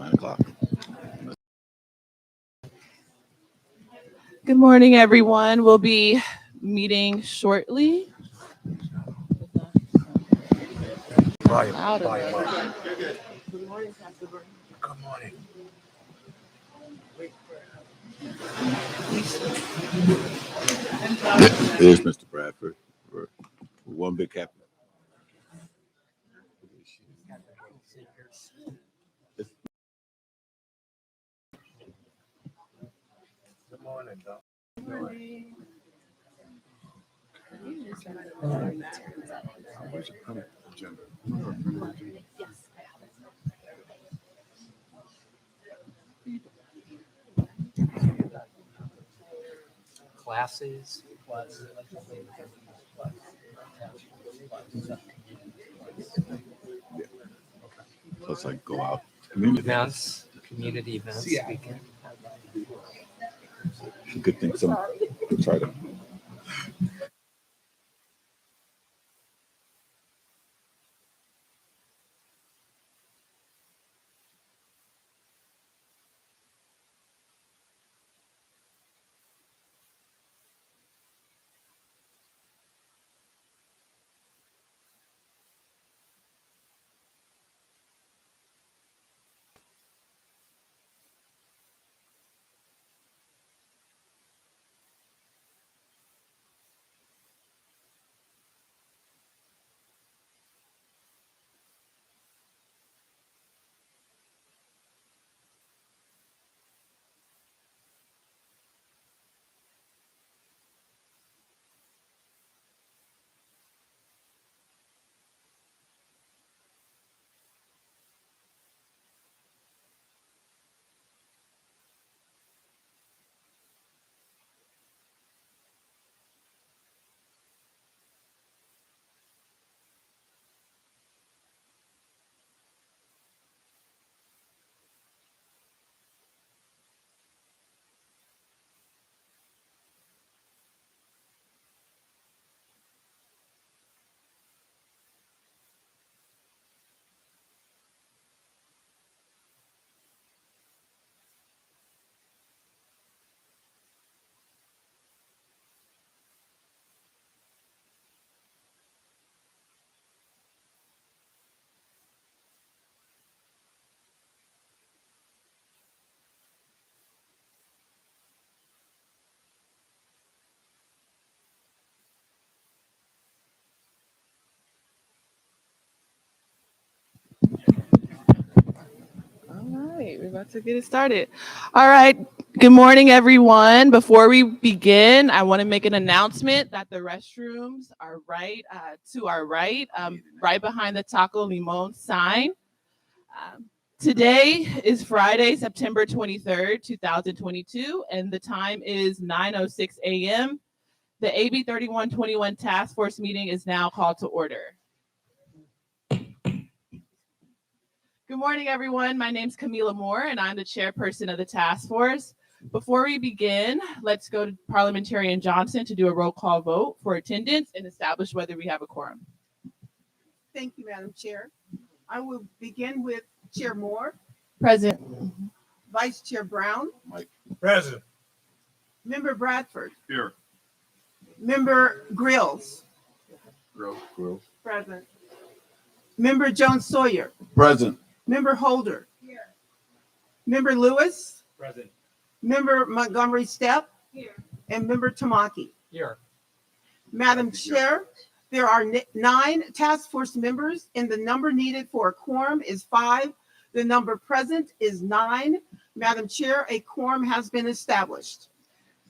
9 o'clock. Good morning, everyone. We'll be meeting shortly. Volume. Good morning, Pastor Burton. Good morning. There's Mr. Bradford. One big cap. Good morning, Doc. Good morning. Where's your printed agenda? Yes. Classes. So it's like go out. Community events. Yeah. We can Good thing some try to. All right, we're about to get it started. All right, good morning, everyone. Before we begin, I want to make an announcement that the restrooms are right to our right, right behind the Taco Limon sign. Today is Friday, September 23rd, 2022, and the time is 9:06 a.m. The AB 3121 Task Force meeting is now called to order. Good morning, everyone. My name is Camila Moore, and I'm the chairperson of the task force. Before we begin, let's go to Parliamentarian Johnson to do a roll call vote for attendance and establish whether we have a quorum. Thank you, Madam Chair. I will begin with Chair Moore, Present. Vice Chair Brown, Mike. Present. Member Bradford, Here. Member Grills, Grill. present. Member Jones Sawyer, Present. Member Holder, Member Lewis, Present. Member Montgomery Stepp, and Member Tamaki. Here. Madam Chair, there are 9 task force members, and the number needed for a quorum is 5. The number present is 9. Madam Chair, a quorum has been established.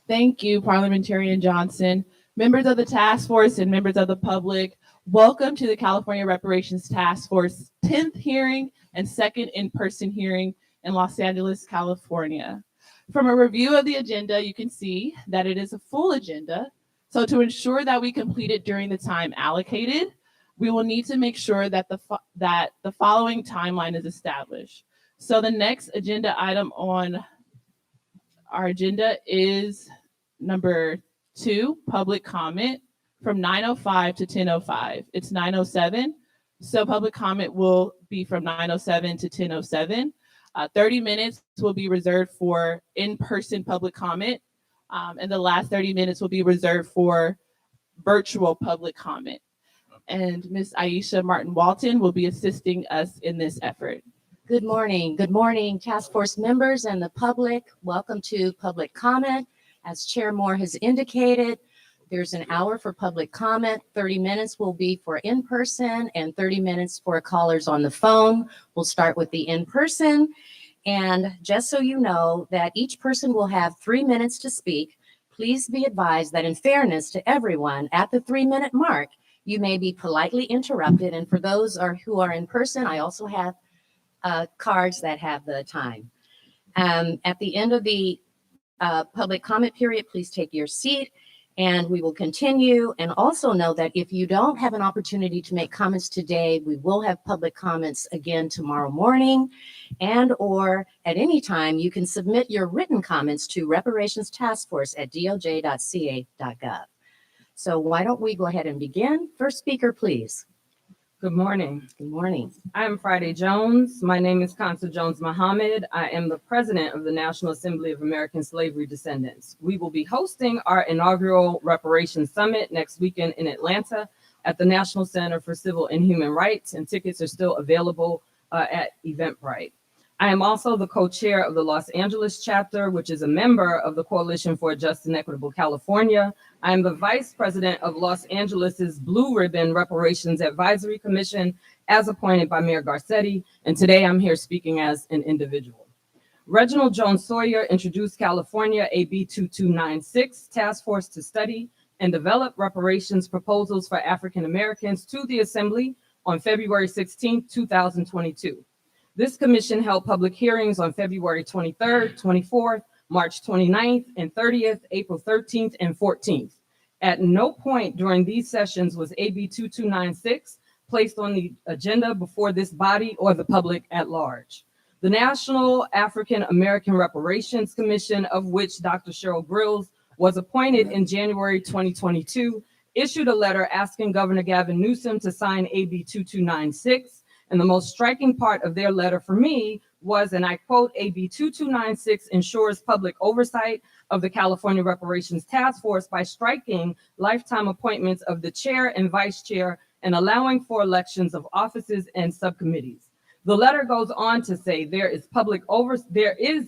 Thank you, Parliamentarian Johnson. Members of the task force and members of the public, welcome to the California Reparations Task Force 10th hearing and second in-person hearing in Los Angeles, California. From a review of the agenda, you can see that it is a full agenda. So to ensure that we complete it during the time allocated, we will need to make sure that the following timeline is established. So the next agenda item on our agenda is number 2, public comment from 9:05 to 10:05. It's 9:07, so public comment will be from 9:07 to 10:07. 30 minutes will be reserved for in-person public comment, and the last 30 minutes will be reserved for virtual public comment. And Ms. Aisha Martin Walton will be assisting us in this effort. Good morning. Good morning, task force members and the public. Welcome to public comment. As Chair Moore has indicated, there's an hour for public comment. 30 minutes will be for in-person and 30 minutes for callers on the phone. We'll start with the in-person. And just so you know that each person will have 3 minutes to speak, please be advised that in fairness to everyone, at the 3-minute mark, you may be politely interrupted. And for those who are in person, I also have cards that have the time. At the end of the public comment period, please take your seat and we will continue. And also know that if you don't have an opportunity to make comments today, we will have public comments again tomorrow morning, and or at any time you can submit your written comments to reparationstaskforce@doj.ca.gov. So why don't we go ahead and begin? First speaker, please. Good morning. Good morning. I am Friday Jones. My name is Consul Jones Muhammad. I am the president of the National Assembly of American Slavery Descendants. We will be hosting our inaugural Reparations Summit next weekend in Atlanta at the National Center for Civil and Human Rights, and tickets are still available at Eventbrite. I am also the co-chair of the Los Angeles chapter, which is a member of the Coalition for a Just and Equitable California. I am the vice president of Los Angeles's Blue Ribbon Reparations Advisory Commission as appointed by Mayor Garcetti, and today I'm here speaking as an individual. Reginald Jones Sawyer introduced California AB 2296 Task Force to study and develop reparations proposals for African Americans to the Assembly on February 16, 2022. This commission held public hearings on February 23rd, 24th, March 29th, and 30th, April 13th, and 14th. At no point during these sessions was AB 2296 placed on the agenda before this body or the public at large. The National African American Reparations Commission, of which Dr. Cheryl Grills was appointed in January 2022, issued a letter asking Governor Gavin Newsom to sign AB 2296. And the most striking part of their letter for me was, and I quote, AB 2296 ensures public oversight of the California Reparations Task Force by striking lifetime appointments of the chair and vice chair and allowing for elections of offices and subcommittees. The letter goes on to say there is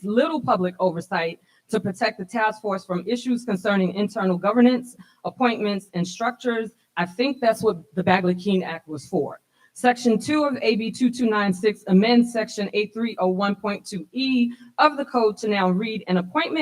little public oversight to protect the task force from issues concerning internal governance, appointments, and structures. I think that's what the Bagley-Keene Act was for. Section 2 of AB 2296 amends Section 8301.2E of the code to now read, an appointee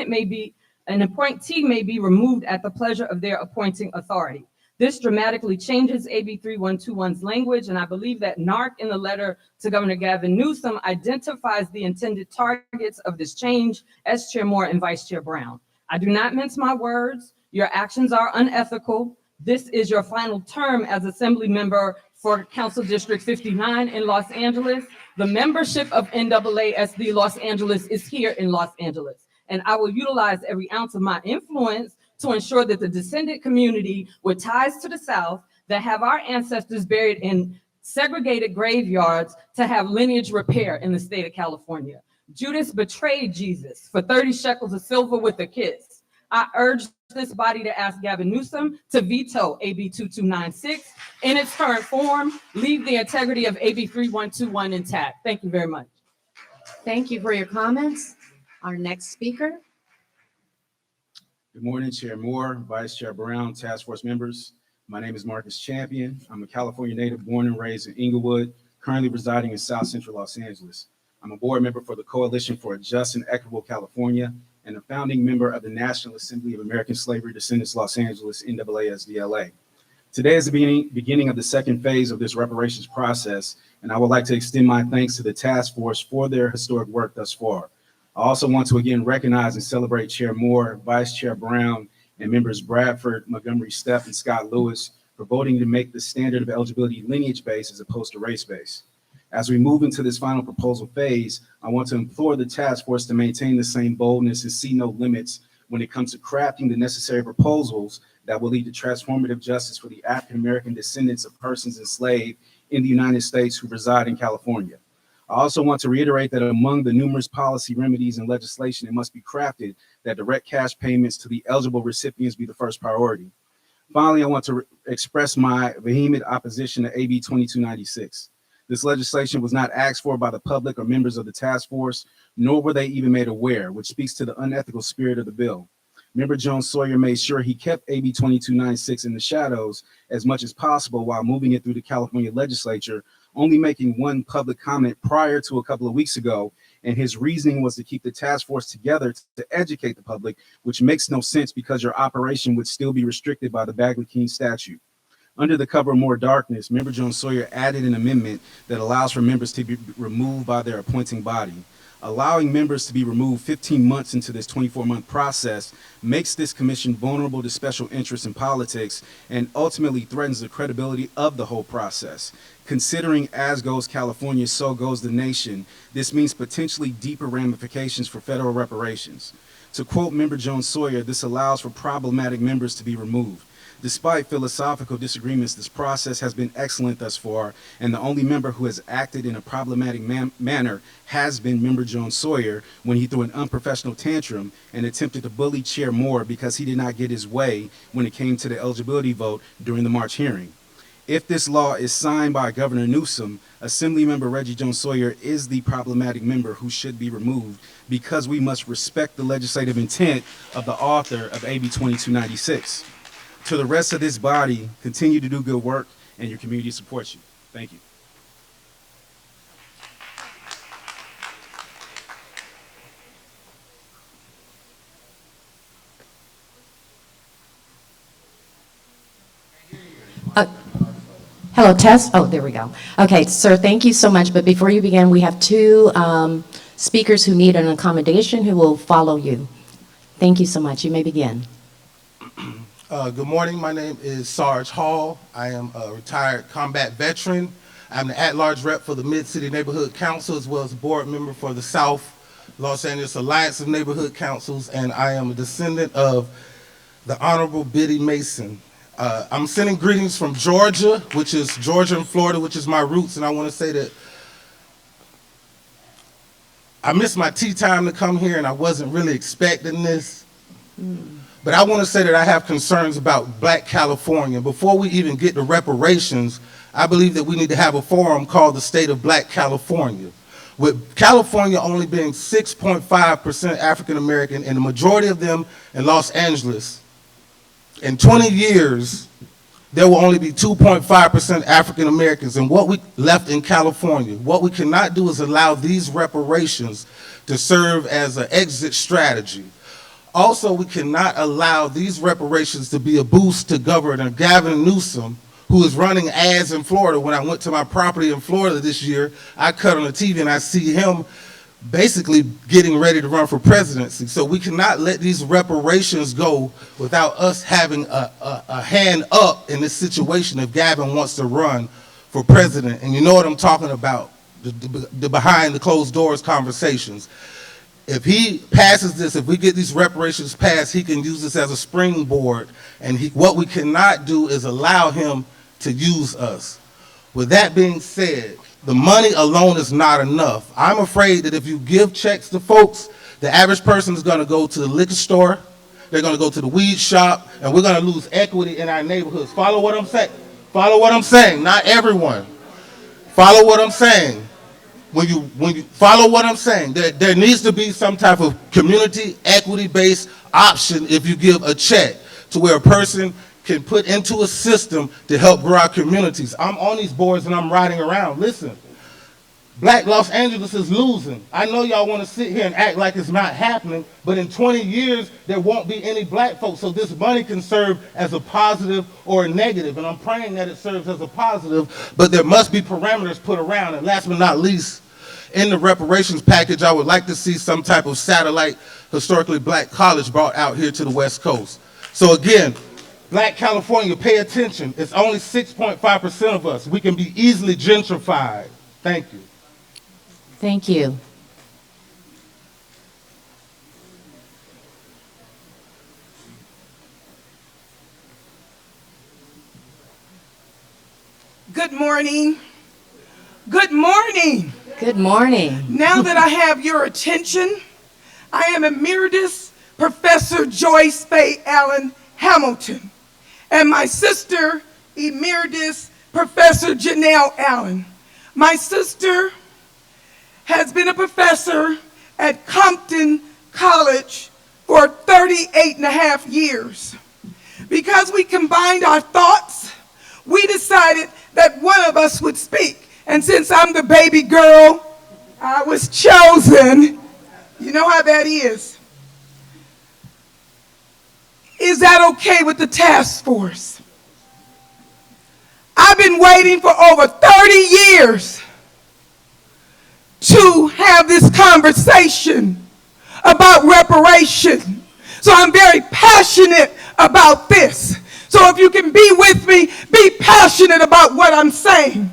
may be removed at the pleasure of their appointing authority. This dramatically changes AB 3121's language, and I believe that NARC in the letter to Governor Gavin Newsom identifies the intended targets of this change as Chair Moore and Vice Chair Brown. I do not mince my words. Your actions are unethical. This is your final term as Assembly member for Council District 59 in Los Angeles. The membership of NAASD Los Angeles is here in Los Angeles. And I will utilize every ounce of my influence to ensure that the descendant community with ties to the South that have our ancestors buried in segregated graveyards to have lineage repair in the state of California. Judas betrayed Jesus for 30 shekels of silver with a kiss. I urge this body to ask Gavin Newsom to veto AB 2296 in its current form, leave the integrity of AB 3121 intact. Thank you very much. Thank you for your comments. Our next speaker. Good morning, Chair Moore, Vice Chair Brown, Task Force members. My name is Marcus Champion. I'm a California native born and raised in Inglewood, currently residing in South Central Los Angeles. I'm a board member for the Coalition for a Just and Equitable California and a founding member of the National Assembly of American Slavery Descendants Los Angeles, NAASDLA. Today is the beginning of the second phase of this reparations process, and I would like to extend my thanks to the task force for their historic work thus far. I also want to again recognize and celebrate Chair Moore, Vice Chair Brown, and members Bradford, Montgomery Stepp, and Scott Lewis for voting to make the standard of eligibility lineage-based as opposed to race-based. As we move into this final proposal phase, I want to implore the task force to maintain the same boldness and see no limits when it comes to crafting the necessary proposals that will lead to transformative justice for the African American descendants of persons enslaved in the United States who reside in California. I I also want to reiterate that among the numerous policy remedies and legislation, it must be crafted that direct cash payments to the eligible recipients be the first priority. Finally, I want to express my vehement opposition to AB 2296. This legislation was not asked for by the public or members of the task force, nor were they even made aware, which speaks to the unethical spirit of the bill. Member Jones Sawyer made sure he kept AB 2296 in the shadows as much as possible while moving it through the California legislature, only making one public comment prior to a couple of weeks ago, and his reasoning was to keep the task force together to educate the public, which makes no sense because your operation would still be restricted by the Bagley-Keene statute. Under the cover of more darkness, Member Jones Sawyer added an amendment that allows for members to be removed by their appointing body. Allowing members to be removed 15 months into this 24-month process makes this commission vulnerable to special interests in politics and ultimately threatens the credibility of the whole process. Considering as goes California, so goes the nation, this means potentially deeper ramifications for federal reparations. To quote Member Jones Sawyer, this allows for problematic members to be removed. Despite philosophical disagreements, this process has been excellent thus far, and the only member who has acted in a problematic manner has been Member Jones Sawyer when he threw an unprofessional tantrum and attempted to bully Chair Moore because he did not get his way when it came to the eligibility vote during the March hearing. If this law is signed by Governor Newsom, Assemblymember Reggie Jones Sawyer is the problematic member who should be removed because we must respect the legislative intent of the author of AB 2296. To the rest of this body, continue to do good work, and your community supports you. Thank you. Hello, Tess. Oh, there we go. Okay, sir, thank you so much. But before you begin, we have two speakers who need an accommodation who will follow you. Thank you so much. You may begin. Good morning. My name is Sarge Hall. I am a retired combat veteran. I'm the at-large rep for the Mid-City Neighborhood Council, as well as board member for the South Los Angeles Alliance of Neighborhood Councils, and I am a descendant of the Honorable Biddy Mason. I'm sending greetings from Georgia, which is Georgia and Florida, which is my roots, and I want to say that I missed my tea time to come here, and I wasn't really expecting this. But I want to say that I have concerns about Black California. Before we even get to reparations, I believe that we need to have a forum called the State of Black California. With California only being 6.5% African American and the majority of them in Los Angeles, in 20 years, there will only be 2.5% African Americans. And what we left in California, what we cannot do is allow these reparations to serve as an exit strategy. Also, we cannot allow these reparations to be a boost to Governor Gavin Newsom, who is running ads in Florida. When I went to my property in Florida this year, I cut on the TV and I see him basically getting ready to run for presidency. So we cannot let these reparations go without us having a hand up in this situation if Gavin wants to run for president. And you know what I'm talking about, the behind the closed doors conversations. If he passes this, if we get these reparations passed, he can use this as a springboard. And what we cannot do is allow him to use us. With that being said, the money alone is not enough. I'm afraid that if you give checks to folks, the average person is going to go to the liquor store, they're going to go to the weed shop, and we're going to lose equity in our neighborhoods. Follow what I'm saying? Follow what I'm saying. Not everyone. Follow what I'm saying. When you follow what I'm saying, there needs to be some type of community equity-based option if you give a check to where a person can put into a system to help grow our communities. I'm on these boards and I'm riding around. Listen, Black Los Angeles is losing. I know y'all want to sit here and act like it's not happening, but in 20 years, there won't be any Black folks. So this money can serve as a positive or a negative, and I'm praying that it serves as a positive, but there must be parameters put around. And last but not least, in the reparations package, I would like to see some type of satellite historically Black college brought out here to the West Coast. So again, Black California, pay attention. It's only 6.5% of us. We can be easily gentrified. Thank you. Thank you. Good morning. Good morning. Good morning. Now that I have your attention, I am Emeritus Professor Joyce Faye Allen Hamilton, and my sister, Emeritus Professor Janelle Allen. My sister has been a professor at Compton College for 38 and a half years. Because we combined our thoughts, we decided that one of us would speak. And since I'm the baby girl, I was chosen. You know how that is. Is that okay with the task force? I've been waiting for over 30 years to have this conversation about reparation. So I'm very passionate about this. So if you can be with me, be passionate about what I'm saying.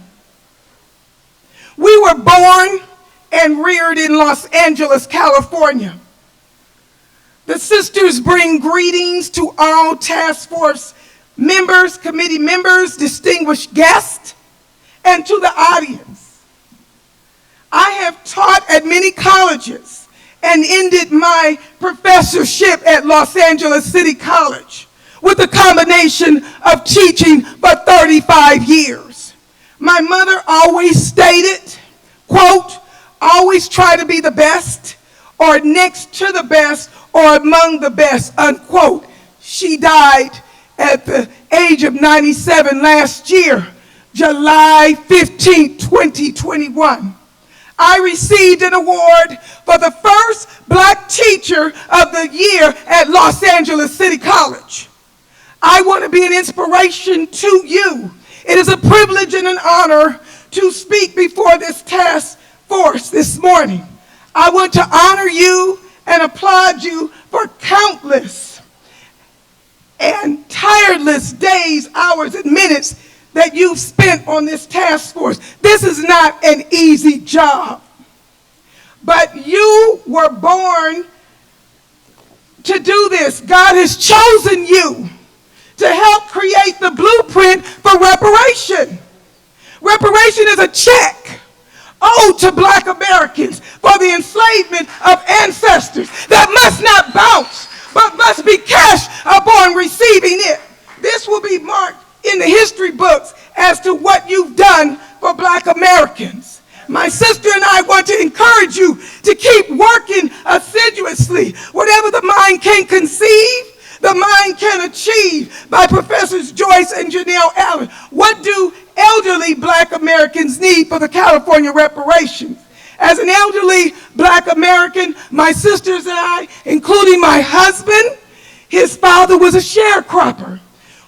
We were born and reared in Los Angeles, California. The sisters bring greetings to all task force members, committee members, distinguished guests, and to the audience. I have taught at many colleges and ended my professorship at Los Angeles City College with a combination of teaching for 35 years. My mother always stated, quote, always try to be the best or next to the best or among the best, unquote. She died at the age of 97 last year, July 15, 2021. I received an award for the first Black Teacher of the Year at Los Angeles City College. I want to be an inspiration to you. It is a privilege and an honor to speak before this task force this morning. I want to honor you and applaud you for countless and tireless days, hours, and minutes that you've spent on this task force. This is not an easy job, but you were born to do this. God has chosen you to help create the blueprint for reparation. Reparation is a check owed to Black Americans for the enslavement of ancestors that must not bounce, but must be cashed upon receiving it. This will be marked in the history books as to what you've done for Black Americans. My sister and I want to encourage you to keep working assiduously. Whatever the mind can conceive, the mind can achieve, by Professors Joyce and Janelle Allen. What do elderly Black Americans need for the California reparations? As an elderly Black American, my sisters and I, including my husband, his father was a sharecropper.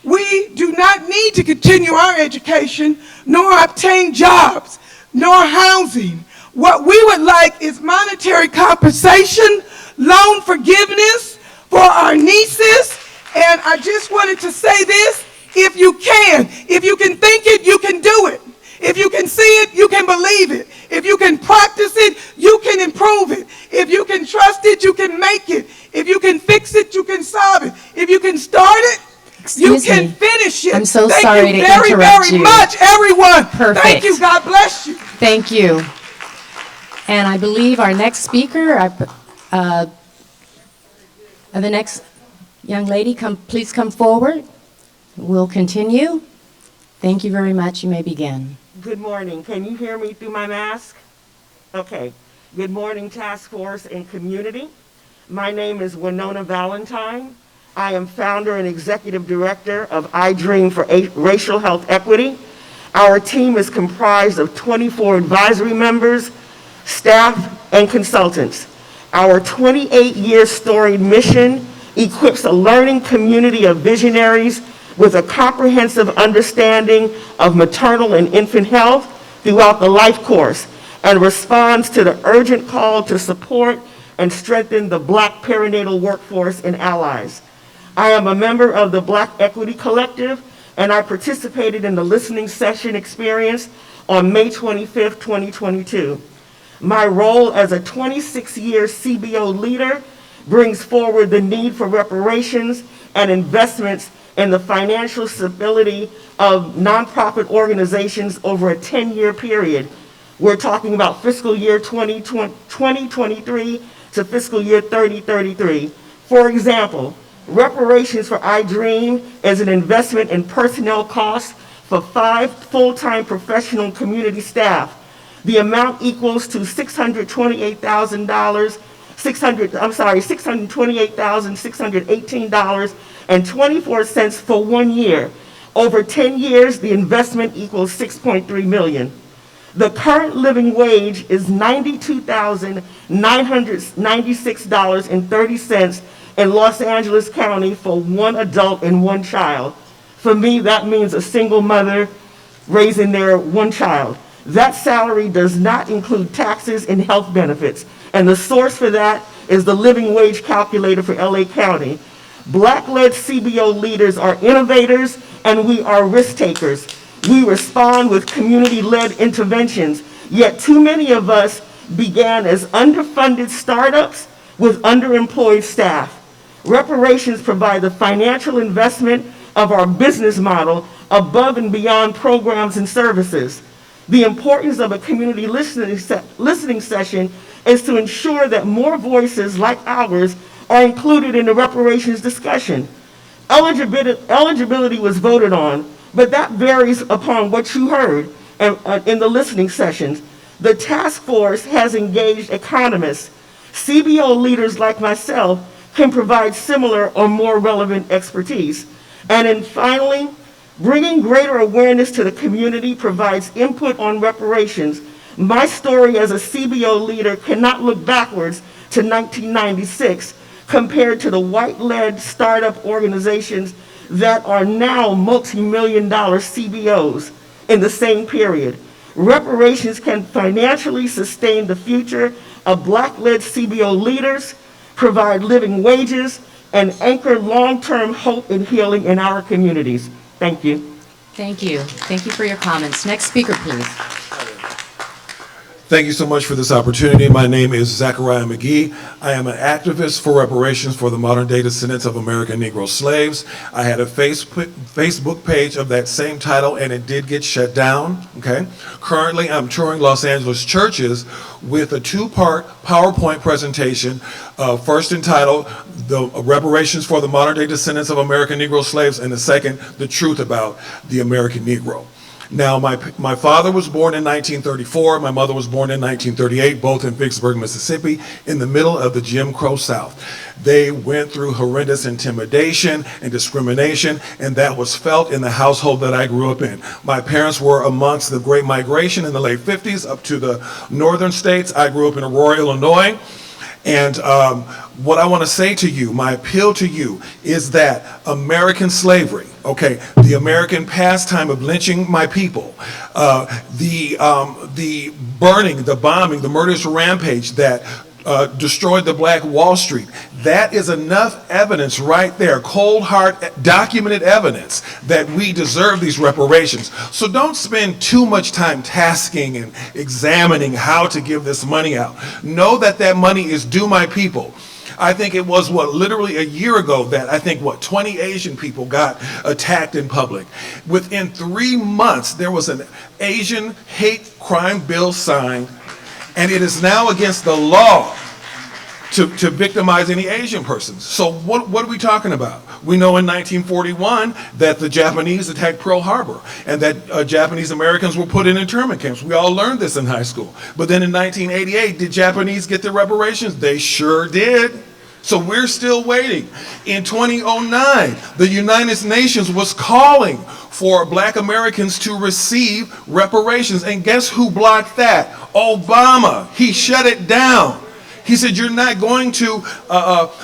We do not need to continue our education, nor obtain jobs, nor housing. What we would like is monetary compensation, loan forgiveness for our nieces. And I just wanted to say this, if you can think it, you can do it. If you can see it, you can believe it. If you can practice it, you can improve it. If you can trust it, you can make it. If you can fix it, you can solve it. If you can start it, you can finish it. I'm so Thank sorry you to very, interrupt very you. much, everyone. Perfect. Thank you. God bless you. Thank you. And I believe our next speaker, the next young lady, please come forward. We'll continue. Thank you very much. You may begin. Good morning. Can you hear me through my mask? Okay. Good morning, task force and community. My name is Winona Valentine. I am founder and executive director of I Dream for Racial Health Equity. Our team is comprised of 24 advisory members, staff, and consultants. Our 28-year storied mission equips a learning community of visionaries with a comprehensive understanding of maternal and infant health throughout the life course, and responds to the urgent call to support and strengthen the Black perinatal workforce and allies. I am a member of the Black Equity Collective, and I participated in the listening session experience on May 25th, 2022. My role as a 26-year CBO leader brings forward the need for reparations and investments in the financial stability of nonprofit organizations over a 10-year period. We're talking about fiscal year 2023 to fiscal year 3033. For example, reparations for iDream is an investment in personnel costs for 5 full-time professional community staff. The amount equals to $628,618.24 for 1 year. Over 10 years, the investment equals $6.3 million. The current living wage is $92,996.30 in Los Angeles County for 1 adult and 1 child. For me, that means a single mother raising their 1 child. That salary does not include taxes and health benefits. And the source for that is the living wage calculator for LA County. Black-led CBO leaders are innovators and we are risk takers. We respond with community-led interventions, yet too many of us began as underfunded startups with underemployed staff. Reparations provide the financial investment of our business model above and beyond programs and services. The importance of a community listening session is to ensure that more voices like ours are included in the reparations discussion. Eligibility was voted on, but that varies upon what you heard in the listening sessions. The task force has engaged economists. CBO leaders like myself can provide similar or more relevant expertise. And then finally, bringing greater awareness to the community provides input on reparations. My story as a CBO leader cannot look backwards to 1996 compared to the white-led startup organizations that are now multi-million-dollar CBOs in the same period. Reparations can financially sustain the future of Black-led CBO leaders, provide living wages, and anchor long-term hope and healing in our communities. Thank you. Thank you. Thank you for your comments. Next speaker, please. Thank you so much for this opportunity. My name is Zachariah McGee. I am an activist for reparations for the modern-day descendants of American Negro slaves. I had a Facebook page of that same title, and it did get shut down, okay? Currently, I'm touring Los Angeles churches with a 2-part PowerPoint presentation, first entitled, The Reparations for the Modern-Day Descendants of American Negro Slaves, and the second, The Truth About the American Negro. Now, my father was born in 1934. My mother was born in 1938, both in Vicksburg, Mississippi, in the middle of the Jim Crow South. They went through horrendous intimidation and discrimination, and that was felt in the household that I grew up in. My parents were amongst the Great Migration in the late 50s up to the northern states. I grew up in Aurora, Illinois. And what I want to say to you, my appeal to you, is that American slavery, okay, the American pastime of lynching my people, the burning, the bombing, the murderous rampage that destroyed the Black Wall Street, that is enough evidence right there, cold hard documented evidence that we deserve these reparations. So don't spend too much time tasking and examining how to give this money out. Know that that money is due my people. I think it was, literally a year ago that 20 Asian people got attacked in public. Within 3 months, there was an Asian hate crime bill signed, and it is now against the law to victimize any Asian persons. So what are we talking about? We know in 1941 that the Japanese attacked Pearl Harbor and that Japanese Americans were put in internment camps. We all learned this in high school. But then in 1988, did Japanese get their reparations? They sure did. So we're still waiting. In 2009, the United Nations was calling for Black Americans to receive reparations. And guess who blocked that? Obama. He shut it down. He said, you're not going to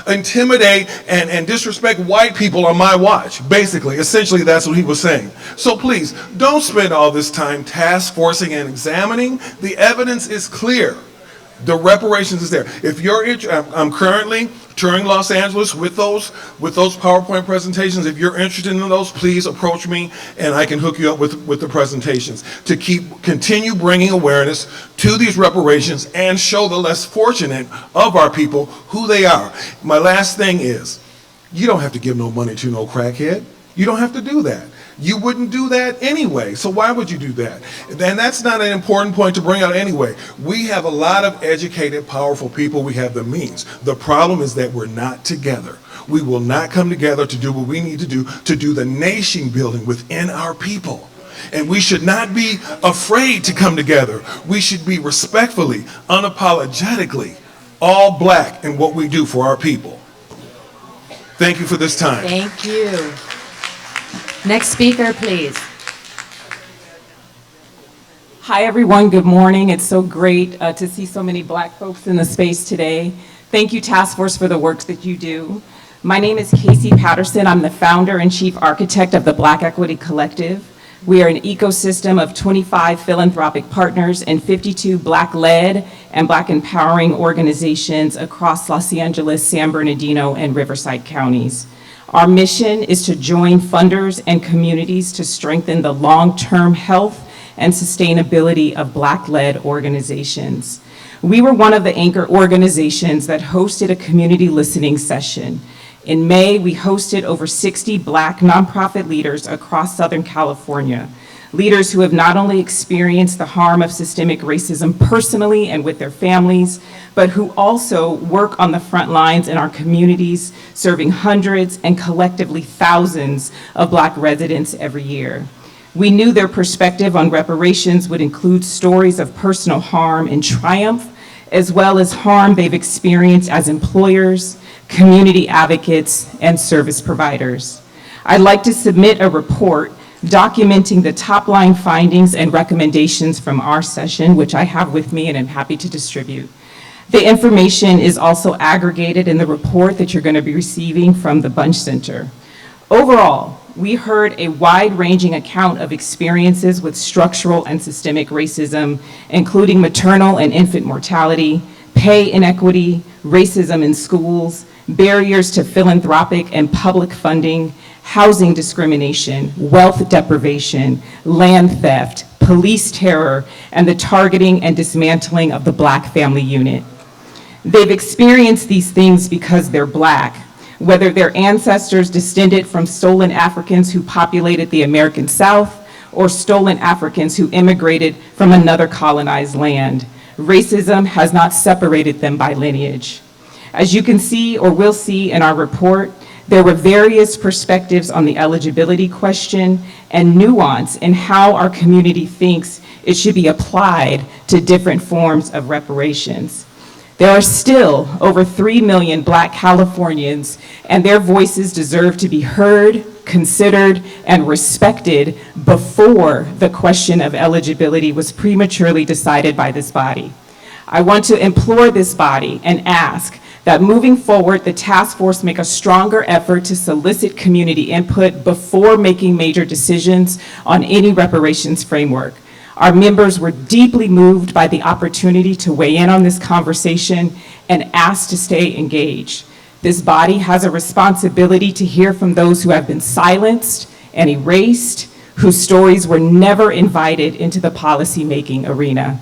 intimidate and disrespect white people on my watch. Basically, essentially, that's what he was saying. So please, don't spend all this time task forcing and examining. The evidence is clear. The reparations is there. If you're interested, I'm currently touring Los Angeles with those PowerPoint presentations. If you're interested in those, please approach me and I can hook you up with the presentations to continue bringing awareness to these reparations and show the less fortunate of our people who they are. My last thing is, you don't have to give no money to no crackhead. You don't have to do that. You wouldn't do that anyway. So why would you do that? And that's not an important point to bring out anyway. We have a lot of educated, powerful people. We have the means. The problem is that we're not together. We will not come together to do what we need to do the nation building within our people. And we should not be afraid to come together. We should be respectfully, unapologetically, all black in what we do for our people. Thank you for this time. Thank you. Next speaker, please. Hi, everyone. Good morning. It's so great to see so many Black folks in the space today. Thank you, Task Force, for the work that you do. My name is Casey Patterson. I'm the founder and chief architect of the Black Equity Collective. We are an ecosystem of 25 philanthropic partners and 52 Black-led and Black empowering organizations across Los Angeles, San Bernardino, and Riverside counties. Our mission is to join funders and communities to strengthen the long-term health and sustainability of Black-led organizations. We were one of the anchor organizations that hosted a community listening session. In May, we hosted over 60 Black nonprofit leaders across Southern California, leaders who have not only experienced the harm of systemic racism personally and with their families, but who also work on the front lines in our communities, serving hundreds and collectively thousands of Black residents every year. We knew their perspective on reparations would include stories of personal harm and triumph, as well as harm they've experienced as employers, community advocates, and service providers. I'd like to submit a report documenting the top-line findings and recommendations from our session, which I have with me and I'm happy to distribute. The information is also aggregated in the report that you're going to be receiving from the Bunch Center. Overall, we heard a wide-ranging account of experiences with structural and systemic racism, including maternal and infant mortality, pay inequity, racism in schools, barriers to philanthropic and public funding, housing discrimination, wealth deprivation, land theft, police terror, and the targeting and dismantling of the Black family unit. They've experienced these things because they're Black, whether their ancestors descended from stolen Africans who populated the American South or stolen Africans who immigrated from another colonized land. Racism has not separated them by lineage. As you can see or will see in our report, there were various perspectives on the eligibility question and nuance in how our community thinks it should be applied to different forms of reparations. There are still over 3 million Black Californians, and their voices deserve to be heard, considered, and respected before the question of eligibility was prematurely decided by this body. I want to implore this body and ask that moving forward, the task force make a stronger effort to solicit community input before making major decisions on any reparations framework. Our members were deeply moved by the opportunity to weigh in on this conversation and asked to stay engaged. This body has a responsibility to hear from those who have been silenced and erased, whose stories were never invited into the policymaking arena.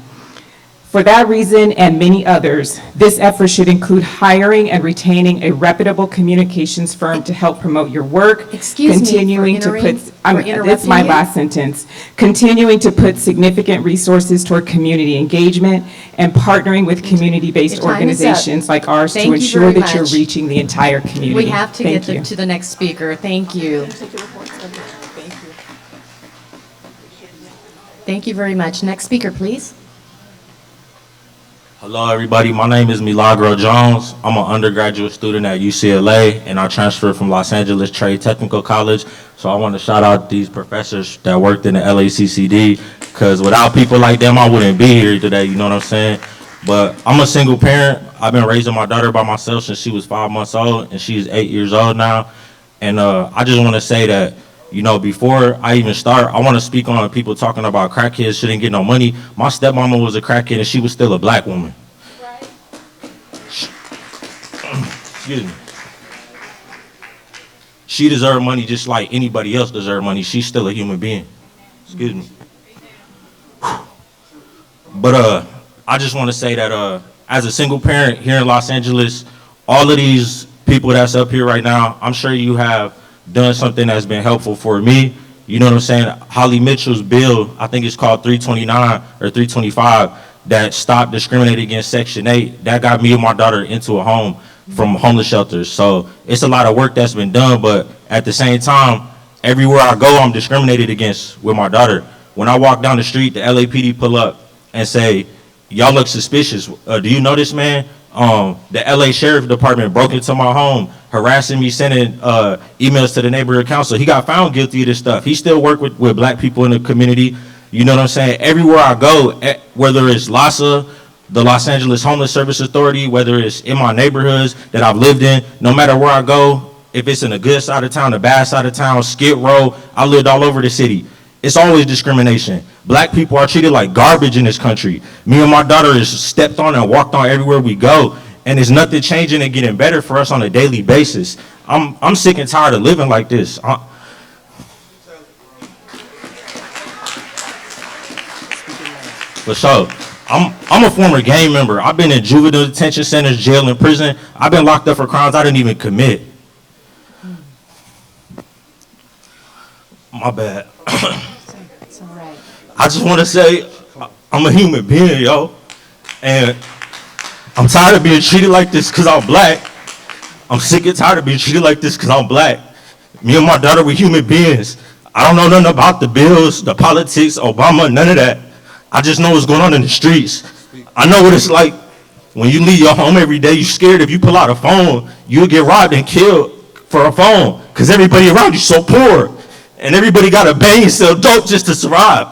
For that reason and many others, this effort should include hiring and retaining a reputable communications firm to help promote your work. Excuse me for interrupting That's my you. last sentence. Continuing to put significant resources toward community engagement and partnering with community-based Your time is up. organizations like ours Thank to you ensure very that you're much. reaching the entire community. We have to Thank get you. to the next speaker. Thank you. Thank you very much. Next speaker, please. Hello, everybody. My name is Milagro Jones. I'm an undergraduate student at UCLA, and I transferred from Los Angeles Trade Technical College. So I want to shout out these professors that worked in the LACCD, because without people like them, I wouldn't be here today, you know what I'm saying? But I'm a single parent. I've been raising my daughter by myself since she was 5 months old, and she's 8 years old now. And I just want to say that, you know, before I even start, I want to speak on people talking about crackheads shouldn't get no money. My stepmama was a crackhead and she was still a Black woman. Right. Excuse me. She deserved money just like anybody else deserved money. She's still a human being. Excuse me. But I just want to say that as a single parent here in Los Angeles, all of these people that's up here right now, I'm sure you have done something that's been helpful for me, You know what I'm saying? Holly Mitchell's bill, I think it's called 329 or 325, that stopped discriminating against Section 8. That got me and my daughter into a home from homeless shelters. So it's a lot of work that's been done, but at the same time, everywhere I go, I'm discriminated against with my daughter. When I walk down the street, the LAPD pull up and say, y'all look suspicious. Do you know this man? The LA Sheriff Department broke into my home, harassing me, sending emails to the neighborhood council. He got found guilty of this stuff. He still work with black people in the community. You know what I'm saying? Everywhere I go, whether it's LAHSA, the Los Angeles Homeless Service Authority, whether it's in my neighborhoods that I've lived in, no matter where I go, if it's in the good side of town, the bad side of town, Skid Row, I lived all over the city. It's always discrimination. Black people are treated like garbage in this country. Me and my daughter is stepped on and walked on everywhere we go, and there's nothing changing and getting better for us on a daily basis. I'm sick and tired of living like this. For sure. I'm a former gang member. I've been in juvenile detention centers, jail, and prison. I've been locked up for crimes I didn't even commit. My bad. It's all right. I just want to say I'm a human being, yo. And I'm tired of being treated like this because I'm black. I'm sick and tired of being treated like this because I'm black. Me and my daughter were human beings. I don't know nothing about the bills, the politics, Obama, none of that. I just know what's going on in the streets. I know what it's like when you leave your home every day. You're scared if you pull out a phone, you'll get robbed and killed for a phone because everybody around you so poor. And everybody got to bang and sell dope just to survive.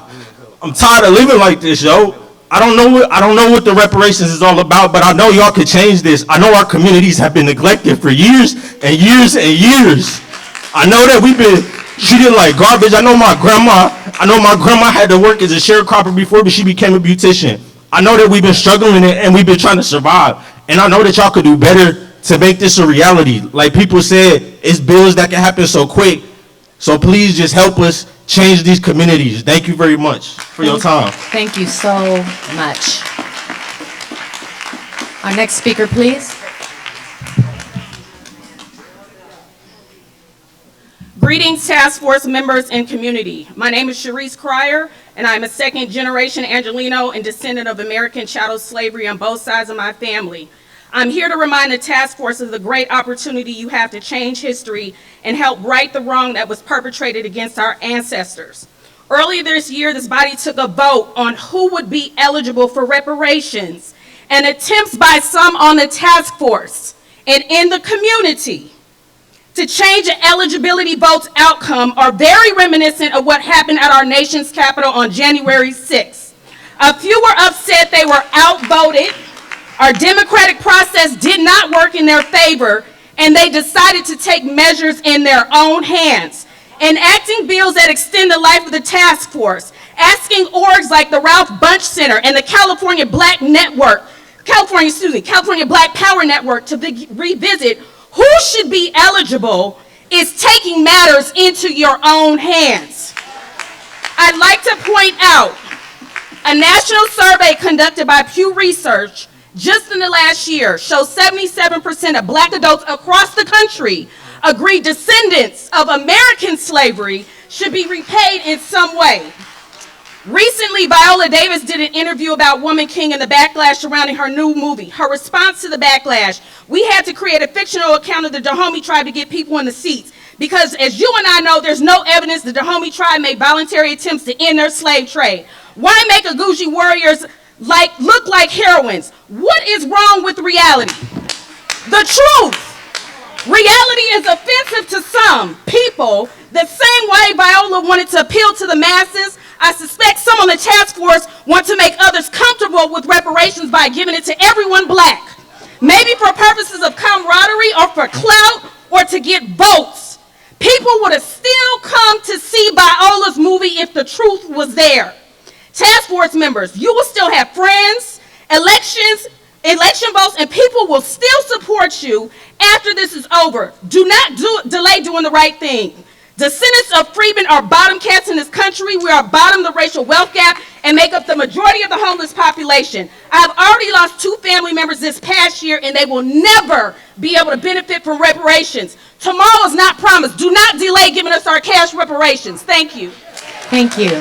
I'm tired of living like this, yo. I don't know what the reparations is all about, but I know y'all could change this. I know our communities have been neglected for years and years and years. I know that we've been treated like garbage. I know my grandma had to work as a sharecropper before, but she became a beautician. I know that we've been struggling and we've been trying to survive. And I know that y'all could do better to make this a reality. Like people said, it's bills that can happen so quick. So please just help us change these communities. Thank you very much for your time. Thank you so much. Our next speaker, please. Greetings, task force members and community. My name is Sharice Cryer, and I'm a second generation Angelino and descendant of American chattel slavery on both sides of my family. I'm here to remind the task force of the great opportunity you have to change history and help right the wrong that was perpetrated against our ancestors. Earlier this year, this body took a vote on who would be eligible for reparations, and attempts by some on the task force and in the community to change the eligibility vote's outcome are very reminiscent of what happened at our nation's capital on January 6th. A few were upset they were outvoted. Our democratic process did not work in their favor, and they decided to take measures in their own hands, enacting bills that extend the life of the task force, asking orgs like the Ralph Bunche Center and the California Black Power Network to revisit who should be eligible is taking matters into your own hands. I'd like to point out a national survey conducted by Pew Research just in the last year shows 77% of black adults across the country agree descendants of American slavery should be repaid in some way. Recently, Viola Davis did an interview about Woman King and the backlash surrounding her new movie. Her response to the backlash: we had to create a fictional account of the Dahomey tribe to get people in the seats, because as you and I know, there's no evidence the Dahomey tribe made voluntary attempts to end their slave trade. Why make Aguji warriors look like heroines? What is wrong with reality? The truth. Reality is offensive to some people. The same way Viola wanted to appeal to the masses, I suspect some on the task force want to make others comfortable with reparations by giving it to everyone black. Maybe for purposes of camaraderie or for clout or to get votes. People would have still come to see Viola's movie if the truth was there. Task force members, you will still have friends, election votes, and people will still support you after this is over. Do not delay doing the right thing. Descendants of freedmen are bottom cats in this country. We are bottom the racial wealth gap and make up the majority of the homeless population. I've already lost 2 family members this past year, and they will never be able to benefit from reparations. Tomorrow is not promised. Do not delay giving us our cash reparations. Thank you. Thank you.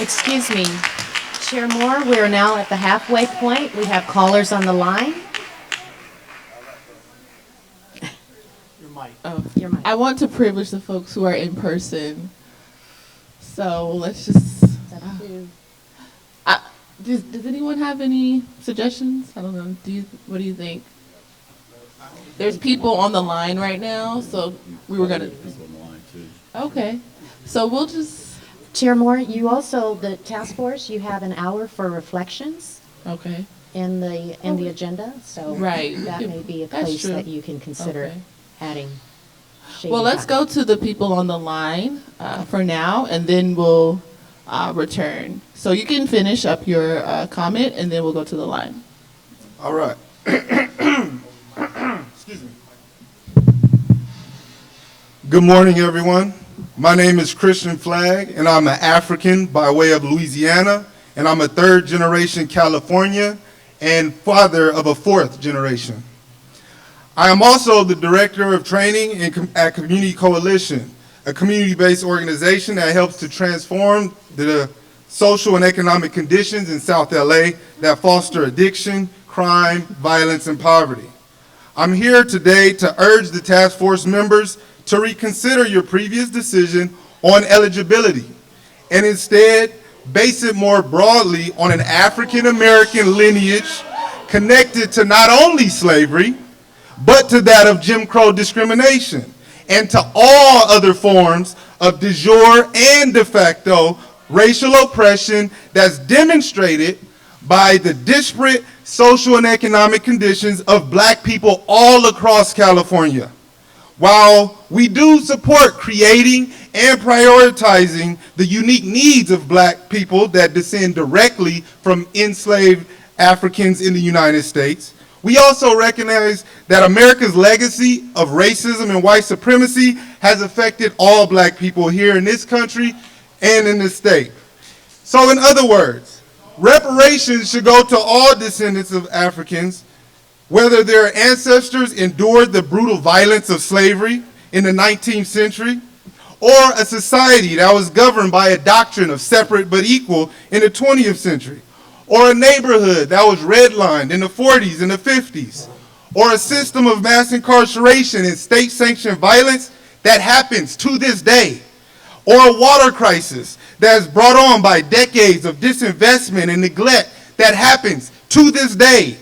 Excuse me, Chair Moore, we are now at the halfway point. We have callers on the line. Oh, Your mic. I want to privilege the folks who are in person. So let's just. Does anyone have any suggestions? I don't know. What do you think? There's people on the line right now, so we were gonna. Okay, so we'll just. Chair Moore, you also, the task force, you have an hour for reflections. Okay. In the agenda, so Right. that may be a That's place true. that you can consider Okay. adding. shading Well, let's time. go to the people on the line for now, and then we'll return. So you can finish up your comment, and then we'll go to the line. All right. Excuse me. Good morning, everyone. My name is Christian Flagg, and I'm an African by way of Louisiana, and I'm a 3rd generation California and father of a 4th generation. I am also the director of training at Community Coalition, a community-based organization that helps to transform the social and economic conditions in South LA that foster addiction, crime, violence, and poverty. I'm here today to urge the task force members to reconsider your previous decision on eligibility and instead base it more broadly on an African American lineage connected to not only slavery, but to that of Jim Crow discrimination and to all other forms of de jure and de facto racial oppression that's demonstrated by the disparate social and economic conditions of Black people all across California. While we do support creating and prioritizing the unique needs of Black people that descend directly from enslaved Africans in the United States, we also recognize that America's legacy of racism and white supremacy has affected all Black people here in this country and in the state. So in other words, reparations should go to all descendants of Africans, whether their ancestors endured the brutal violence of slavery in the 19th century, or a society that was governed by a doctrine of separate but equal in the 20th century, or a neighborhood that was redlined in the 40s and the 50s, or a system of mass incarceration and state-sanctioned violence that happens to this day, or a water crisis that is brought on by decades of disinvestment and neglect that happens to this day,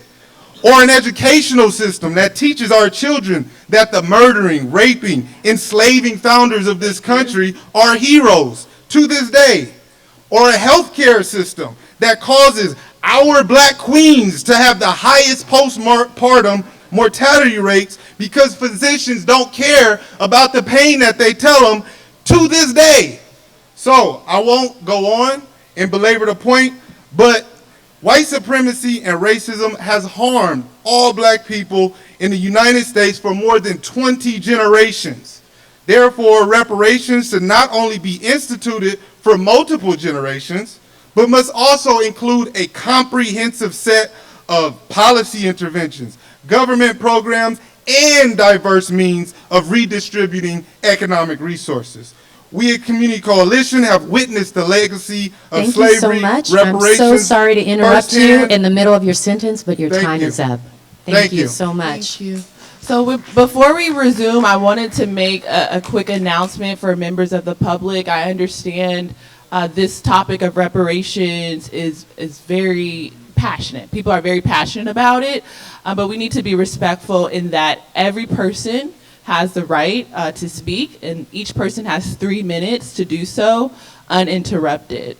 or an educational system that teaches our children that the murdering, raping, enslaving founders of this country are heroes to this day, or a healthcare system that causes our Black queens to have the highest postpartum mortality rates because physicians don't care about the pain that they tell them to this day. So I won't go on and belabor the point, but white supremacy and racism has harmed all Black people in the United States for more than 20 generations. Therefore, reparations should not only be instituted for multiple generations, but must also include a comprehensive set of policy interventions, government programs, and diverse means of redistributing economic resources. We at Community Coalition have witnessed the legacy of Thank slavery, you so much. reparations. I'm so sorry to interrupt you firsthand. in the middle of your sentence, but your Thank time you. is up. Thank Thank you you. so much. Thank you. So before we resume, I wanted to make a quick announcement for members of the public. I understand this topic of reparations is very passionate. People are very passionate about it, but we need to be respectful in that every person has the right to speak, and each person has 3 minutes to do so uninterrupted.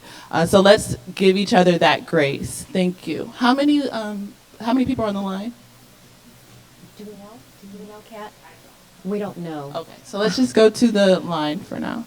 So let's give each other that grace. Thank you. How many people are on the line? Do we know? Do we know, Kat? We don't know. Okay, so let's just go to the line for now.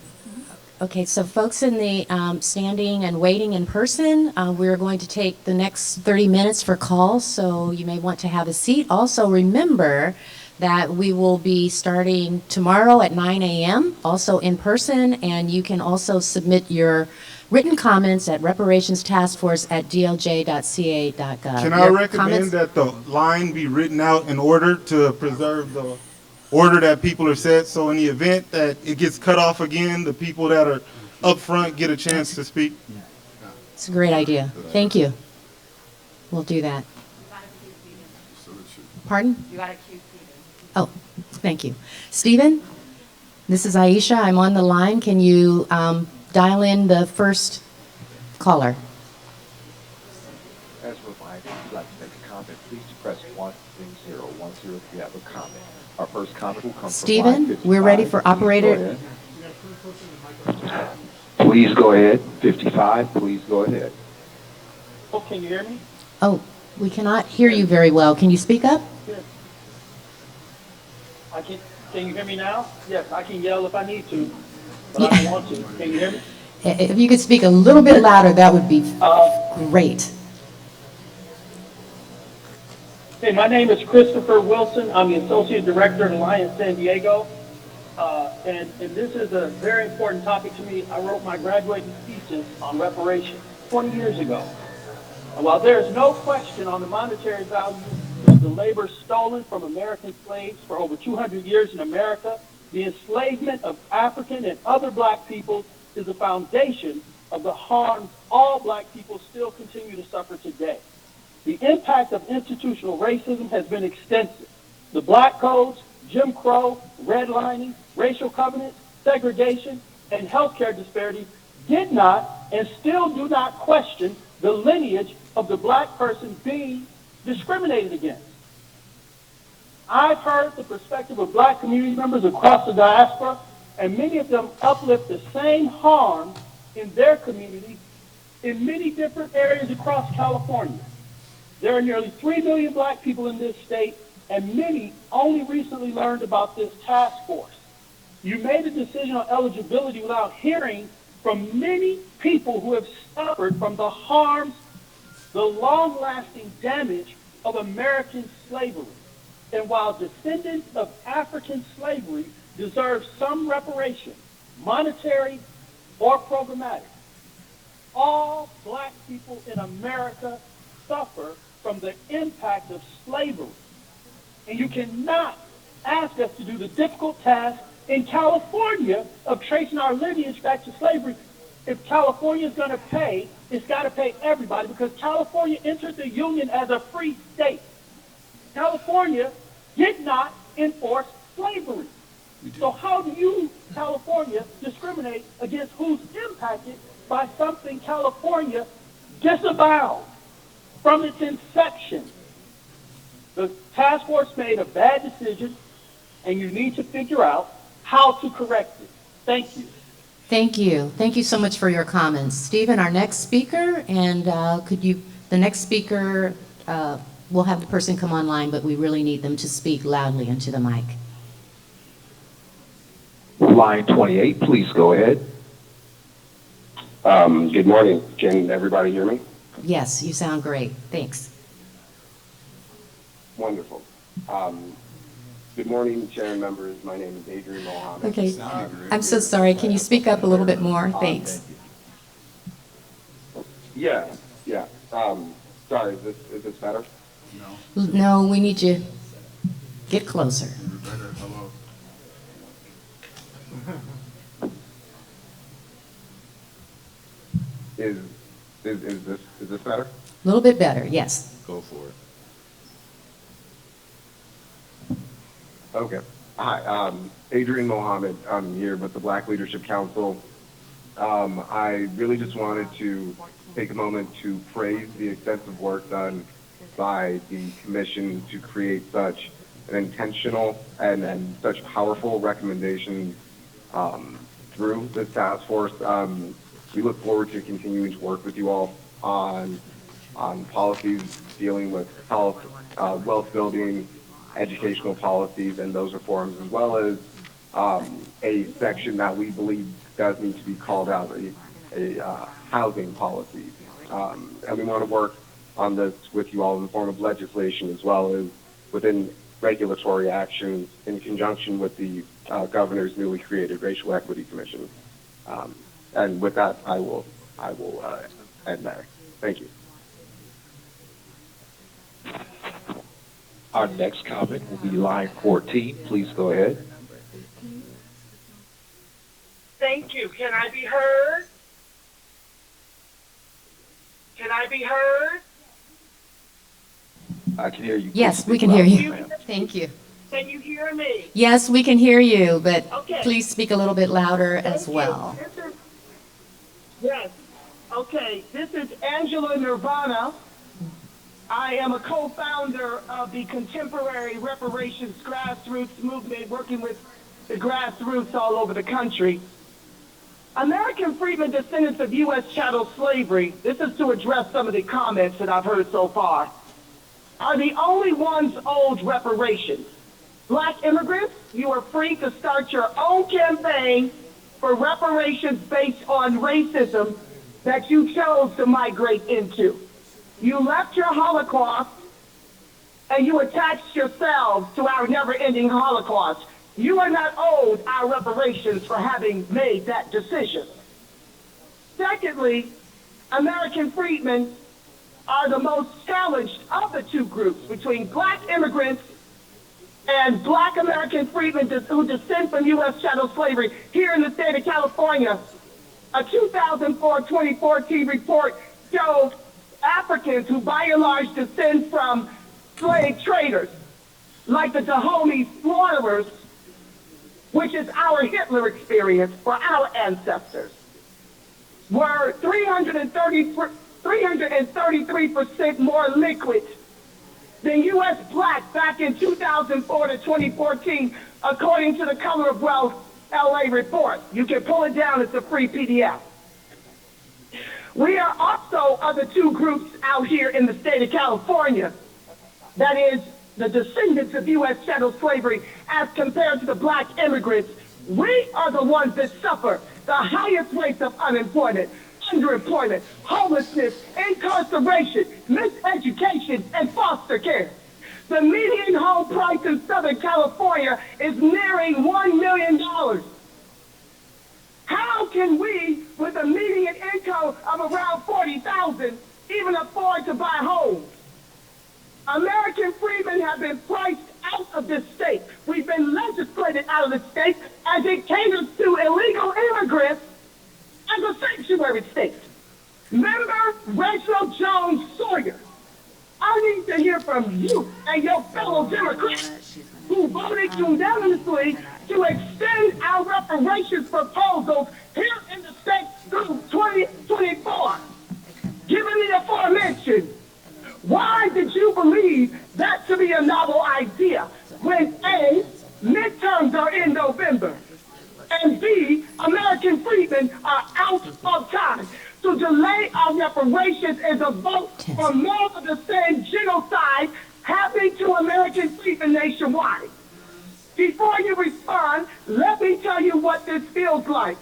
Okay, so folks in the standing and waiting in person, we're going to take the next 30 minutes for calls, so you may want to have a seat. Also remember that we will be starting tomorrow at 9 a.m., also in person, and you can also submit your written comments at reparationstaskforce@dlj.ca.gov. Can I Your recommend comments- that the line be written out in order to preserve the order that people are set? So in the event that it gets cut off again, the people that are up front get a chance to speak? It's a great idea. Thank you. We'll do that. Pardon? You got to cue Oh, thank you. Stephen, this is Aisha. I'm on the line. Can you dial in the first caller? As a reminder, if you'd like to make a comment, please press 11010 if you have a comment. Our first comment will come from Stephen, line 55. we're ready for operator. Please go ahead. 55, please go ahead. Oh, can you hear me? Oh, we cannot hear you very well. Can you speak up? Yes. Can you hear me now? Yes, I can yell if I need to, but I don't want to. Can you hear me? If you could speak a little bit louder, that would be great. Hey, my name is Christopher Wilson. I'm the Associate Director at Alliance San Diego. And this is a very important topic to me. I wrote my graduating thesis on reparations 20 years ago. And while there is no question on the monetary value of the labor stolen from American slaves for over 200 years in America, the enslavement of African and other black people is the foundation of the harms all black people still continue to suffer today. The impact of institutional racism has been extensive. The black codes, Jim Crow, redlining, racial covenants, segregation, and healthcare disparities did not and still do not question the lineage of the black person being discriminated against. I've heard the perspective of black community members across the diaspora, and many of them uplift the same harm in their communities in many different areas across California. There are nearly 3 million black people in this state, and many only recently learned about this task force. You made a decision on eligibility without hearing from many people who have suffered from the harms, the long-lasting damage of American slavery. And while descendants of African slavery deserve some reparation, monetary or programmatic, all black people in America suffer from the impact of slavery. And you cannot ask us to do the difficult task in California of tracing our lineage back to slavery. If California is going to pay, it's got to pay everybody, because California entered the Union as a free state. California did not enforce slavery. So how do you, California, discriminate against who's impacted by something California disavowed from its inception? The task force made a bad decision, and you need to figure out how to correct it. Thank you. Thank you. Thank you so much for your comments. Stephen, our next speaker, and the next speaker, we'll have the person come online, but we really need them to speak loudly into the mic. Line 28, please go ahead. Good morning. Can everybody hear me? Yes, you sound great. Thanks. Wonderful. Good morning, Chair and members. My name is Adrian Mohammed. Okay. I'm so sorry. Can you speak up a little bit more? Thanks. Yeah. Sorry, is this better? No, we need you. Get closer. Is this better? A little bit better, yes. Go for it. Okay. Hi, Adrian Mohammed. I'm here with the Black Leadership Council. I really just wanted to take a moment to praise the extensive work done by the commission to create such an intentional and such powerful recommendations through this task force. We look forward to continuing to work with you all on policies dealing with health, wealth building, educational policies, and those reforms, as well as a section that we believe does need to be called out, a housing policy. And we want to work on this with you all in the form of legislation, as well as within regulatory actions in conjunction with the governor's newly created Racial Equity Commission. And with that, I will end there. Thank you. Our next comment will be line 14. Please go ahead. Thank you. Can I be heard? Can I be heard? I can hear you. Yes, Please we speak can hear loudly, you. ma'am. Thank you. Can you hear me? Yes, we can hear you, but Okay. please speak a little bit louder as Thank you. well. Yes. Okay. This is Angela Nirvana. I am a co-founder of the Contemporary Reparations Grassroots Movement, working with the grassroots all over the country. American freedmen, descendants of U.S. chattel slavery, this is to address some of the comments that I've heard so far, are the only ones owed reparations. Black immigrants, you are free to start your own campaign for reparations based on racism that you chose to migrate into. You left your Holocaust and you attached yourselves to our never-ending Holocaust. You are not owed our reparations for having made that decision. Secondly, American freedmen are the most challenged of the two groups between black immigrants and black American freedmen who descend from U.S. chattel slavery here in the state of California. A 2004-2014 report showed Africans who by and large descend from slave traders, like the Dahomey slaughterers, which is our Hitler experience for our ancestors, were 333% more liquid than U.S. black back in 2004 to 2014, according to the Color of Wealth LA report. You can pull it down, it's a free PDF. We are also of the two groups out here in the state of California, that is, the descendants of U.S. chattel slavery as compared to the black immigrants. We are the ones that suffer the highest rates of unemployment, underemployment, homelessness, incarceration, miseducation, and foster care. The median home price in Southern California is nearing $1 million. How can we, with a median income of around $40,000, even afford to buy homes? American freedmen have been priced out of this state. We've been legislated out of the state as it caters to illegal immigrants as a sanctuary state. Member Rachel Jones Sawyer, I need to hear from you and your fellow Democrats who voted unanimously to extend our reparations proposals here in the state through 2024. Given the aforementioned, why did you believe that to be a novel idea when A, midterms are in November, and B, American freedmen are out of time? To delay our reparations is a vote for more of the same genocide happening to American freedmen nationwide. Before you respond, let me tell you what this feels like.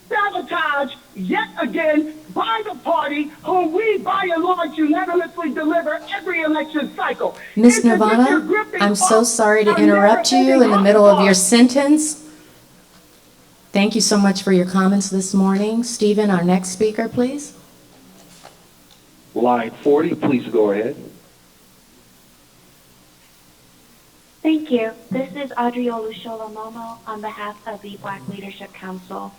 Sabotage, yet again, by the party whom we, by and large, unanimously deliver every election cycle. Ms. Nirvana, I'm so sorry to interrupt you in the middle of your sentence. Thank you so much for your comments this morning. Stephen, our next speaker, please. Line 40, please go ahead. Thank you. This is Audrey Olushola Momo on behalf of the Black Leadership Council.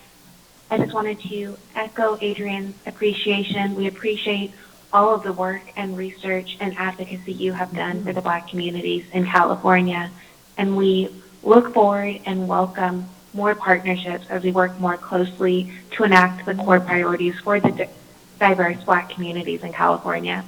I just wanted to echo Adrian's appreciation. We appreciate all of the work and research and advocacy you have done for the Black communities in California. And we look forward and welcome more partnerships as we work more closely to enact the core priorities for the diverse Black communities in California,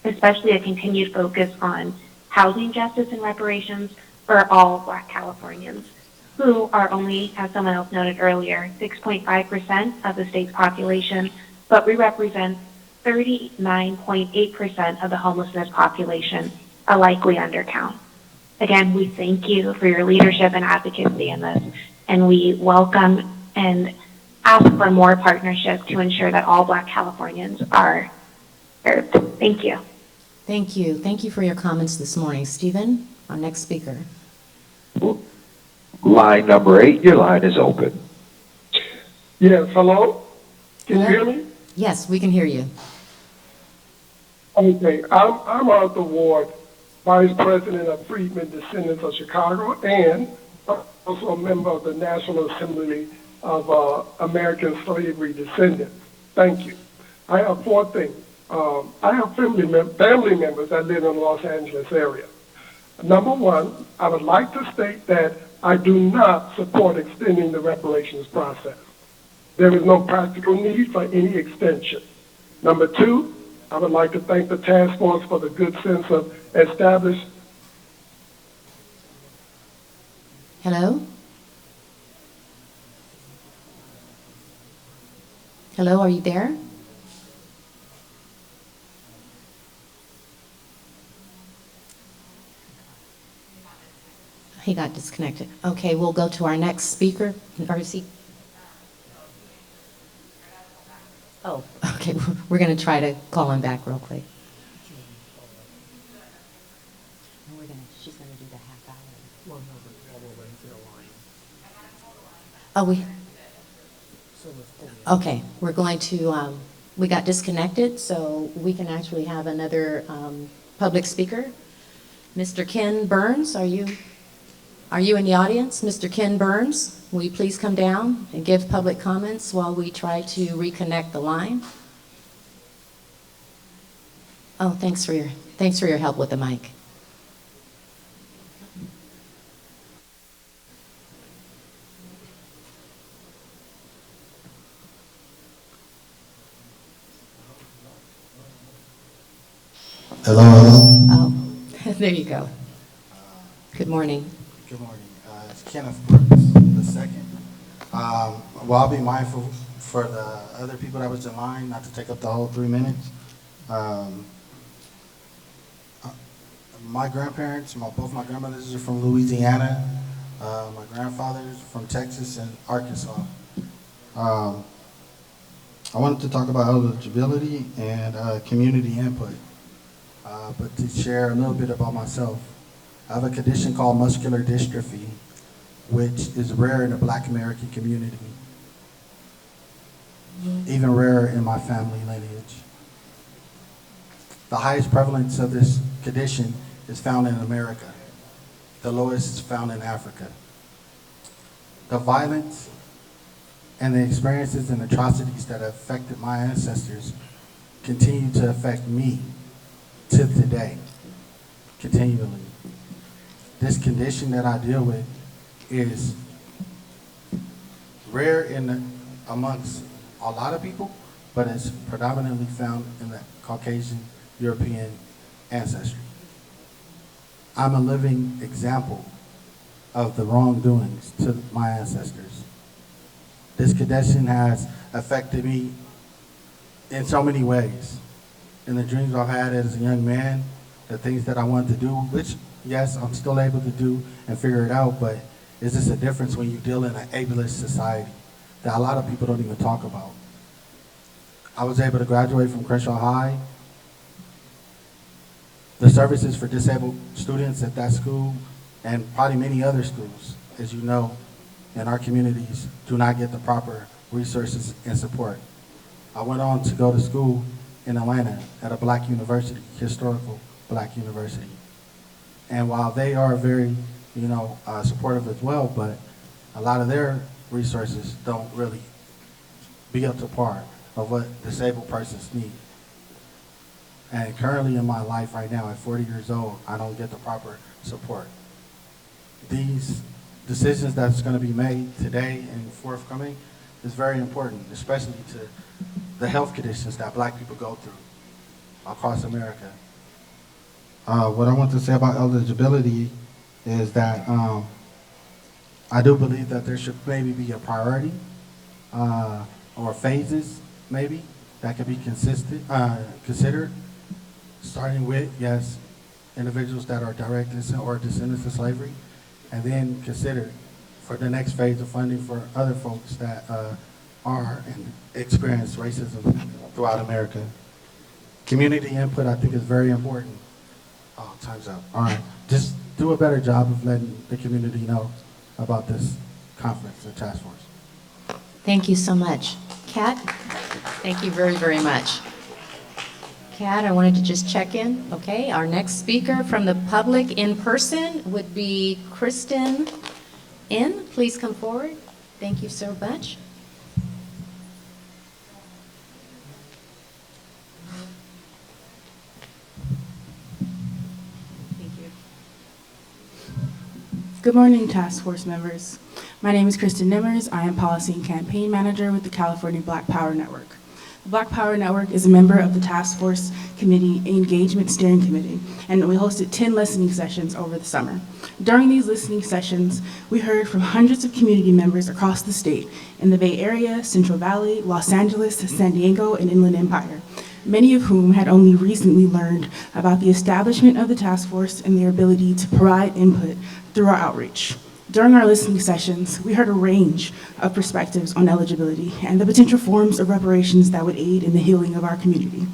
especially a continued focus on housing justice and reparations for all Black Californians, who are only, as someone else noted earlier, 6.5% of the state's population, but we represent 39.8% of the homelessness population, a likely undercount. Again, we thank you for your leadership and advocacy in this, and we welcome and ask for more partnership to ensure that all Black Californians are served. Thank you. Thank you. Thank you for your comments this morning. Stephen? Our next speaker. Line number 8, your line is open. Yes, hello? Can you hear me? Yes, we can hear you. Okay, I'm Arthur Ward, Vice President of Freedmen Descendants of Chicago, and also a member of the National Assembly of American Slavery Descendants. Thank you. I have 4 things. I have family members that live in the Los Angeles area. Number 1, I would like to state that I do not support extending the reparations process. There is no practical need for any extension. Number 2, I would like to thank the task force for the good sense of establish. Hello? Hello, are you there? He got disconnected. Okay, we'll go to our next speaker. Or is he? Oh, okay. We're going to try to call him back real quick. She's going to do the half hour. Oh, okay, we're going to, we got disconnected, so we can actually have another public speaker. Mr. Ken Burns, are you in the audience? Mr. Ken Burns, will you please come down and give public comments while we try to reconnect the line? Oh, thanks for your help with the mic. Hello. Oh, there you go. Good morning. Good morning. It's Kenneth Brooks, the second. Well, I'll be mindful for the other people that was in line, not to take up the whole 3 minutes. My grandparents, both my grandmothers are from Louisiana. My grandfather's from Texas and Arkansas. I wanted to talk about eligibility and community input, but to share a little bit about myself. I have a condition called muscular dystrophy, which is rare in the Black American community, even rarer in my family lineage. The highest prevalence of this condition is found in America. The lowest is found in Africa. The violence and the experiences and atrocities that have affected my ancestors continue to affect me to today, continually. This condition that I deal with is rare amongst a lot of people, but it's predominantly found in the Caucasian European ancestry. I'm a living example of the wrongdoings to my ancestors. This condition has affected me in so many ways. In the dreams I've had as a young man, the things that I wanted to do, which, yes, I'm still able to do and figure it out, but is this a difference when you deal in an ableist society that a lot of people don't even talk about? I was able to graduate from Crenshaw High. The services for disabled students at that school, and probably many other schools, as you know, in our communities, do not get the proper resources and support. I went on to go to school in Atlanta at a Black university, historical Black university. And while they are very, supportive as well, but a lot of their resources don't really be up to par of what disabled persons need. And currently in my life right now, at 40 years old, I don't get the proper support. These decisions that's going to be made today and forthcoming is very important, especially to the health conditions that Black people go through across America. What I want to say about eligibility is that I do believe that there should maybe be a priority or phases maybe that could be considered, starting with, yes, individuals that are direct or descendants of slavery, and then consider for the next phase of funding for other folks that are and experience racism throughout America. Community input, I think, is very important. Oh, time's up. All right. Just do a better job of letting the community know about this conference, the task force. Thank you so much. Kat, thank you very, very much. Kat, I wanted to just check in. Okay, our next speaker from the public in person would be Kristen N. Please come forward. Thank you so much. Good morning, task force members. My name is Kristen Nimmers. I am Policy and Campaign Manager with the California Black Power Network. The Black Power Network is a member of the Task Force Committee Engagement Steering Committee, and we hosted 10 listening sessions over the summer. During these listening sessions, we heard from hundreds of community members across the state in the Bay Area, Central Valley, Los Angeles, San Diego, and Inland Empire, many of whom had only recently learned about the establishment of the task force and their ability to provide input through our outreach. During our listening sessions, we heard a range of perspectives on eligibility and the potential forms of reparations that would aid in the healing of our community.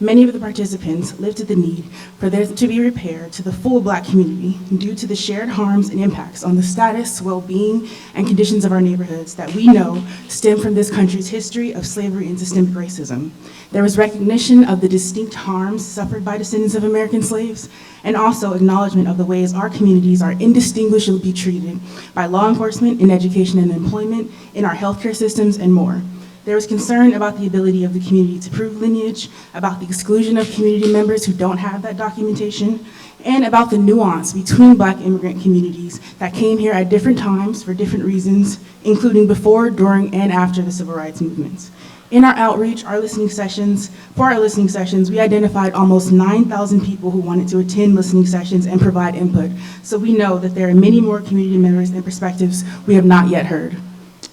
Many of the participants lifted the need for there to be repair to the full Black community due to the shared harms and impacts on the status, well-being, and conditions of our neighborhoods that we know stem from this country's history of slavery and systemic racism. There was recognition of the distinct harms suffered by descendants of American slaves, and also acknowledgement of the ways our communities are indistinguishably treated by law enforcement, in education and employment, in our healthcare systems, and more. There was concern about the ability of the community to prove lineage, about the exclusion of community members who don't have that documentation, and about the nuance between Black immigrant communities that came here at different times for different reasons, including before, during, and after the civil rights movements. In our outreach, for our listening sessions, we identified almost 9,000 people who wanted to attend listening sessions and provide input. So we know that there are many more community members and perspectives we have not yet heard.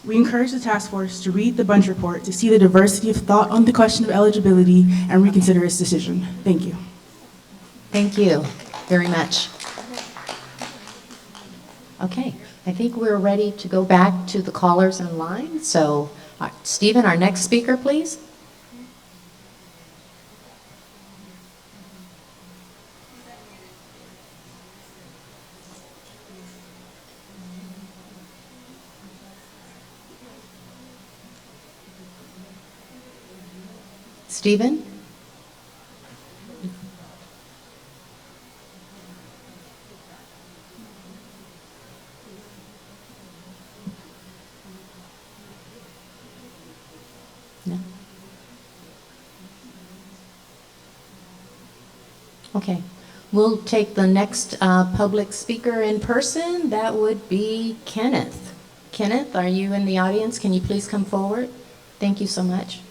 We encourage the task force to read the Bunch Report to see the diversity of thought on the question of eligibility and reconsider its decision. Thank you. Thank you very much. Okay, I think we're ready to go back to the callers in line. So, Stephen, our next speaker, please. Stephen? No? Okay, we'll take the next public speaker in person. That would be Kenneth. Kenneth, are you in the audience? Can you please come forward? Thank you so much.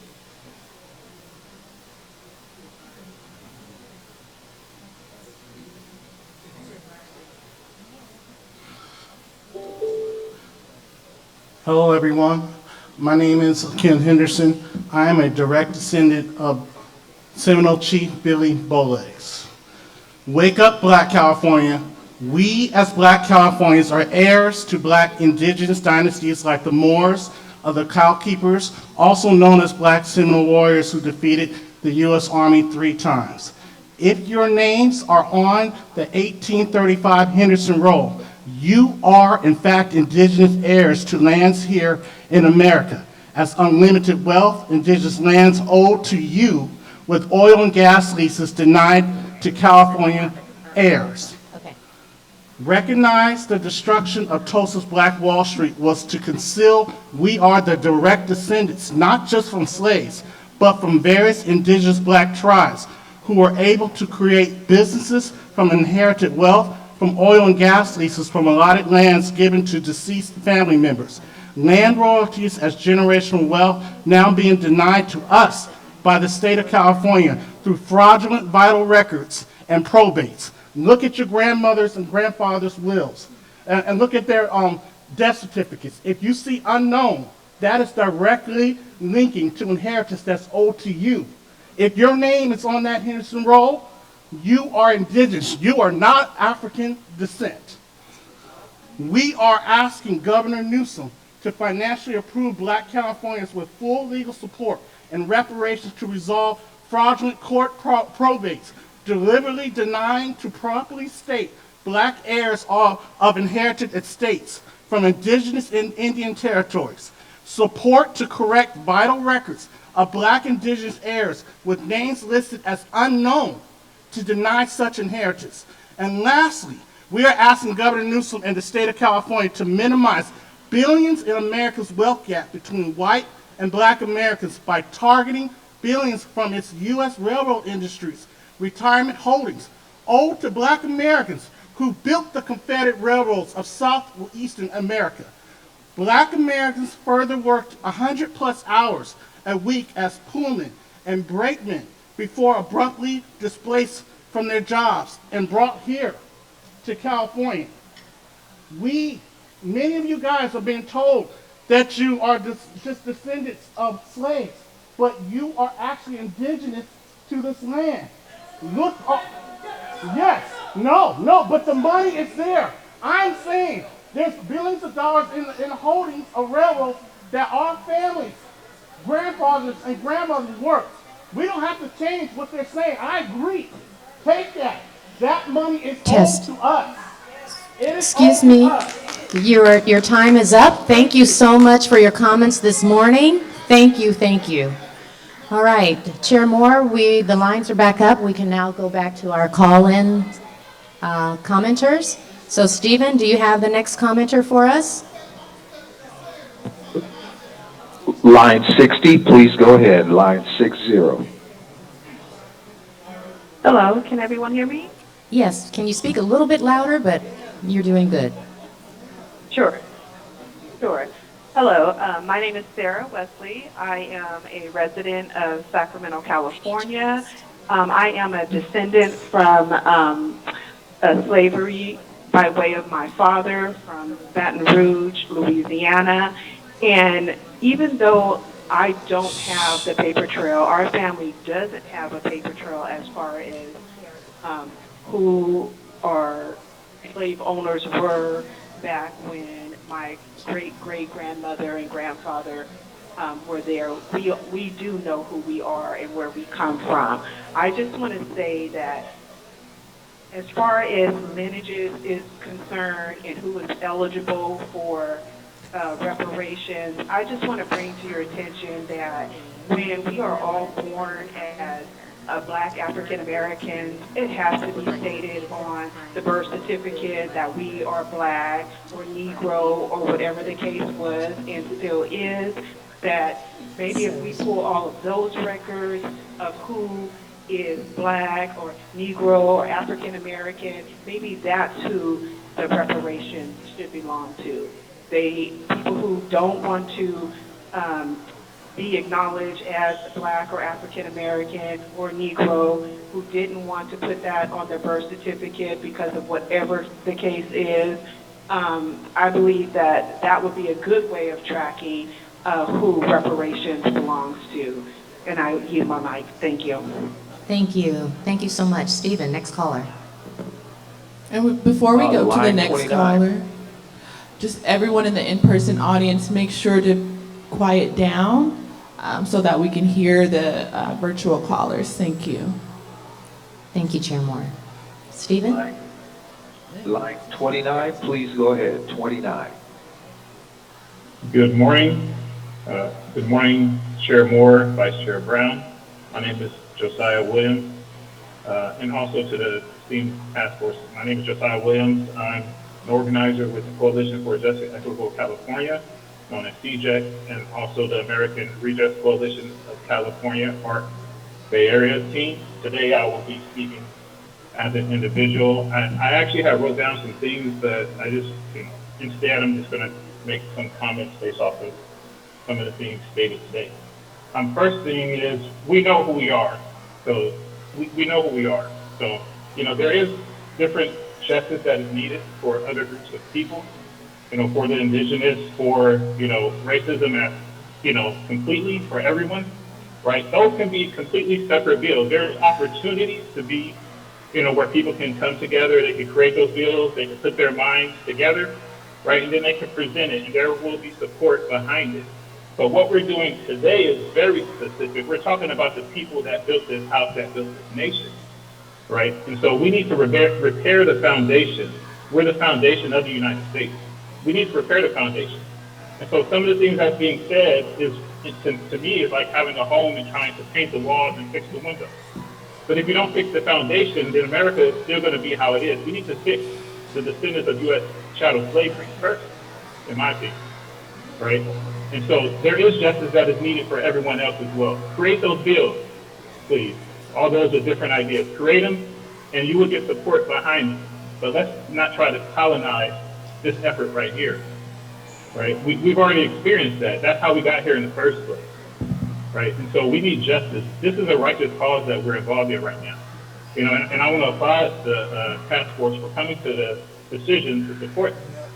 Hello, everyone. My name is Ken Henderson. I am a direct descendant of Seminole Chief Billy Bowlegs. Wake up, Black California. We, as Black Californians, are heirs to Black indigenous dynasties like the Moors of the Cowkeepers, also known as Black Seminole warriors who defeated the U.S. Army 3 times. If your names are on the 1835 Henderson Roll, you are, in fact, indigenous heirs to lands here in America, as unlimited wealth, indigenous lands owed to you, with oil and gas leases denied to California heirs. Okay. Recognize the destruction of Tulsa's Black Wall Street was to conceal we are the direct descendants, not just from slaves, but from various indigenous Black tribes who were able to create businesses from inherited wealth, from oil and gas leases from allotted lands given to deceased family members. Land royalties as generational wealth now being denied to us by the state of California through fraudulent vital records and probates. Look at your grandmother's and grandfather's wills and look at their death certificates. If you see unknown, that is directly linking to inheritance that's owed to you. If your name is on that Henderson Roll, you are indigenous. You are not African descent. We are asking Governor Newsom to financially approve Black Californians with full legal support and reparations to resolve fraudulent court probates, deliberately denying to properly state Black heirs of inherited estates from indigenous and Indian territories. Support to correct vital records of Black indigenous heirs with names listed as unknown to deny such inheritance. And lastly, we are asking Governor Newsom and the state of California to minimize billions in America's wealth gap between white and Black Americans by targeting billions from its U.S. railroad industry's retirement holdings owed to Black Americans who built the Confederate railroads of southeastern America. Black Americans further worked 100+ hours a week as pullman and brakemen before abruptly displaced from their jobs and brought here to California. Many of you guys are being told that you are just descendants of slaves, but you are actually indigenous to this land. Look up. Yes, no, but the money is there. I'm saying there's billions of dollars in the holdings of railroads that our families, grandfathers and grandmothers worked. We don't have to change what they're saying. I agree. Take that. That money is owed to us. Excuse me, your time is up. Thank you so much for your comments this morning. Thank you. All right, Chair Moore, the lines are back up. We can now go back to our call-in commenters. So Stephen, do you have the next commenter for us? Line 60, please go ahead. Line 60. Hello, can everyone hear me? Yes, can you speak a little bit louder, but you're doing good. Sure. Hello, my name is Sarah Wesley. I am a resident of Sacramento, California. I am a descendant from slavery by way of my father from Baton Rouge, Louisiana. And even though I don't have the paper trail, our family doesn't have a paper trail as far as who our slave owners were back when my great-great-grandmother and grandfather were there. We do know who we are and where we come from. I just want to say that as far as lineages is concerned and who is eligible for reparations, I just want to bring to your attention that when we are all born as Black African Americans, it has to be stated on the birth certificate that we are Black or Negro or whatever the case was and still is, that maybe if we pull all of those records of who is Black or Negro or African American, maybe that's who the reparations should belong to. People who don't want to be acknowledged as Black or African American or Negro, who didn't want to put that on their birth certificate because of whatever the case is, I believe that that would be a good way of tracking who reparations belongs to. And I yield my mic. Thank you. Thank you. Thank you so much. Stephen, next caller. And before we go to the line next 29. caller, just everyone in the in-person audience, make sure to quiet down so that we can hear the virtual callers. Thank you. Thank you, Chair Moore. Stephen? Line 29, please go ahead. 29. Good morning. Good morning, Chair Moore, Vice Chair Brown. My name is Josiah Williams, and also to the esteemed task force. My name is Josiah Williams. I'm an organizer with the Coalition for Just and Equitable California, known as CJEC, and also the American Redress Coalition of California, ARC Bay Area team. Today I will be speaking as an individual. I actually have wrote down some things that I just, instead I'm just going to make some comments based off of some of the things stated today. First thing is, we know who we are. So we know who we are. So, there is different justice that is needed for other groups of people, for the indigenous, for, racism as, completely for everyone, right? Those can be completely separate bills. There's opportunities to be, where people can come together, they can create those bills, they can put their minds together, right? And then they can present it, and there will be support behind it. But what we're doing today is very specific. We're talking about the people that built this house, that built this nation. right? And so we need to repair the foundation. We're the foundation of the United States. We need to repair the foundation. And so some of the things that's being said is, to me, is like having a home and trying to paint the walls and fix the windows. But if you don't fix the foundation, then America is still going to be how it is. We need to fix the descendants of U.S. chattel slavery first, in my opinion, right? And so there is justice that is needed for everyone else as well. Create those bills, please. All those are different ideas. Create them, and you will get support behind them. But let's not try to colonize this effort right here, right? We've already experienced that. That's how we got here in the first place, right? And so we need justice. This is a righteous cause that we're involved in right now. You know, and I want to applaud the task force for coming to the decision to support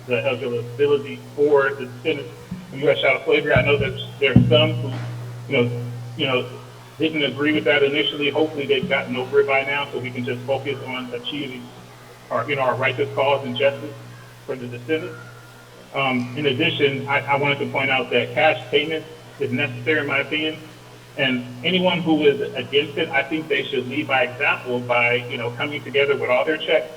the eligibility for the descendants of U.S. chattel slavery. I know that there are some who, you know, didn't agree with that initially. Hopefully they've gotten over it by now, so we can just focus on achieving our righteous cause and justice for the descendants. In addition, I wanted to point out that cash payment is necessary, in my opinion. And anyone who is against it, I think they should lead by example by, you know, coming together with all their checks,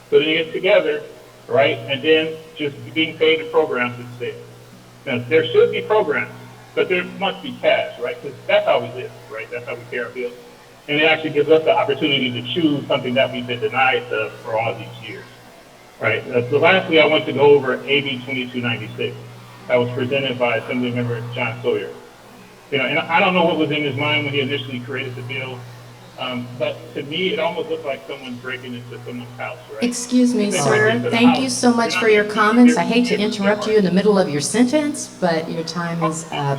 putting it together, right, and then just being paid in programs instead. Now, there should be programs, but there must be cash, right, because that's how we live, right? That's how we pay our bills. And it actually gives us the opportunity to choose something that we've been denied for all these years, right? So lastly, I want to go over AB 2296 that was presented by Assemblymember John Sawyer. You know, and I don't know what was in his mind when he initially created the bill, but to me, it almost looked like someone breaking into someone's house, right? Excuse me, sir. Thank you so much for your comments. I hate to interrupt you in the middle of your sentence, but your time is up.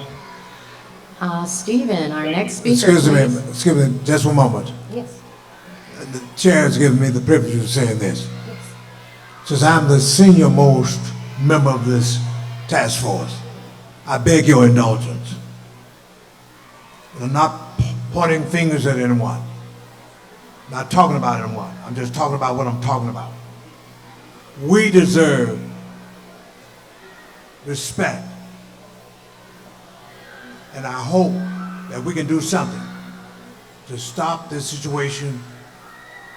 Stephen, our next speaker, Excuse me, just one moment. Yes. The chair has given me the privilege of saying this. Since I'm the senior most member of this task force, I beg your indulgence. I'm not pointing fingers at anyone. Not talking about anyone. I'm just talking about what I'm talking about. We deserve respect. And I hope that we can do something to stop this situation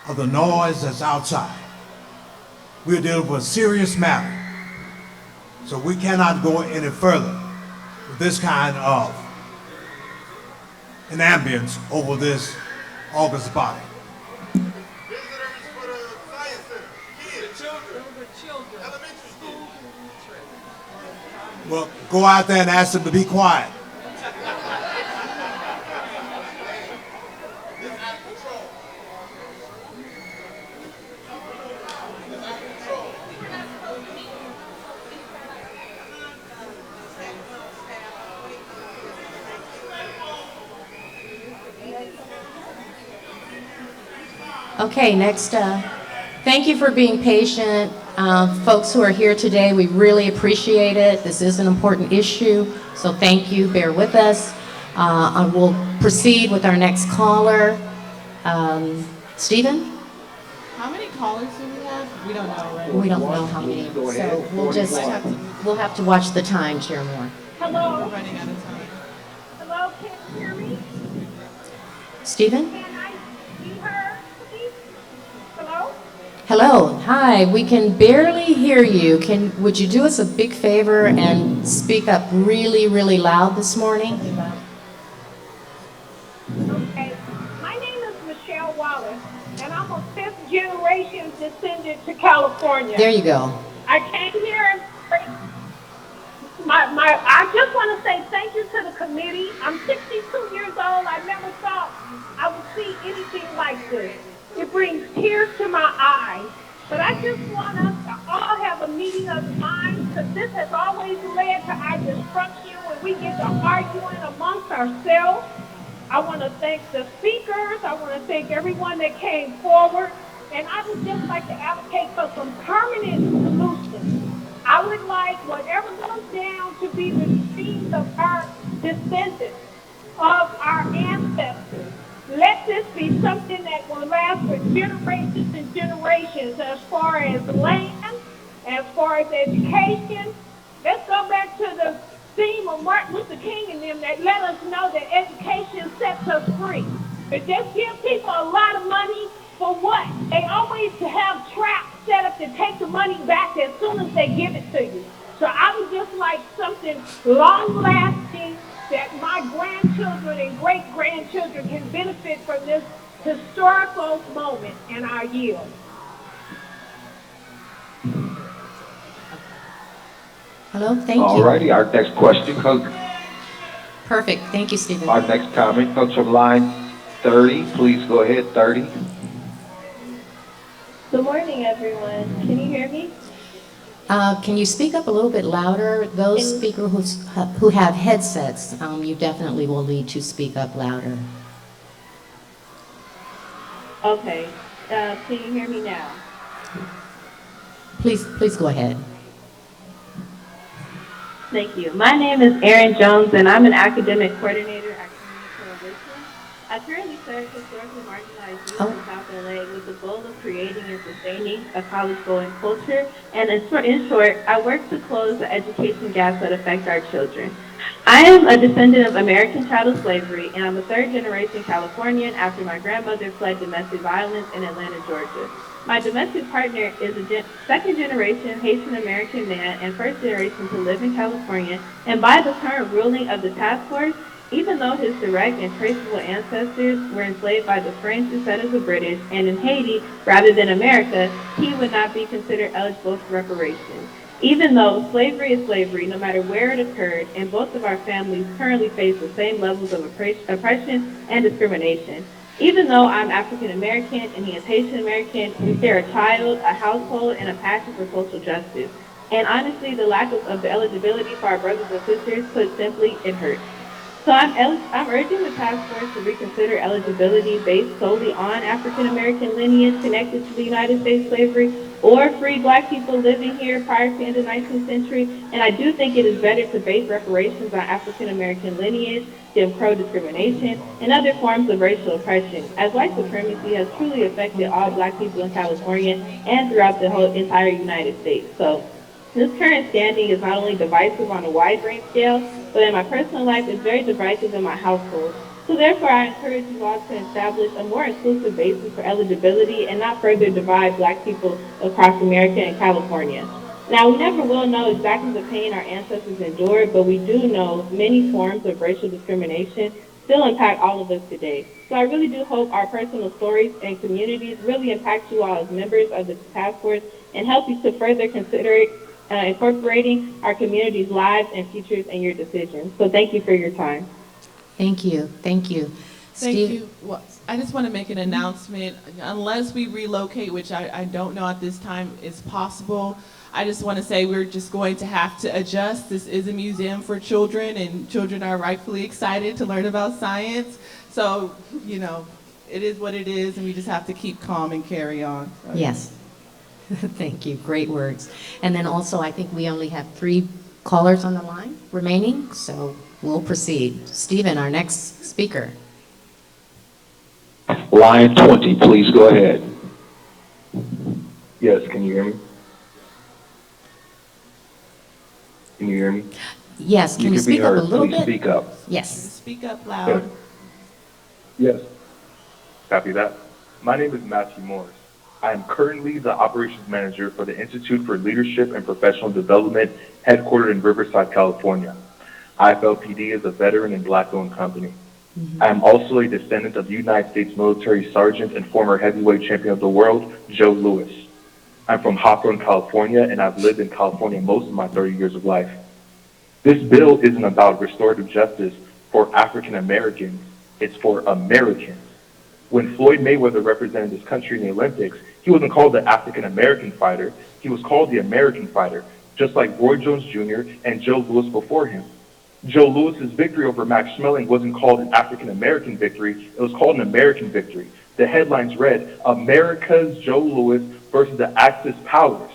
of the noise that's outside. We're dealing with a serious matter. So we cannot go any further with this kind of an ambience over this August body. Well, go out there and ask them to be quiet. Okay, next, thank you for being patient. Folks who are here today, we really appreciate it. This is an important issue, so thank you, bear with us. I will proceed with our next caller. Stephen? How many callers do we have? We don't know, right? We don't know how many, so we'll have to watch the time, Chair Moore. Hello? We're running out of time. Hello, can you hear me? Stephen? Can I be heard, please? Hello? Hello, hi, we can barely hear you. Would you do us a big favor and speak up really, really loud this morning? Okay. My name is Michelle Wallace, and I'm a fifth-generation descendant to California. There you go. I came here. I just want to say thank you to the committee. I'm 62 years old. I never thought I would see anything like this. It brings tears to my eyes. But I just want us to all have a meeting of the minds, because this has always led to our destruction when we get to arguing amongst ourselves. I want to thank the speakers. I want to thank everyone that came forward. And I would just like to advocate for some permanent solutions. I would like whatever goes down to be the dreams of our descendants, of our ancestors. Let this be something that will last for generations and generations, as far as land, as far as education. Let's go back to the theme of Martin Luther King and them that let us know that education sets us free. But just give people a lot of money For what? They always have traps set up to take the money back as soon as they give it to you. So I would just like something long-lasting that my grandchildren and great-grandchildren can benefit from this historical moment, and I yield. Hello, thank you. All righty, our next question comes, Perfect, thank you, Stephen. our next comment comes from line 30. Please go ahead, 30. Good morning, everyone. Can you hear me? Can you speak up a little bit louder? Those speakers who have headsets, you definitely will need to speak up louder. Okay. Can you hear me now? Please go ahead. Thank you. My name is Erin Jones, and I'm an academic coordinator at Community Coalition. I currently serve historically marginalized youth in South LA with the goal of creating and sustaining a college-going culture. And in short, I work to close the education gaps that affect our children. I am a descendant of American chattel slavery, and I'm a third-generation Californian after my grandmother fled domestic violence in Atlanta, Georgia. My domestic partner is a second-generation Haitian-American man and first-generation to live in California, and by the current ruling of the task force, even though his direct and traceable ancestors were enslaved by the French instead of the British, and in Haiti rather than America, he would not be considered eligible for reparations. Even though slavery is slavery, no matter where it occurred, and both of our families currently face the same levels of oppression and discrimination. Even though I'm African American and he is Haitian American, we share a child, a household, and a passion for social justice. And honestly, the lack of the eligibility for our brothers and sisters, put simply, it hurts. So I'm urging the task force to reconsider eligibility based solely on African American lineage connected to the United States slavery, or free Black people living here prior to the 19th century. And I do think it is better to base reparations on African American lineage, Jim Crow discrimination, and other forms of racial oppression, as white supremacy has truly affected all Black people in California and throughout the whole entire United States. So this current standing is not only divisive on a wide range scale, but in my personal life, it's very divisive in my household. So therefore, I encourage you all to establish a more inclusive basis for eligibility and not further divide Black people across America and California. Now, we never will know exactly the pain our ancestors endured, but we do know many forms of racial discrimination still impact all of us today. So I really do hope our personal stories and communities really impact you all as members of the task force and help you to further consider incorporating our community's lives and futures in your decisions. So thank you for your time. Thank you. Thank you. Thank you. Well, I just want to make an announcement. Unless we relocate, which I don't know at this time is possible, I just want to say we're just going to have to adjust. This is a museum for children, and children are rightfully excited to learn about science. So, you know, it is what it is, and we just have to keep calm and carry on. So. Yes. Thank you. Great words. And then also, I think we only have 3 callers on the line remaining, so we'll proceed. Stephen, our next speaker. Line 20, please go ahead. Yes, can you hear me? Can you hear me? Yes, can you speak up a little bit? Speak up. Yes. Speak up loud. Yes. Copy that. My name is Matthew Morris. I am currently the operations manager for the Institute for Leadership and Professional Development, headquartered in Riverside, California. IFLPD is a veteran and Black-owned company. I am also a descendant of United States military sergeant and former heavyweight champion of the world, Joe Louis. I'm from Hawthorne, California, and I've lived in California most of my 30 years of life. This bill isn't about restorative justice for African Americans, it's for Americans. When Floyd Mayweather represented this country in the Olympics, he wasn't called the African American fighter, he was called the American fighter, just like Roy Jones Jr. and Joe Louis before him. Joe Louis's victory over Max Schmeling wasn't called an African American victory, it was called an American victory. The headlines read, America's Joe Louis versus the Axis powers.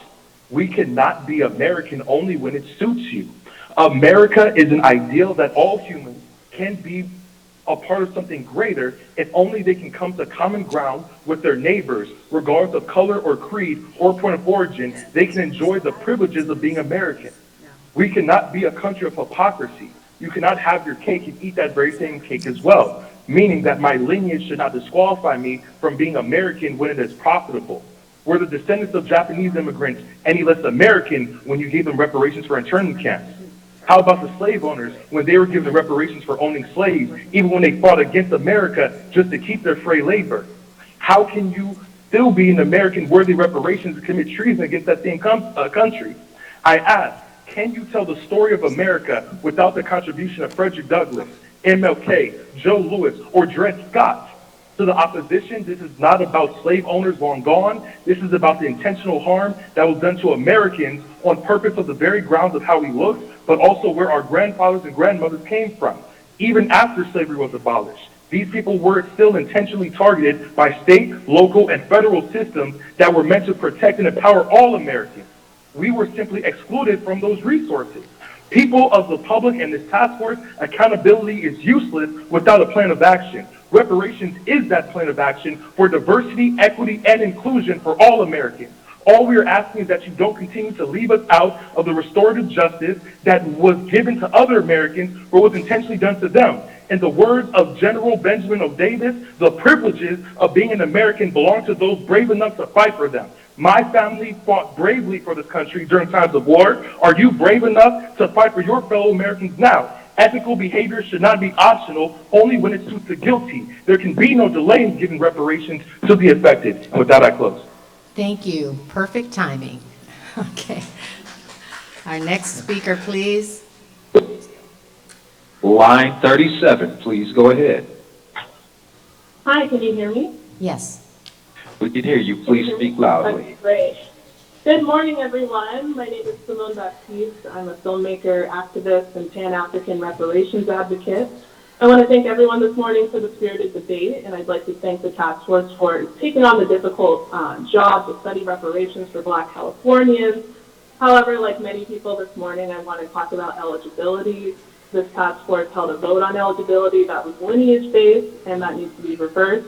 We cannot be American only when it suits you. America is an ideal that all humans can be a part of something greater if only they can come to common ground with their neighbors, regardless of color or creed or point of origin. They can enjoy the privileges of being American. We cannot be a country of hypocrisy. You cannot have your cake and eat that very same cake as well. meaning that my lineage should not disqualify me from being American when it is profitable. Were the descendants of Japanese immigrants any less American when you gave them reparations for internment camps? How about the slave owners when they were given reparations for owning slaves, even when they fought against America just to keep their free labor? How can you still be an American worthy reparations and commit treason against that same country? I ask, can you tell the story of America without the contribution of Frederick Douglass, MLK, Joe Louis, or Dred Scott? To the opposition, this is not about slave owners long gone. This is about the intentional harm that was done to Americans on purpose of the very grounds of how we look, but also where our grandfathers and grandmothers came from. Even after slavery was abolished, these people were still intentionally targeted by state, local, and federal systems that were meant to protect and empower all Americans. We were simply excluded from those resources. People of the public and this task force, accountability is useless without a plan of action. Reparations is that plan of action for diversity, equity, and inclusion for all Americans. All we are asking is that you don't continue to leave us out of the restorative justice that was given to other Americans or was intentionally done to them. In the words of General Benjamin O. Davis, the privileges of being an American belong to those brave enough to fight for them. My family fought bravely for this country during times of war. Are you brave enough to fight for your fellow Americans now? Ethical behavior should not be optional only when it suits the guilty. There can be no delay in giving reparations to the affected. And with that, I close. Thank you. Perfect timing. Okay. Our next speaker, please. Line 37, please go ahead. Hi, can you hear me? Yes. We can hear you. Please speak loudly. Okay, great. Good morning, everyone. My name is Simone Baptiste. I'm a filmmaker, activist, and Pan-African reparations advocate. I want to thank everyone this morning for the spirited debate, and I'd like to thank the task force for taking on the difficult job to study reparations for Black Californians. However, like many people this morning, I want to talk about eligibility. This task force held a vote on eligibility that was lineage-based, and that needs to be reversed.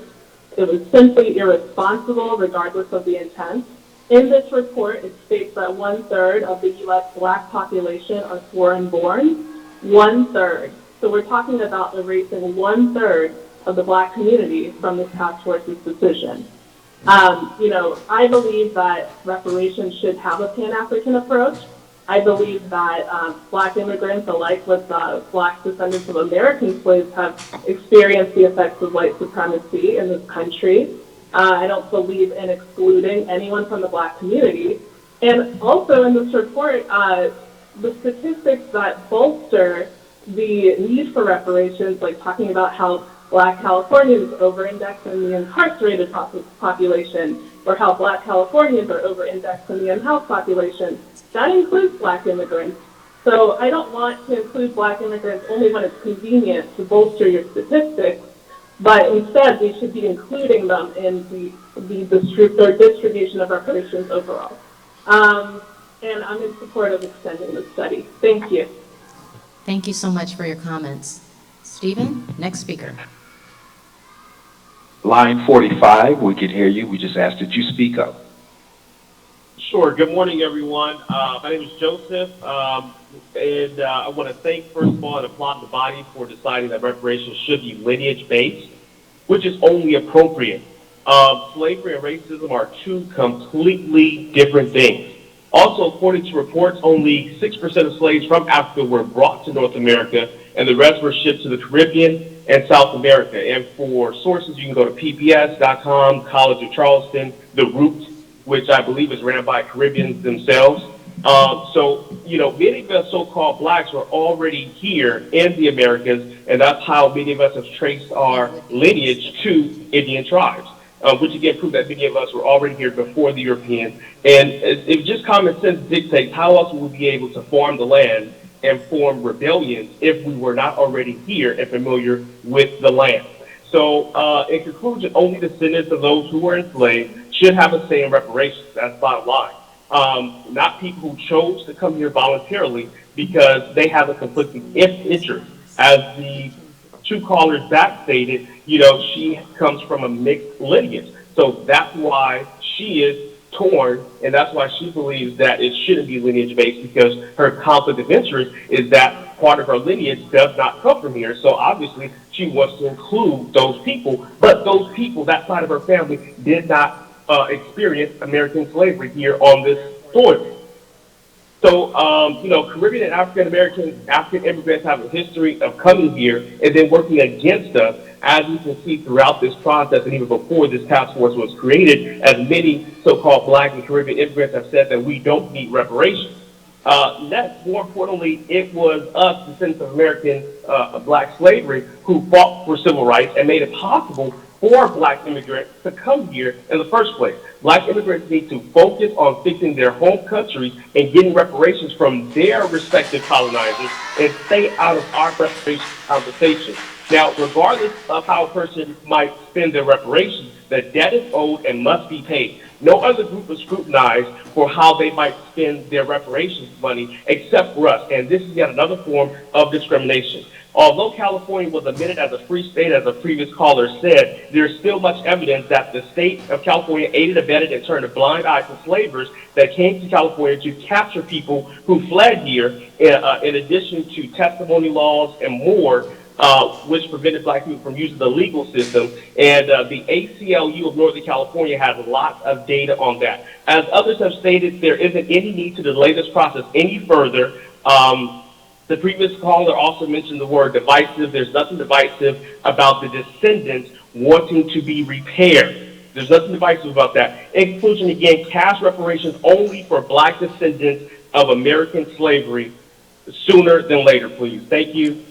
It was simply irresponsible, regardless of the intent. In this report, it states that 1/3 of the U.S. Black population are foreign-born. 1/3. So we're talking about erasing 1/3 of the Black community from this task force's decision. I believe that reparations should have a Pan-African approach. I believe that Black immigrants, alike with Black descendants of American slaves, have experienced the effects of white supremacy in this country. I don't believe in excluding anyone from the Black community. And also in this report, the statistics that bolster the need for reparations, like talking about how Black Californians over-index in the incarcerated population, or how Black Californians are over-indexed in the unhoused population, that includes Black immigrants. So I don't want to include Black immigrants only when it's convenient to bolster your statistics, but instead we should be including them in the distribution of reparations overall. And I'm in support of extending the study. Thank you. Thank you so much for your comments. Stephen, next speaker. Line 45, we can hear you. We just asked that you speak up. Sure. Good morning, everyone. My name is Joseph, and I want to thank, first of all, and applaud the body for deciding that reparations should be lineage-based, which is only appropriate. Slavery and racism are two completely different things. Also, according to reports, only 6% of slaves from Africa were brought to North America, and the rest were shipped to the Caribbean and South America. And for sources, you can go to PBS.com, College of Charleston, The Root, which I believe is ran by Caribbeans themselves. Many of us so-called Blacks were already here in the Americas, and that's how many of us have traced our lineage to Indian tribes, which again proves that many of us were already here before the Europeans. And if just common sense dictates, how else would we be able to farm the land and form rebellions if we were not already here and familiar with the land? So in conclusion, only descendants of those who were enslaved should have a say in reparations. That's bottom line. Not people who chose to come here voluntarily because they have a conflicting interest. As the two callers back stated, she comes from a mixed lineage. So that's why she is torn, and that's why she believes that it shouldn't be lineage-based, because her conflict of interest is that part of her lineage does not come from here. So obviously, she wants to include those people, but those people, that side of her family, did not experience American slavery here on this soil. So, you know, Caribbean and African immigrants have a history of coming here and then working against us, as you can see throughout this process and even before this task force was created, as many so-called Black and Caribbean immigrants have said that we don't need reparations. Next, more importantly, it was us, descendants of American Black slavery, who fought for civil rights and made it possible for Black immigrants to come here in the first place. Black immigrants need to focus on fixing their home countries and getting reparations from their respective colonizers and stay out of our reparations conversation. Now, regardless of how a person might spend their reparations, the debt is owed and must be paid. No other group is scrutinized for how they might spend their reparations money except for us, and this is yet another form of discrimination. Although California was admitted as a free state, as a previous caller said, there's still much evidence that the state of California aided, abetted, and turned a blind eye to slavers that came to California to capture people who fled here, in addition to testimony laws and more, which prevented Black people from using the legal system. And the ACLU of Northern California has lots of data on that. As others have stated, there isn't any need to delay this process any further. The previous caller also mentioned the word divisive. There's nothing divisive about the descendants wanting to be repaired. There's nothing divisive about that. In conclusion, again, cash reparations only for Black descendants of American slavery sooner than later, please. Thank you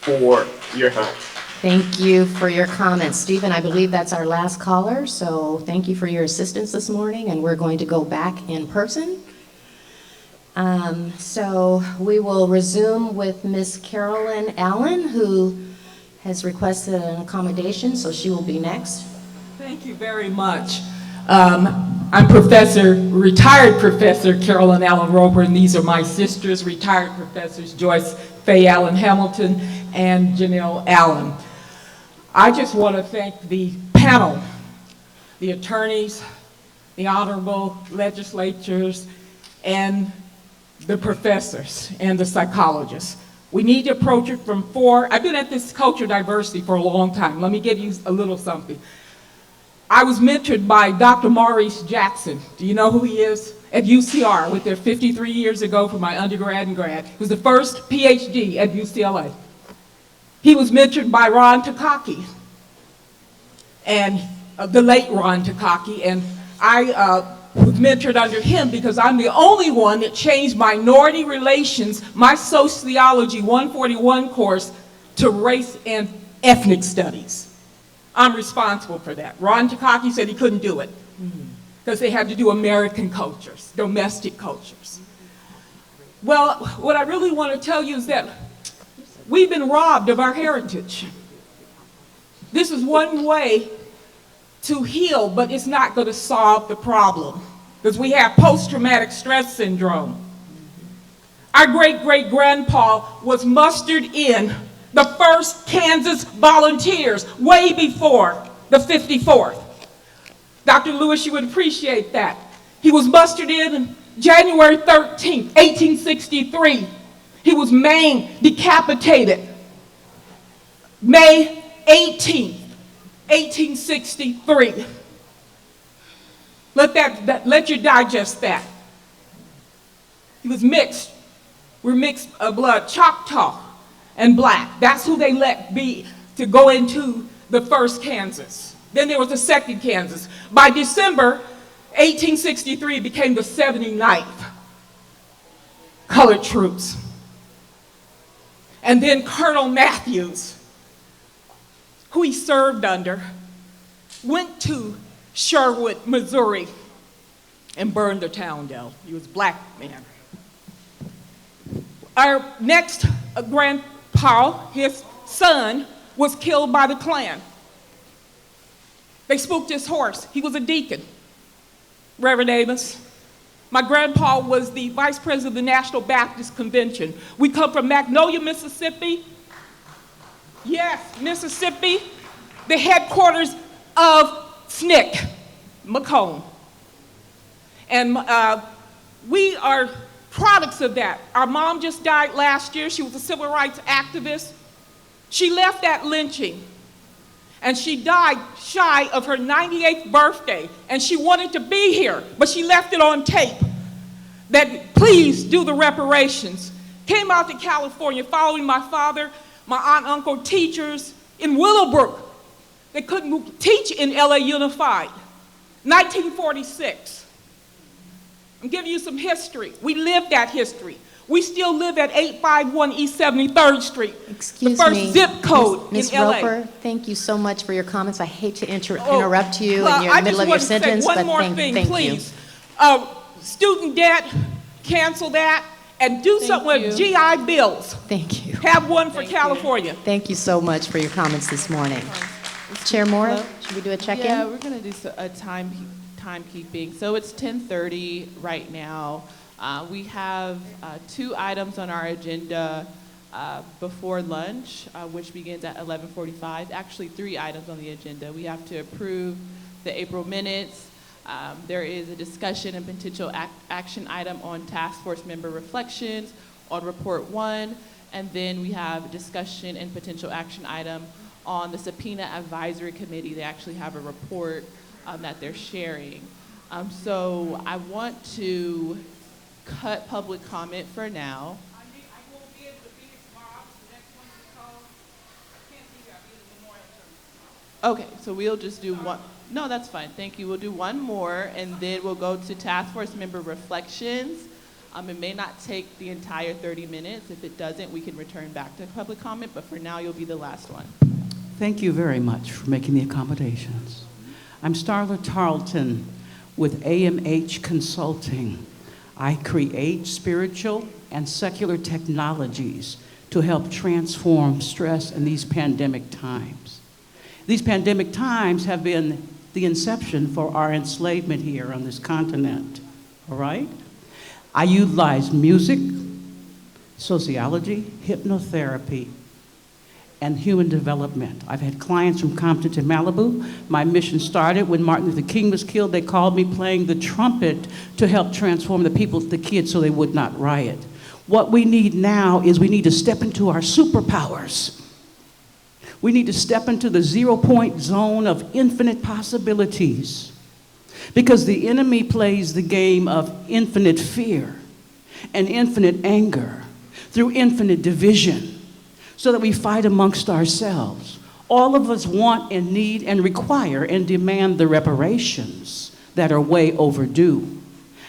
for your time. Thank you for your comments. Stephen, I believe that's our last caller, so thank you for your assistance this morning, and we're going to go back in person. So we will resume with Miss Carolyn Allen, who has requested an accommodation, so she will be next. Thank you very much. I'm retired Professor Carolyn Allen Roper, and these are my sisters, retired professors Joyce Faye Allen Hamilton and Janelle Allen. I just want to thank the panel, the attorneys, the honorable legislators, and the professors and the psychologists. We need to approach it from I've been at this culture diversity for a long time. Let me give you a little something. I was mentored by Dr. Maurice Jackson. Do you know who he is? At UCR, with there 53 years ago for my undergrad and grad. He was the first PhD at UCLA. He was mentored by Ron Takaki, and the late Ron Takaki, and I was mentored under him because I'm the only one that changed minority relations, my sociology 141 course, to race and ethnic studies. I'm responsible for that. Ron Takaki said he couldn't do it because they had to do American cultures, domestic cultures. Well, what I really want to tell you is that we've been robbed of our heritage. This is one way to heal, but it's not going to solve the problem because we have post-traumatic stress syndrome. Our great-great-grandpa was mustered in the first Kansas Volunteers way before the 54th. Dr. Lewis, you would appreciate that. He was mustered in January 13th, 1863. He was maimed, decapitated, May 18th, 1863. Let you digest that. He was mixed. We're mixed blood, Choctaw and Black. That's who they let be to go into the first Kansas. Then there was the second Kansas. By December 1863, it became the 79th Colored Troops. And then Colonel Matthews, who he served under, went to Sherwood, Missouri, and burned the town down. He was a Black man. Our next grandpa, his son, was killed by the Klan. They spooked his horse. He was a deacon. Reverend Amos. My grandpa was the vice president of the National Baptist Convention. We come from Magnolia, Mississippi. Yes, Mississippi, the headquarters of SNCC, Macomb. And we are products of that. Our mom just died last year. She was a civil rights activist. She left that lynching, and she died shy of her 98th birthday, and she wanted to be here, but she left it on tape that please do the reparations. Came out to California following my father, my aunt, uncle, teachers in Willowbrook. They couldn't teach in LA Unified. 1946. I'm giving you some history. We lived that history. We still live at 851 East 73rd Street. Excuse the first me, zip code Ms. in LA. Roper, thank you so much for your comments. I hate to interrupt you well, in the middle of your sentence, one but more thank thing, you. please. Student debt, cancel that, and do something with GI Bills. Thank you. Have one for California. Thank you so much for your comments this morning. Chair Moore, Hello? should we do a check-in? Yeah, we're going to do a timekeeping. So it's 10:30 right now. We have 2 items on our agenda before lunch, which begins at 11:45. Actually, 3 items on the agenda. We have to approve the April minutes. There is a discussion and potential action item on task force member reflections on report 1, and then we have discussion and potential action item on the subpoena advisory committee. They actually have a report that they're sharing. So I want to cut public comment for now. Okay, so we'll just do one. No, that's fine. Thank you. We'll do one more, and then we'll go to task force member reflections. It may not take the entire 30 minutes. If it doesn't, we can return back to public comment, but for now, you'll be the last one. Thank you very much for making the accommodations. I'm Starla Tarleton with AMH Consulting. I create spiritual and secular technologies to help transform stress in these pandemic times. These pandemic times have been the inception for our enslavement here on this continent, all right? I utilize music, sociology, hypnotherapy, and human development. I've had clients from Compton to Malibu. My mission started when Martin Luther King was killed. They called me playing the trumpet to help transform the people, the kids, so they would not riot. What we need now is we need to step into our superpowers. We need to step into the 0-point zone of infinite possibilities, because the enemy plays the game of infinite fear and infinite anger through infinite division, so that we fight amongst ourselves. All of us want and need and require and demand the reparations that are way overdue.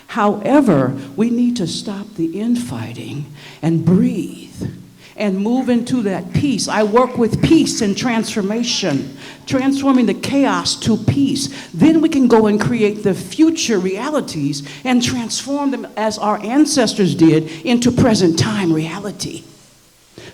However, we need to stop the infighting and breathe and move into that peace. I work with peace and transformation, transforming the chaos to peace. Then we can go and create the future realities and transform them as our ancestors did into present time reality.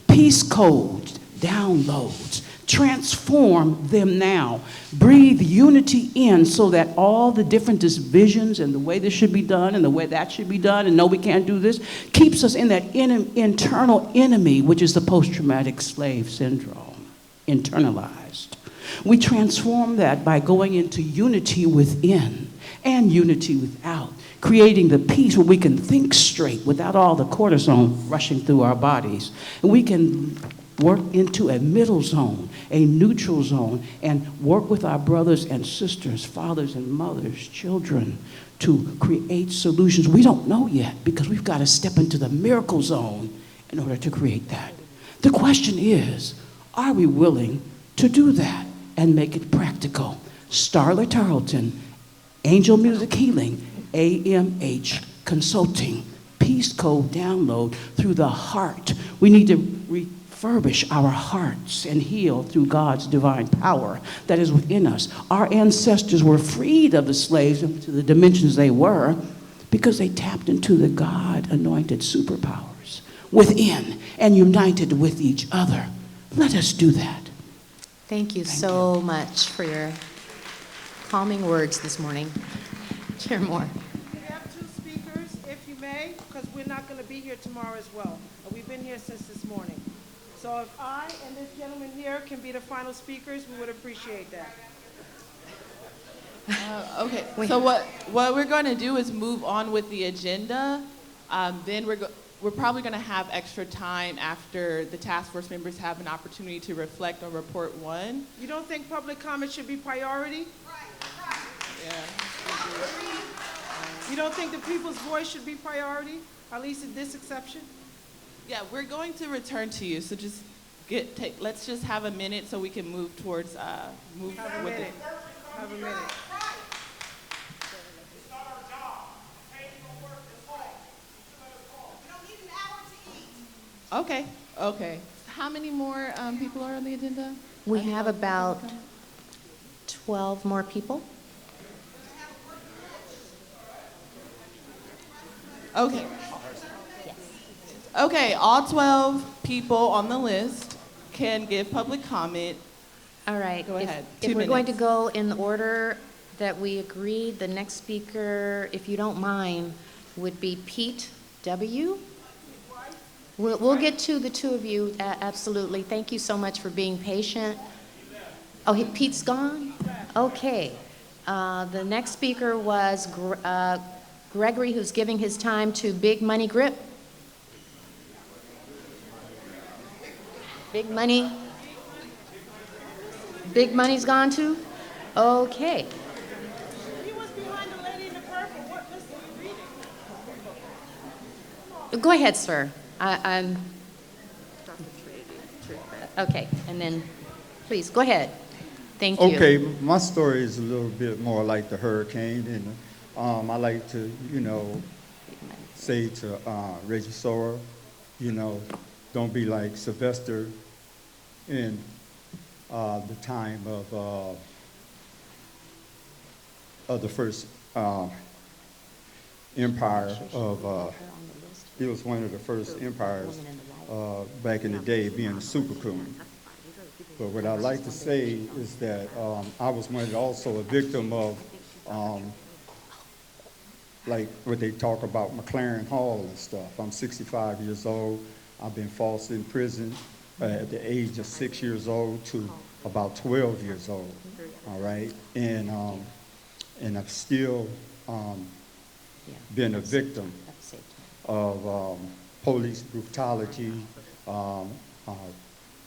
Peace codes, downloads, transform them now. Breathe unity in so that all the different divisions and the way this should be done and the way that should be done and no, we can't do this, keeps us in that internal enemy, which is the post-traumatic slave syndrome, internalized. We transform that by going into unity within and unity without, creating the peace where we can think straight without all the cortisone rushing through our bodies. And we can work into a middle zone, a neutral zone, and work with our brothers and sisters, fathers and mothers, children, to create solutions. We don't know yet because we've got to step into the miracle zone in order to create that. The question is, are we willing to do that and make it practical? Starla Tarleton, Angel Music Healing, AMH Consulting, Peace Code download through the heart. We need to refurbish our hearts and heal through God's divine power that is within us. Our ancestors were freed of the slaves into the dimensions they were because they tapped into the God-anointed superpowers within and united with each other. Let us do that. Thank you so much for your calming words this morning. Chair Moore. We have 2 speakers, if you may, because we're not going to be here tomorrow as well. We've been here since this morning. So if I and this gentleman here can be the final speakers, we would appreciate that. Okay, so what we're going to do is move on with the agenda. Then we're probably going to have extra time after the task force members have an opportunity to reflect on report 1. You don't think public comment should be priority? Yeah. You don't think the people's voice should be priority, at least in this exception? Yeah, we're going to return to you, so just let's just have a minute so we can move towards move Have a with minute. it. Have a minute. Okay. How many more people are on the agenda? We have about 12 more people. Okay. Okay, all 12 people on the list can give public comment. All right. Go ahead. If we're going to go in the order that we agreed, the next speaker, if you don't mind, would be Pete W. We'll get to the two of you, absolutely. Thank you so much for being patient. Oh, Pete's gone? Okay. The next speaker was Gregory, who's giving his time to Big Money Grip. Big Money. Big Money's gone too? Okay. He was behind the lady in the purple. What list are you reading? Go ahead, sir. I'm okay, and then please go ahead. Thank you. Okay, my story is a little bit more like the hurricane, and I like to, say to Reggie Sora, don't be like Sylvester in the time of the first empire of. He was one of the first empires back in the day, being a super coon. But what I like to say is that I was also a victim of, like what they talk about McLaren Hall and stuff. I'm 65 years old. I've been falsely in prison at the age of 6 years old to about 12 years old. All right, and I've still been a victim of police brutality,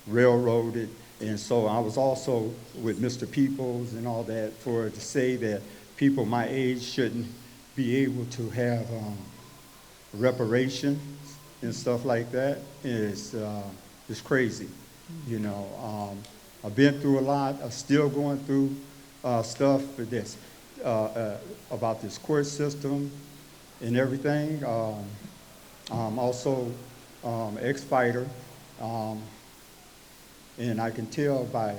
railroaded, and so I was also with Mr. Peoples and all that to say that people my age shouldn't be able to have reparations and stuff like that is crazy. I've been through a lot. I'm still going through stuff for this about this court system and everything. I'm also ex-fighter, and I can tell by,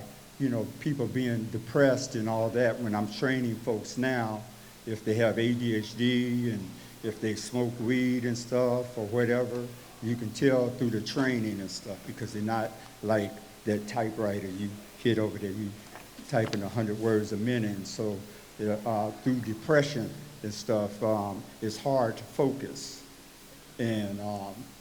people being depressed and all that when I'm training folks now, if they have ADHD and if they smoke weed and stuff or whatever, you can tell through the training and stuff because they're not like that typewriter you hit over there, you typing 100 words a minute, and so through depression and stuff, it's hard to focus. And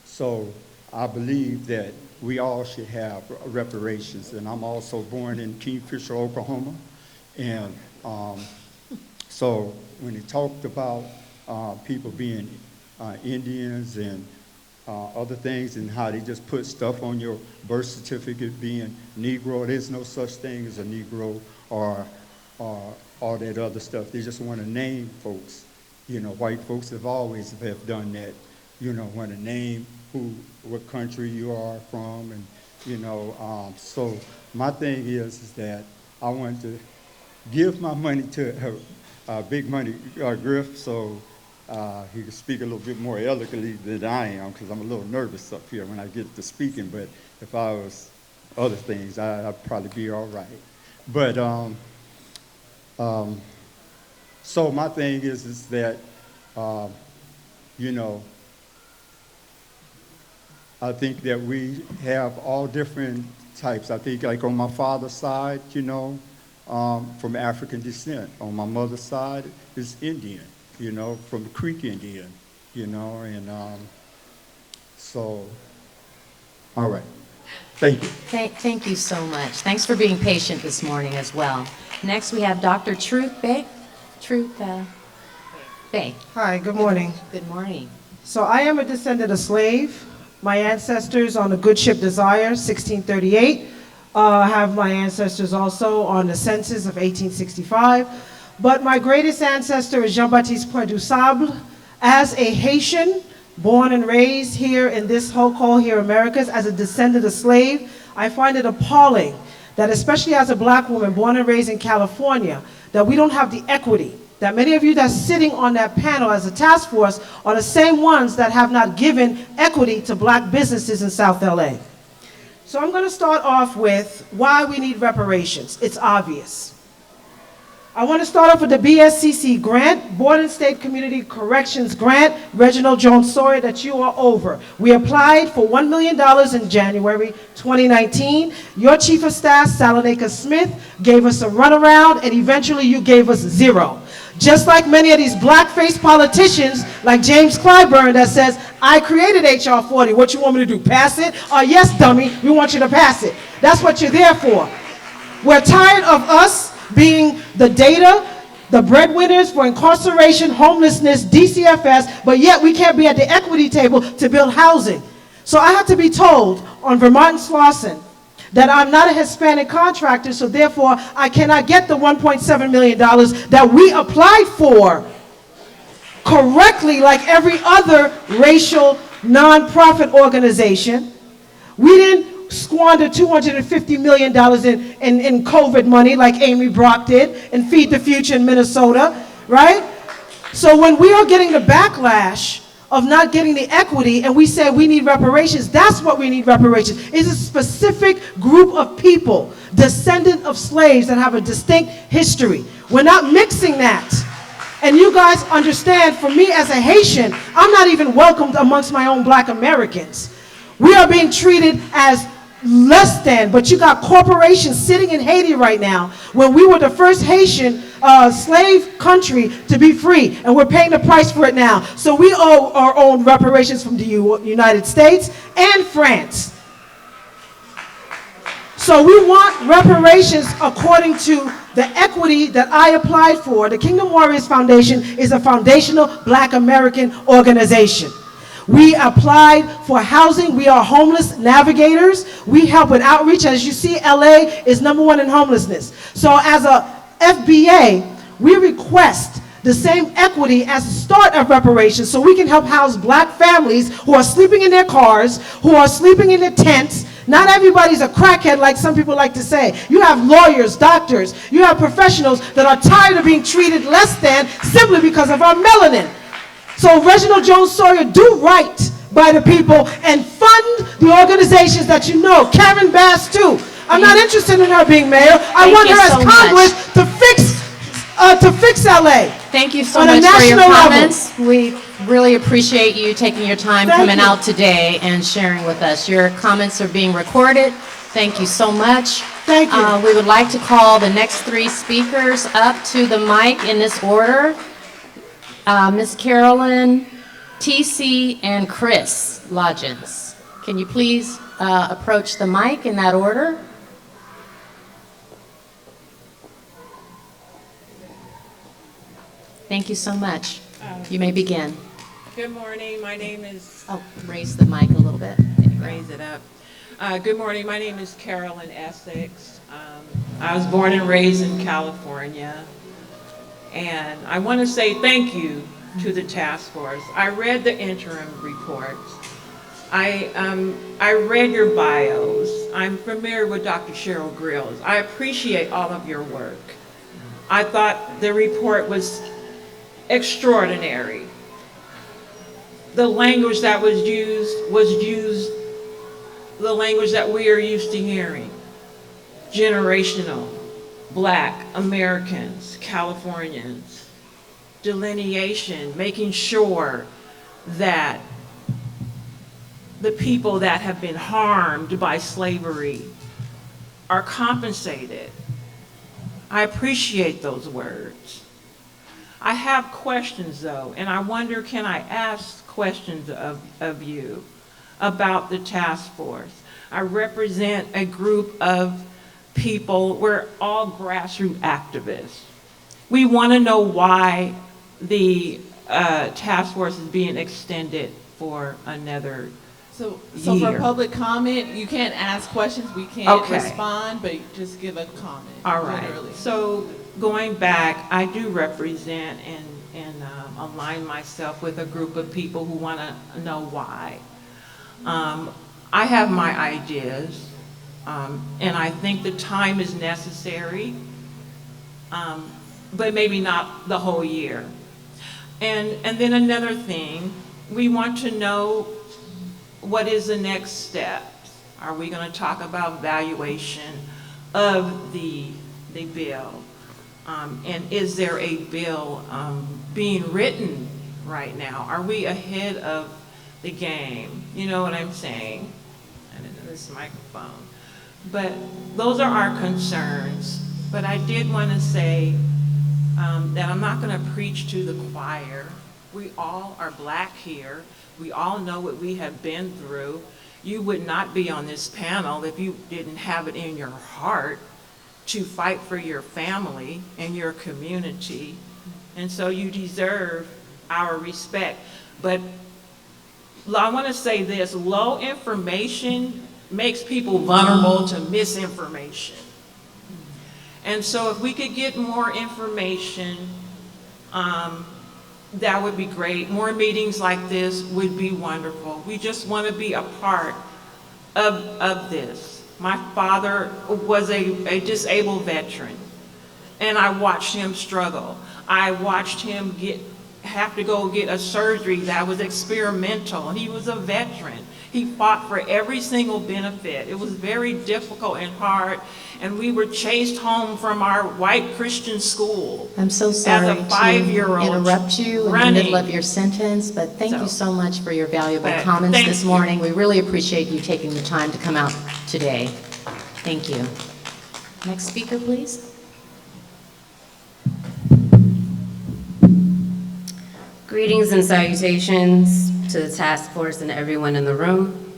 so I believe that we all should have reparations. And I'm also born in Kingfisher, Oklahoma. And so when he talked about people being Indians and other things and how they just put stuff on your birth certificate being Negro, there's no such thing as a Negro or all that other stuff. They just want to name folks. White folks have always have done that. Want to name what country you are from, and so my thing is that I want to give my money to Big Money Griff, so he can speak a little bit more eloquently than I am, because I'm a little nervous up here when I get to speaking. But if I was other things, I'd probably be all right. But so my thing is that I think that we have all different types. I think like on my father's side, from African descent. On my mother's side is Indian, from the Creek Indian, and so, all right. Thank you. Thank you so much. Thanks for being patient this morning as well. Next, we have Dr. Truth Beck. Truth, Faye. Hi, good morning. Good morning. So I am a descendant of slave. My ancestors on the good ship Desire, 1638, have my ancestors also on the census of 1865. But my greatest ancestor is Jean-Baptiste Point du Sable. As a Haitian, born and raised here in this whole call here, Americas, as a descendant of slave, I find it appalling that especially as a black woman born and raised in California, that we don't have the equity, that many of you that's sitting on that panel as a task force are the same ones that have not given equity to black businesses in South LA. So I'm gonna start off with why we need reparations. It's obvious. I want to start off with the BSCC grant, Board and State Community Corrections Grant, Reginald Jones Sawyer, that you are over. We applied for $1 million in January 2019. Your Chief of Staff, Salaneka Smith, gave us a runaround, and eventually you gave us zero. Just like many of these black-faced politicians, like James Clyburn, that says, I created HR 40, what you want me to do, pass it? Yes, dummy, we want you to pass it. That's what you're there for. We're tired of us being the data, the breadwinners for incarceration, homelessness, DCFS, but yet we can't be at the equity table to build housing. So I had to be told on Vermont and Slauson that I'm not a Hispanic contractor, so therefore I cannot get the $1.7 million that we applied for correctly like every other racial nonprofit organization. We didn't squander $250 million in COVID money like Amy Brock did and Feed the Future in Minnesota, right? So when we are getting the backlash of not getting the equity and we say we need reparations, that's what we need reparations. It's a specific group of people, descendant of slaves that have a distinct history. We're not mixing that. And you guys understand, for me as a Haitian, I'm not even welcomed amongst my own black Americans. We are being treated as less than, but you got corporations sitting in Haiti right now when we were the first Haitian slave country to be free, and we're paying the price for it now. So we owe our own reparations from the United States and France. So we want reparations according to the equity that I applied for. The Kingdom Warriors Foundation is a foundational Black American organization. We applied for housing. We are homeless navigators. We help with outreach. As you see, LA is #1 in homelessness. So as a FBA, we request the same equity as the start of reparations so we can help house black families who are sleeping in their cars, who are sleeping in their tents. Not everybody's a crackhead like some people like to say. You have lawyers, doctors, you have professionals that are tired of being treated less than simply because of our melanin. So Reginald Jones Sawyer, do right by the people and fund the organizations that you know. Karen Bass too. I'm not interested in her being mayor. I want her as Congress to fix LA. Thank you so much for your comments. We really appreciate you taking your time coming out today and sharing with us. Your comments are being recorded. Thank you so much. Thank you. We would like to call the next 3 speakers up to the mic in this order. Ms. Carolyn, TC, and Chris Lodgens. Can you please approach the mic in that order? Thank you so much. You may begin. Good morning. My name is... Oh, raise the mic a little bit. Raise it up. Good morning. My name is Carolyn Essex. I was born and raised in California. And I want to say thank you to the task force. I read the interim report. I read your bios. I'm familiar with Dr. Cheryl Grills. I appreciate all of your work. I thought the report was extraordinary. The language that was used the language that we are used to hearing. Generational, Black Americans, Californians, delineation, making sure that the people that have been harmed by slavery are compensated. I appreciate those words. I have questions though, and I wonder, can I ask questions of you about the task force? I represent a group of people, we're all grassroots activists. we want to know why the task force is being extended for another So year. for public comment, you can't ask questions, we can't Okay. respond, but just give a comment. All right. literally. So going back, I do represent and align myself with a group of people who want to know why. I have my ideas, and I think the time is necessary, but maybe not the whole year. And then another thing, we want to know what is the next step. Are we going to talk about valuation of the bill? And is there a bill being written right now? Are we ahead of the game? You know what I'm saying? I didn't know this microphone. But those are our concerns. But I did want to say that I'm not going to preach to the choir. We all are Black here. We all know what we have been through. You would not be on this panel if you didn't have it in your heart to fight for your family and your community. And so you deserve our respect. But I want to say this, low information makes people vulnerable to misinformation. And so if we could get more information, that would be great. More meetings like this would be wonderful. We just want to be a part of this. My father was a disabled veteran, and I watched him struggle. I watched him have to go get a surgery that was experimental. He was a veteran. He fought for every single benefit. It was very difficult and hard, and we were chased home from our white Christian school. I'm so sorry as a 5-year-old to interrupt you in the middle of your sentence, but thank you so much for your valuable comments this morning. We really appreciate you taking the time to come out today. Thank you. Next speaker, please. Greetings and salutations to the task force and everyone in the room.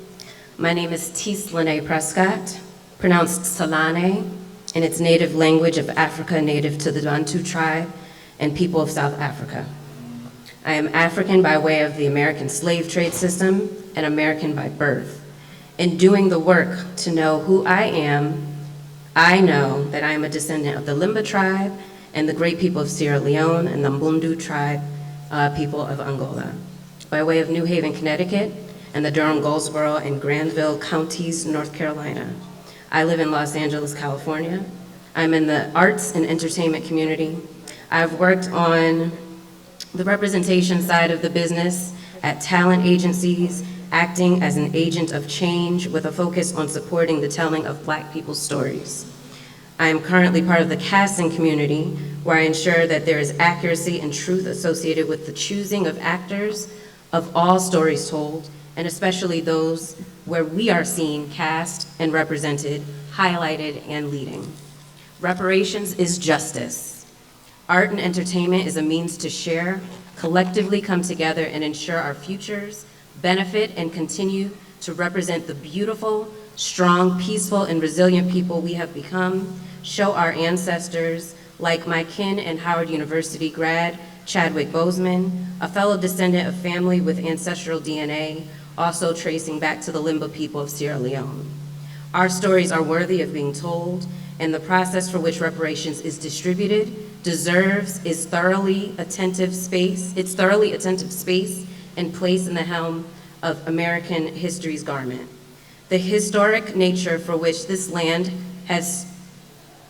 My name is Tislane Prescott, pronounced Salane, in its native language of Africa, native to the Bantu tribe and people of South Africa. I am African by way of the American slave trade system and American by birth. In doing the work to know who I am, I know that I am a descendant of the Limba tribe and the great people of Sierra Leone and the Mbundu tribe, people of Angola. By way of New Haven, Connecticut, and the Durham, Goldsboro, and Granville counties, North Carolina. I live in Los Angeles, California. I'm in the arts and entertainment community. I've worked on the representation side of the business at talent agencies, acting as an agent of change with a focus on supporting the telling of Black people's stories. I am currently part of the casting community, where I ensure that there is accuracy and truth associated with the choosing of actors of all stories told, and especially those where we are seen, cast, and represented, highlighted, and leading. Reparations is justice. Art and entertainment is a means to share, collectively come together, and ensure our futures benefit and continue to represent the beautiful, strong, peaceful, and resilient people we have become, show our ancestors, like my kin and Howard University grad, Chadwick Boseman, a fellow descendant of family with ancestral DNA, also tracing back to the Limba people of Sierra Leone. Our stories are worthy of being told, and the process for which reparations is distributed deserves its thoroughly attentive space and place in the helm of American history's garment. The historic nature for which this land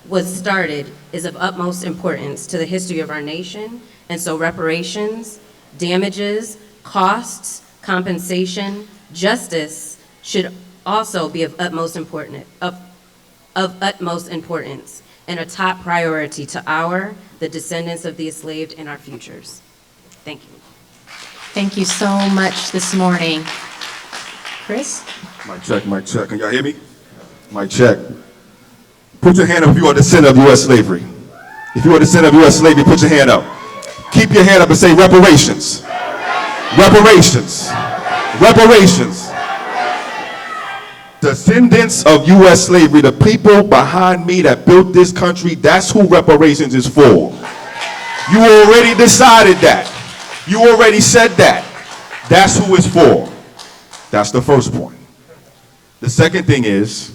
was started is of utmost importance to the history of our nation, and so reparations, damages, costs, compensation, justice should also be of utmost importance and a top priority to the descendants of the enslaved, and our futures. Thank you. Thank you so much this morning. Chris? Mic check, mic check. Can y'all hear me? Mic check. Put your hand up if you are a descendant of U.S. slavery. If you are a descendant of U.S. slavery, put your hand up. Keep your hand up and say reparations. Reparations. Reparations. Descendants of U.S. slavery, the people behind me that built this country, that's who reparations is for. You already decided that. You already said that. That's who it's for. That's the first point. The second thing is,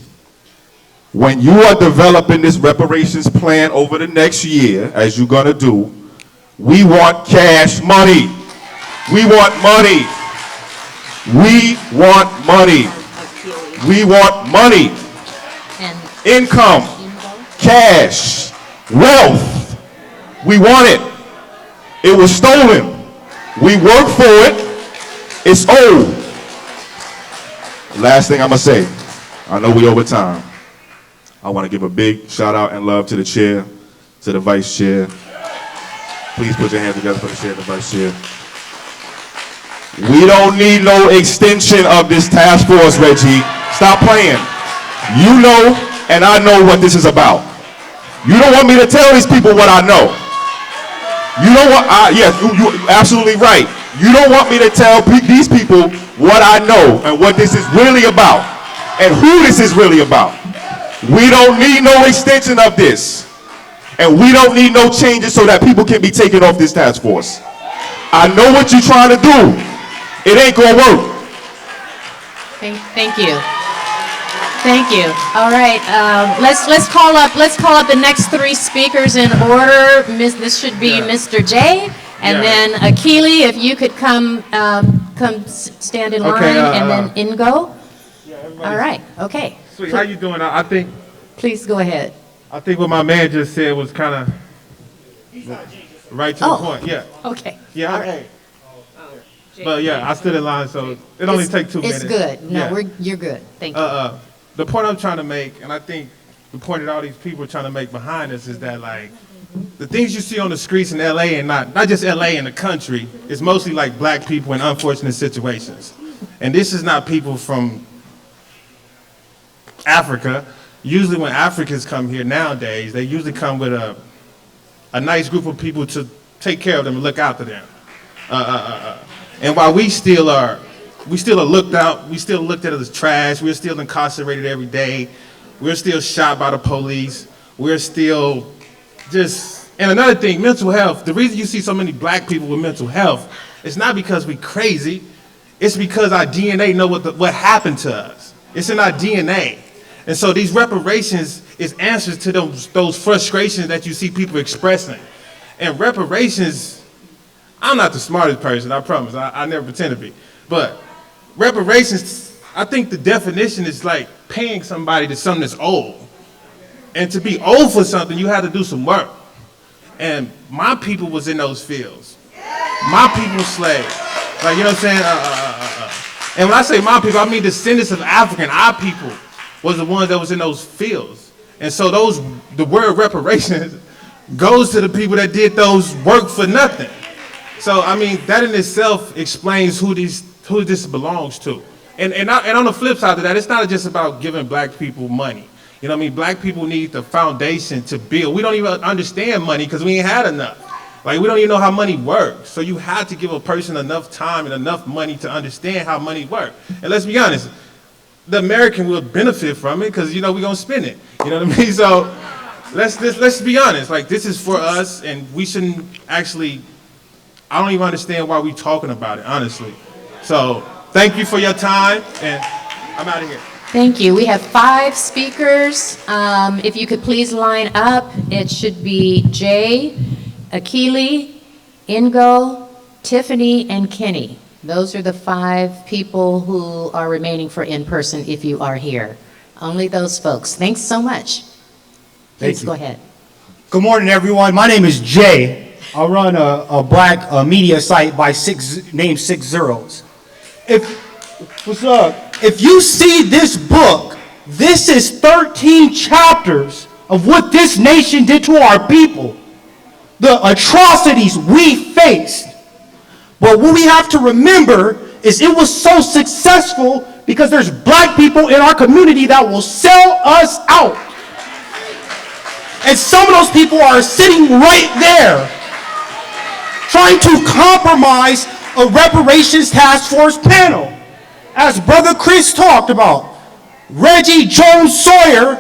when you are developing this reparations plan over the next year, as you're gonna do, we want cash money. We want money. We want money. We want money. Income, cash, wealth. We want it. It was stolen. We worked for it. It's owed. Last thing I'm gonna say, I know we over time. I want to give a big shout out and love to the chair, to the vice chair. Please put your hands together for the chair and the vice chair. We don't need no extension of this task force, Reggie. Stop playing. You know, and I know what this is about. You don't want me to tell these people what I know. You don't want, yes, you're absolutely right. You don't want me to tell these people what I know and what this is really about and who this is really about. We don't need no extension of this. And we don't need no changes so that people can be taken off this task force. I know what you're trying to do. It ain't gonna work. Thank you. Thank you. All right, let's call up the next three speakers in order. This should be Mr. J, and then Akili, if you could come stand in line, and then Ingo. All right. Okay. Sweet, how you doing? I think. Please go ahead. I think what my man just said was kind of right to the point. Yeah. Okay. Yeah. All right. But yeah, I stood in line, so it only takes 2 minutes. It's good. No, Yeah. you're good. Thank you. The point I'm trying to make, and I think the point that all these people are trying to make behind us is that, like, the things you see on the streets in LA, and not just LA, in the country, is mostly like black people in unfortunate situations. And this is not people from Africa. Usually when Africans come here nowadays, they usually come with a nice group of people to take care of them and look out for them. And while we still are looked out, we still looked at as trash, we're still incarcerated every day, we're still shot by the police, we're still just, and another thing, mental health, the reason you see so many black people with mental health, it's not because we crazy, it's because our DNA know what happened to us. It's in our DNA. And so these reparations is answers to those frustrations that you see people expressing. And reparations, I'm not the smartest person, I promise, I never pretend to be. But reparations, I think the definition is like paying somebody to something that's old. And to be old for something, you have to do some work. And my people was in those fields. My people were slaves. Like, you know what I'm saying? And when I say my people, I mean descendants of African. Our people was the ones that was in those fields. And so the word reparations goes to the people that did those work for nothing. So, I mean, that in itself explains who this belongs to. And on the flip side of that, it's not just about giving black people money. You know what I mean? Black people need the foundation to build. We don't even understand money because we ain't had enough. Like, we don't even know how money works. So you have to give a person enough time and enough money to understand how money works. And let's be honest, the American will benefit from it because, you know, we're going to spend it. You know what I mean? So let's be honest. Like, this is for us, and we shouldn't actually, I don't even understand why we're talking about it, honestly. So thank you for your time, and I'm out of here. Thank you. We have 5 speakers. If you could please line up, it should be Jay, Akili, Ingo, Tiffany, and Kenny. Those are the 5 people who are remaining for in-person if you are here. Only those folks. Thanks so much. Please go ahead. Good morning, everyone. My name is Jay. I run a black media site named 6 Zeros. What's up? If you see this book, this is 13 chapters of what this nation did to our people. The atrocities we faced. But what we have to remember is it was so successful because there's black people in our community that will sell us out. And some of those people are sitting right there trying to compromise a reparations task force panel. As Brother Chris talked about, Reggie Jones Sawyer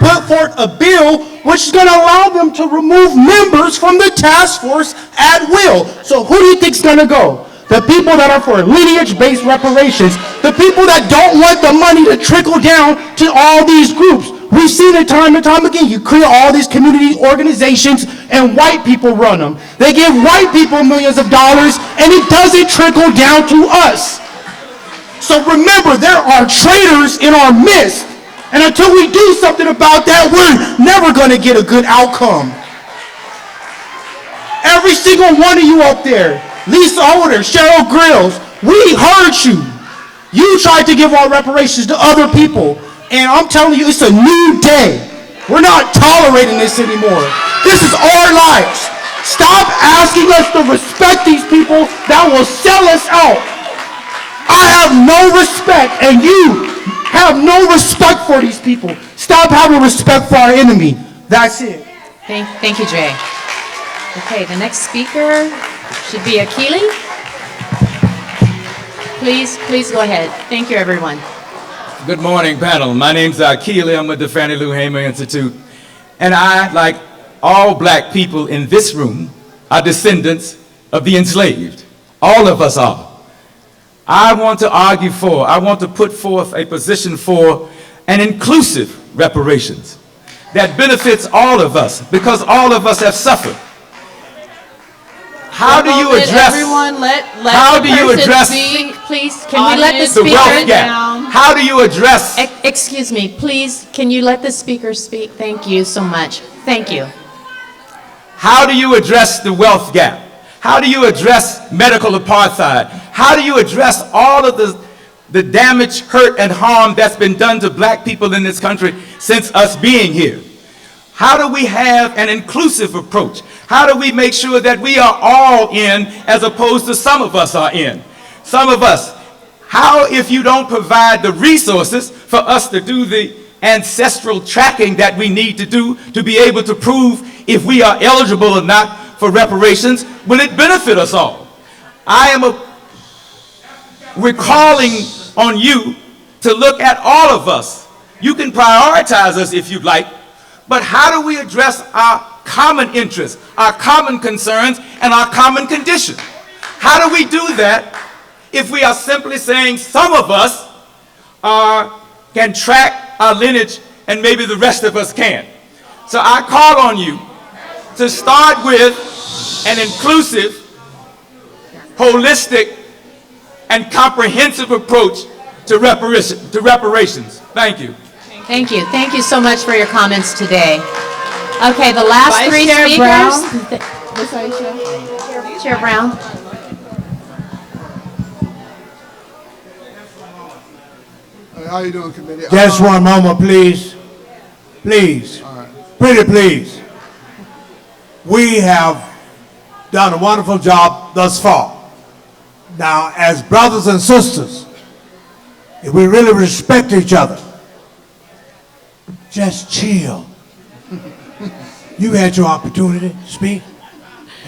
put forth a bill which is going to allow them to remove members from the task force at will. So who do you think's going to go? The people that are for lineage-based reparations, the people that don't want the money to trickle down to all these groups. We've seen it time and time again. You create all these community organizations and white people run them. They give white people millions of dollars and it doesn't trickle down to us. So remember, there are traitors in our midst. And until we do something about that, we're never going to get a good outcome. Every single one of you up there, Lisa Holder, Cheryl Grills, we heard you. You tried to give our reparations to other people. And I'm telling you, it's a new day. We're not tolerating this anymore. This is our lives. Stop asking us to respect these people that will sell us out. I have no respect, and you have no respect for these people. Stop having respect for our enemy. That's it. Thank you, Jay. Okay, the next speaker should be Akili. Please go ahead. Thank you, everyone. Good morning, panel. My name's Keely. I'm with the Fannie Lou Hamer Institute. And I, like all black people in this room, are descendants of the enslaved. All of us are. I want to put forth a position for an inclusive reparations that benefits all of us because all of us have suffered. How do you address? Everyone, let how the do you person address? speak. Please, can we let the Audience, speaker? wealth gap? How do you address? Excuse me, please, can you let the speaker speak? Thank you so much. Thank you. How do you address the wealth gap? How do you address medical apartheid? How do you address all of the damage, hurt, and harm that's been done to black people in this country since us being here? How do we have an inclusive approach? How do we make sure that we are all in as opposed to some of us are in? Some of us. How if you don't provide the resources for us to do the ancestral tracking that we need to do to be able to prove if we are eligible or not for reparations, will it benefit us all? We're calling on you to look at all of us. You can prioritize us if you'd like, but how do we address our common interests, our common concerns, and our common condition? How do we do that if we are simply saying some of us can track our lineage and maybe the rest of us can't? So I call on you to start with an inclusive, holistic, and comprehensive approach to reparations. Thank you. Thank you. Thank you so much for your comments today. Okay, the last Vice three Chair speakers. Brown. Ms. Aisha. Chair Brown. How you doing, committee? Just one moment, please. Please. Pretty please. We have done a wonderful job thus far. Now, as brothers and sisters, if we really respect each other, just chill. You had your opportunity to speak.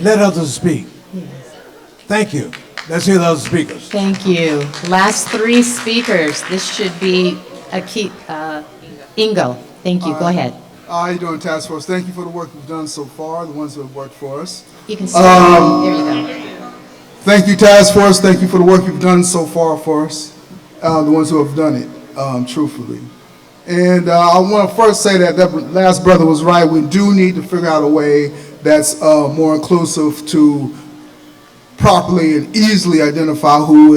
Let others speak. Thank you. Let's hear the other speakers. Thank you. Last three speakers. This should be Ingo. Thank you. Go ahead. How you doing, Task Force? Thank you for the work you've done so far, the ones who have worked for us. You can start. There you go. Thank you, Task Force. Thank you for the work you've done so far for us, the ones who have done it, truthfully. And I want to first say that last brother was right. We do need to figure out a way that's more inclusive to properly and easily identify who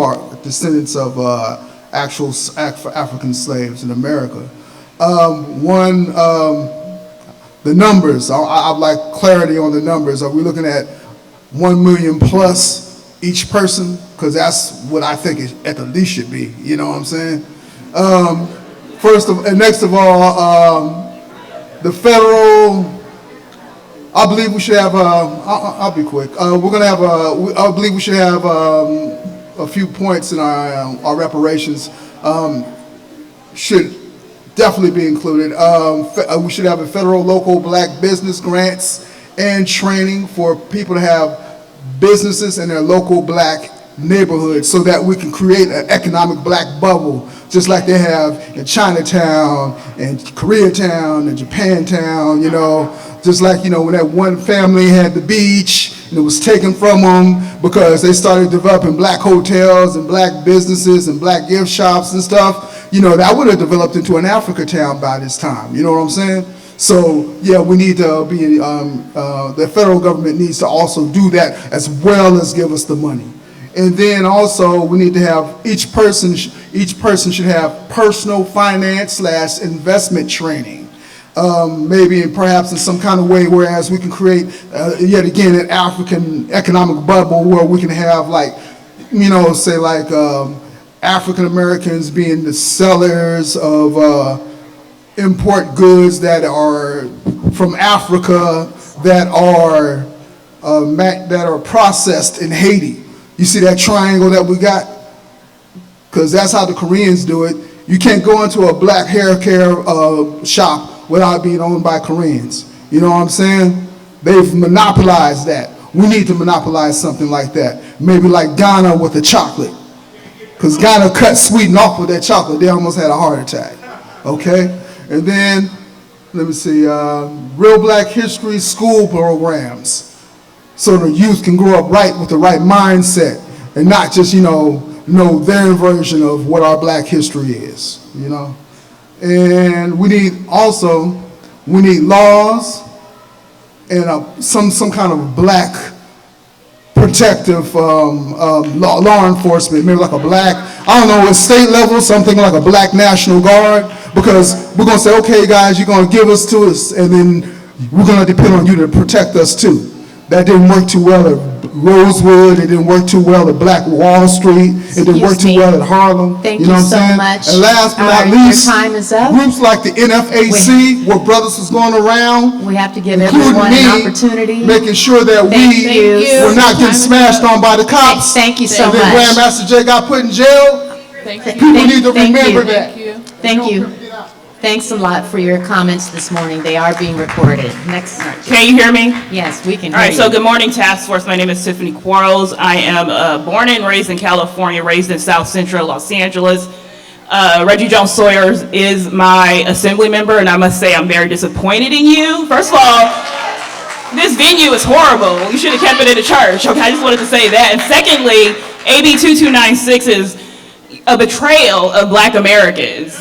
are descendants of actual African slaves in America. The numbers. I'd like clarity on the numbers. Are we looking at 1 million plus each person? Because that's what I think it at the least should be. You know what I'm saying? Next of all, the federal. I believe we should have. I'll be quick. We're gonna have. I believe we should have a few points in our reparations. Should definitely be included. We should have a federal, local black business grants and training for people to have businesses in their local black neighborhood so that we can create an economic black bubble, just like they have in Chinatown and Koreatown and Japantown, just like, when that one family had the beach and it was taken from them because they started developing black hotels and black businesses and black gift shops and stuff, that would have developed into an Africa town by this time, you know what I'm saying? So, yeah, we need to be, the federal government needs to also do that as well as give us the money. And then also, we need to have, each person should have personal finance / investment training. Maybe perhaps in some kind of way, whereas we can create, yet again, an African economic bubble where we can have say African Americans being the sellers of import goods that are from Africa that are processed in Haiti. You see that triangle that we got? Because that's how the Koreans do it. You can't go into a black hair care shop without being owned by Koreans. You know what I'm saying? They've monopolized that. We need to monopolize something like that. Maybe like Ghana with the chocolate. Because Ghana cut Sweden off with that chocolate. They almost had a heart attack. Okay? And then, let me see, real black history school programs. So the youth can grow up right with the right mindset and not just, know their version of what our black history is, And we need laws and some kind of black protective law enforcement, maybe like a black, at state level, something like a black National Guard, because we're going to say, okay, guys, you're going to give us to us, and then we're going to depend on you to protect us too. That didn't work too well at Rosewood. It didn't work too well at Black Wall Street. It didn't work too well at Harlem. Thank you know you what so I'm saying? much. And last but All not right, least, your time is up. groups like the NFAC, where brothers was going around, We have to give including everyone an me, opportunity. making sure that we're not getting smashed on by the cops. Thank you so and then much. Grandmaster Jay got put in jail. People need to remember that. Thank you. Thanks a lot for your comments this morning. They are being recorded. Next. Can you hear me? Yes, we can hear All right, you. so good morning, Task Force. My name is Tiffany Quarles. I am born and raised in California, raised in South Central Los Angeles. Reggie Jones Sawyer is my assembly member, and I must say I'm very disappointed in you. First of all, this venue is horrible. You should have kept it in the church. Okay, I just wanted to say that. And secondly, AB 2296 is a betrayal of Black Americans.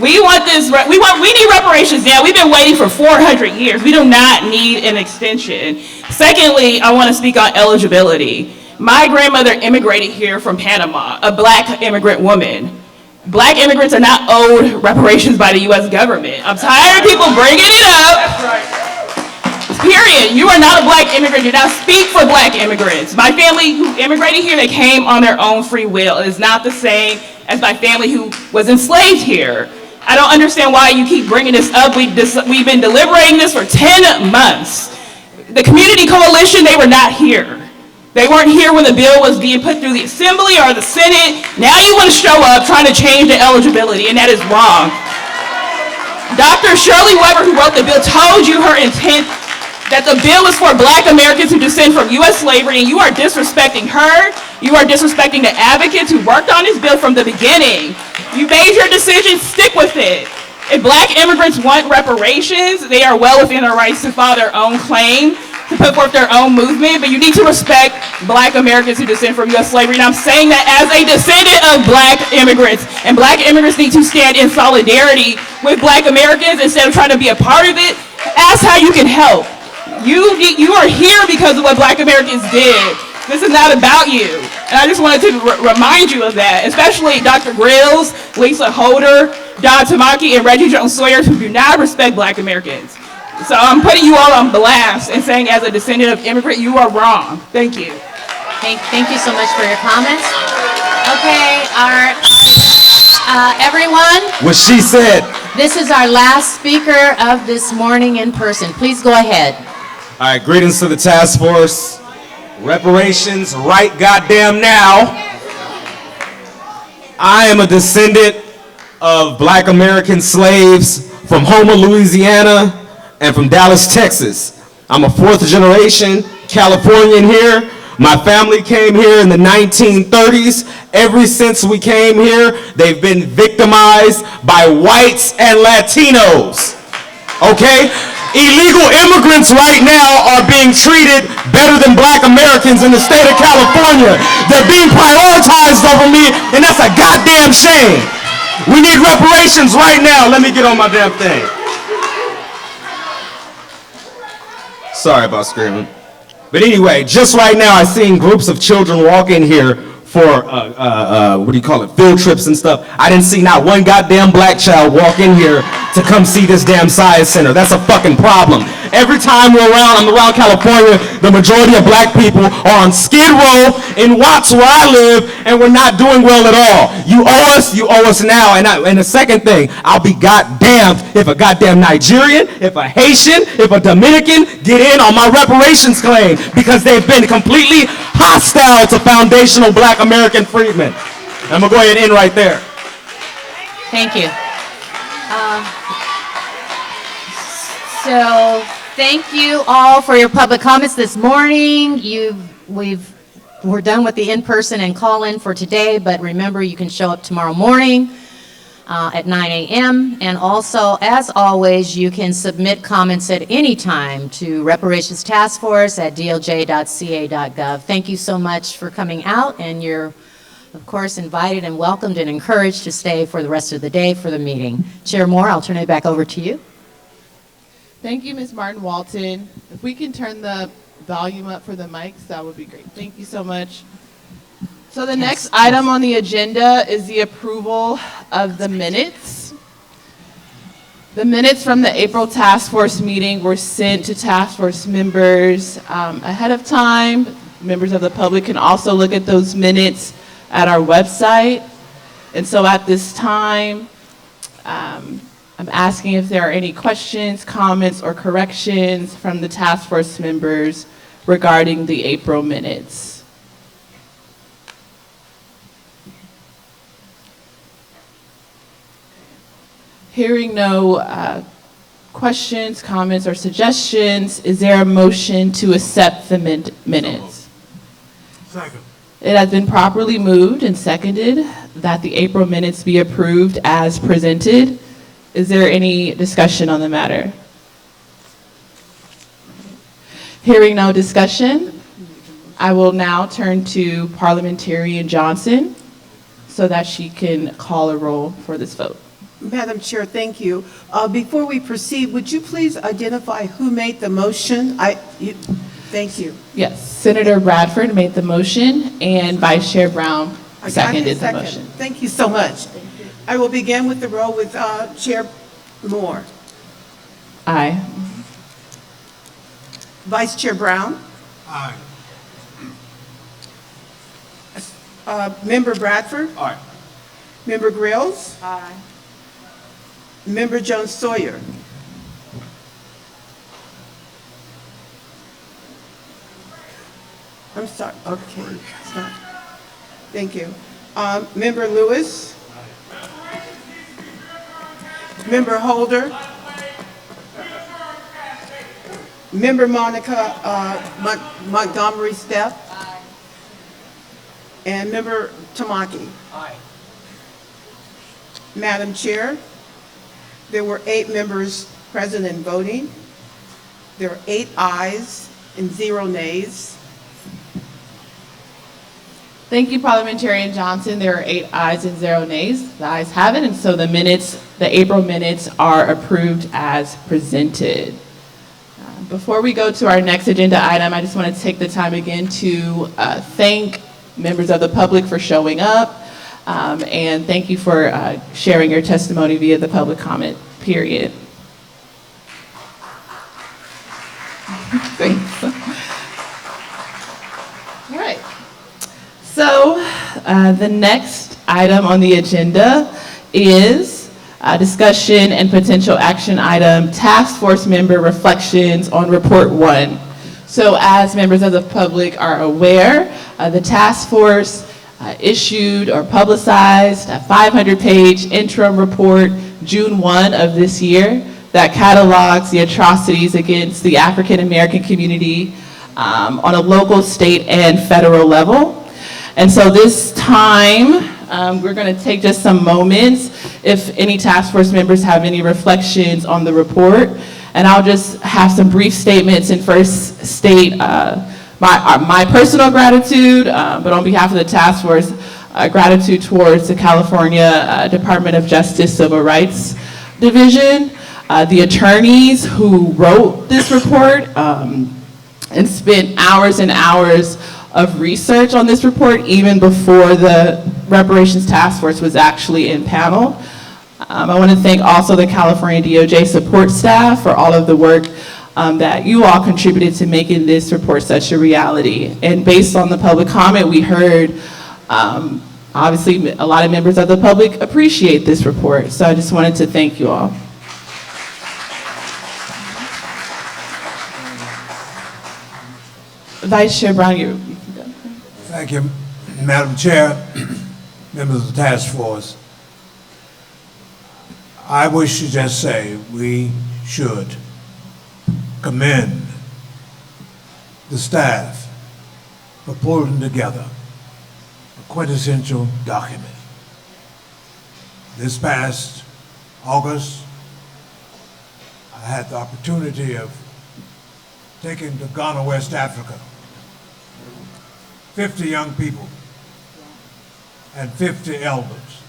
We need reparations now. We've been waiting for 400 years. We do not need an extension. Secondly, I want to speak on eligibility. My grandmother immigrated here from Panama, a Black immigrant woman. Black immigrants are not owed reparations by the U.S. government. I'm tired of people bringing it up. Period. You are not a Black immigrant. You do not speak for Black immigrants. My family who immigrated here, they came on their own free will. It is not the same as my family who was enslaved here. I don't understand why you keep bringing this up. We've been deliberating this for 10 months. The Community Coalition, they were not here. They weren't here when the bill was being put through the Assembly or the Senate. Now you want to show up trying to change the eligibility, and that is wrong. Dr. Shirley Weber, who wrote the bill, told you her intent that the bill is for Black Americans who descend from U.S. slavery, and you are disrespecting her. You are disrespecting the advocates who worked on this bill from the beginning. You made your decision, stick with it. If Black immigrants want reparations, they are well within their rights to file their own claim, to put forth their own movement, but you need to respect Black Americans who descend from U.S. slavery, and I'm saying that as a descendant of Black immigrants, and Black immigrants need to stand in solidarity with Black Americans instead of trying to be a part of it. Ask how you can help. You are here because of what Black Americans did. This is not about you. And I just wanted to remind you of that, especially Dr. Grills, Lisa Holder, Don Tamaki, and Reggie Jones Sawyer, who do not respect Black Americans. So I'm putting you all on blast and saying as a descendant of immigrant, you are wrong. Thank you. Thank you so much for your comments. Okay, everyone. What she said. This is our last speaker of this morning in person. Please go ahead. All right, greetings to the task force. Reparations right goddamn now. I am a descendant of Black American slaves from Houma, Louisiana, and from Dallas, Texas. I'm a fourth generation Californian here, My family came here in the 1930s. Ever since we came here, they've been victimized by whites and Latinos. Okay? Illegal immigrants right now are being treated better than black Americans in the state of California. They're being prioritized over me, and that's a goddamn shame. We need reparations right now. Let me get on my damn thing. Sorry about screaming. But anyway, just right now, I've seen groups of children walk in here for, what do you call it, field trips and stuff. I didn't see not one goddamn black child walk in here to come see this damn science center. That's a fucking problem. Every time I'm around California, the majority of black people are on Skid Row in Watts where I live, and we're not doing well at all. You owe us now. And the second thing, I'll be goddamned if a goddamn Nigerian, if a Haitian, if a Dominican get in on my reparations claim, because they've been completely hostile to foundational black American freedmen. I'm gonna go ahead and end right there. Thank you. So thank you all for your public comments this morning. We're done with the in-person and call-in for today, but remember, you can show up tomorrow morning at 9 a.m. And also, as always, you can submit comments at any time to Reparations Task Force at dlj.ca.gov. Thank you so much for coming out, and you're, of course, invited and welcomed and encouraged to stay for the rest of the day for the meeting. Chair Moore, I'll turn it back over to you. Thank you, Ms. Martin Walton. If we can turn the volume up for the mics, that would be great. Thank you so much. So the next item on the agenda is the approval of the minutes. The minutes from the April task force meeting were sent to task force members ahead of time. Members of the public can also look at those minutes at our website. And so at this time, I'm asking if there are any questions, comments, or corrections from the task force members regarding the April minutes. Hearing no questions, comments, or suggestions, is there a motion to accept the minutes? Second. It has been properly moved and seconded that the April minutes be approved as presented. Is there any discussion on the matter? Hearing no discussion, I will now turn to Parliamentarian Johnson so that she can call a roll for this vote. Madam Chair, thank you. Before we proceed, would you please identify who made the motion? Thank you. Yes, Senator Bradford made the motion and Vice Chair Brown seconded the motion. Thank you so much. I will begin with the roll with Chair Moore. Aye. Vice Chair Brown. Aye. Member Bradford. Aye. Member Grills. Aye. Member Jones Sawyer. I'm sorry. Okay. Stop. Thank you. Member Lewis. Member Holder. Member Monica Montgomery Stepp. And Member Tamaki. Aye. Madam Chair, there were 8 members present and voting. There are 8 ayes and 0 nays. Thank you, Parliamentarian Johnson. There are 8 ayes and 0 nays. The ayes have it, and so the minutes, the April minutes, are approved as presented. Before we go to our next agenda item, I just want to take the time again to thank members of the public for showing up, and thank you for sharing your testimony via the public comment period. Thanks. All right. So the next item on the agenda is discussion and potential action item, task force member reflections on report 1. So as members of the public are aware, the task force issued or publicized a 500-page interim report June 1 of this year that catalogs the atrocities against the African American community on a local, state, and federal level. And so this time, we're going to take just some moments if any task force members have any reflections on the report. And I'll just have some brief statements and first state my personal gratitude, but on behalf of the task force, gratitude towards the California Department of Justice Civil Rights Division, the attorneys who wrote this report and spent hours and hours of research on this report even before the Reparations Task Force was actually in panel. I want to thank also the California DOJ support staff for all of the work that you all contributed to making this report such a reality. And based on the public comment we heard, obviously a lot of members of the public appreciate this report. So I just wanted to thank you all. Vice Chair Brown, you can go. Thank you, Madam Chair, members of the task force. I wish to just say we should commend the staff for pulling together a quintessential document. This past August, I had the opportunity of taking to Ghana, West Africa, 50 young people and 50 elders,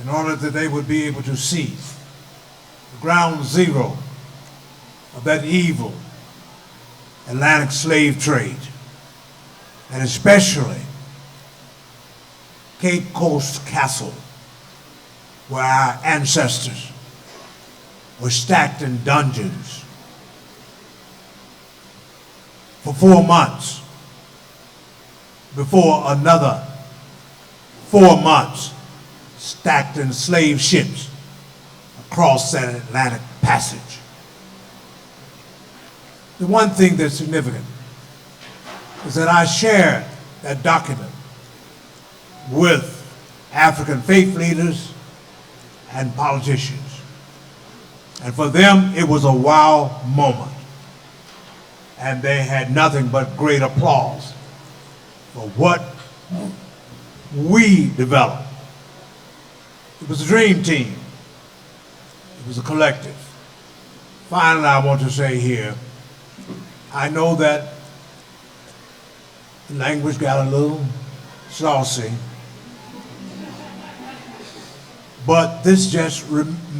in order that they would be able to see the ground zero of that evil Atlantic slave trade, and especially Cape Coast Castle, where our ancestors were stacked in dungeons for 4 months before another 4 months stacked in slave ships across that Atlantic Passage. The one thing that's significant is that I shared that document with African faith leaders and politicians. And for them, it was a wow moment. And they had nothing but great applause for what we developed. It was a dream team. It was a collective. Finally, I want to say here, I know that the language got a little saucy, but this just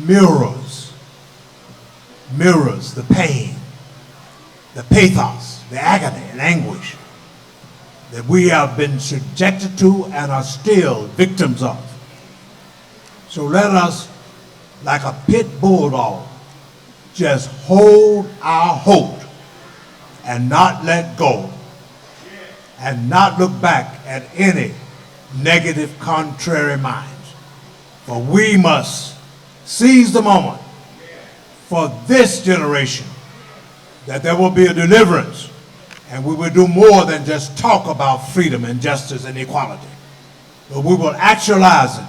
mirrors the pain, the pathos, the agony and anguish that we have been subjected to and are still victims of. So let us, like a pit bulldog, just hold our hope and not let go, and not look back at any negative, contrary minds. For we must seize the moment for this generation, that there will be a deliverance, and we will do more than just talk about freedom and justice and equality, but we will actualize it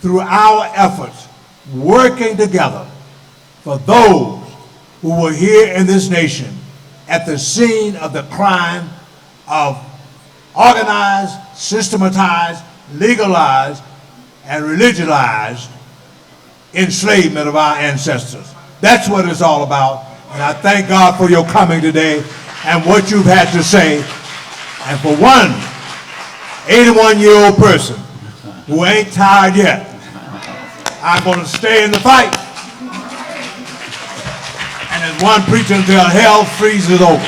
through our efforts, working together for those who were here in this nation at the scene of the crime of organized, systematized, legalized, and religionized enslavement of our ancestors. That's what it's all about. And I thank God for your coming today and what you've had to say. And for one 81-year-old person who ain't tired yet, I'm going to stay in the fight. And as one preacher until hell freezes over.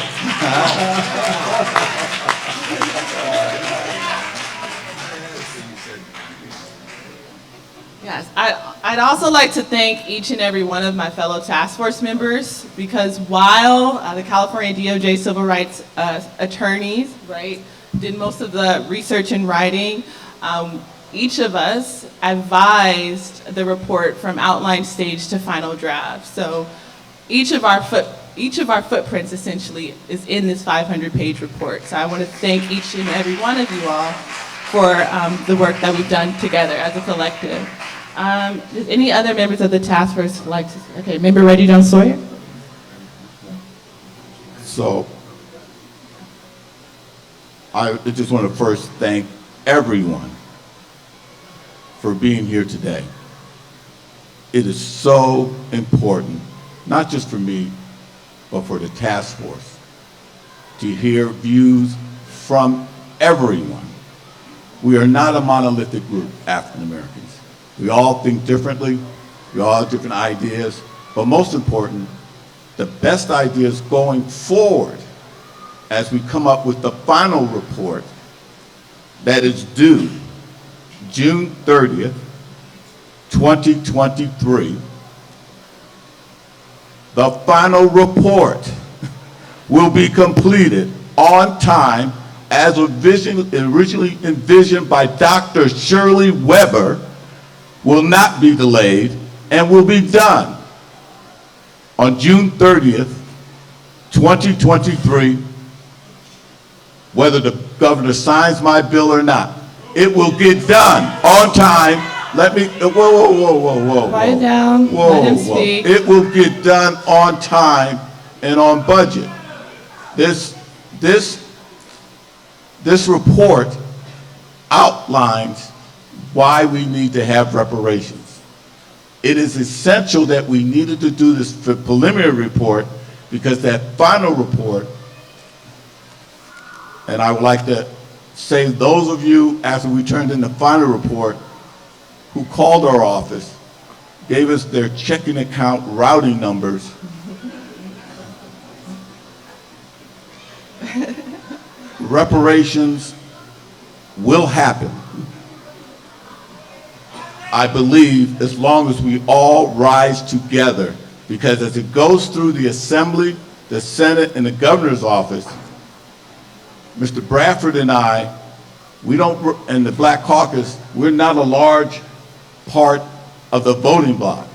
Yes, I'd also like to thank each and every one of my fellow task force members, because while the California DOJ civil rights attorneys, right, did most of the research and writing, each of us advised the report from outline stage to final draft. So each of our footprints essentially is in this 500-page report. So I want to thank each and every one of you all for the work that we've done together as a collective. Does any other members of the task force like to? Okay, Member Reggie Jones Sawyer. So I just want to first thank everyone for being here today. It is so important, not just for me, but for the task force, to hear views from everyone. We are not a monolithic group, African Americans. We all think differently, we all have different ideas, but most important, the best ideas going forward as we come up with the final report that is due June 30th, 2023. The final report will be completed on time as originally envisioned by Dr. Shirley Weber, will not be delayed, and will be done on June 30th, 2023, whether the governor signs my bill or not. It will get done on time. Let me, whoa. Quiet down, let him speak. It will get done on time and on budget. This report outlines why we need to have reparations. It is essential that we needed to do this preliminary report because that final report, and I would like to say those of you, after we turned in the final report, who called our office, gave us their checking account routing numbers. Reparations will happen, I believe, as long as we all rise together, because as it goes through the Assembly, the Senate, and the Governor's office, Mr. Bradford and I, and the Black Caucus, we're not a large part of the voting bloc.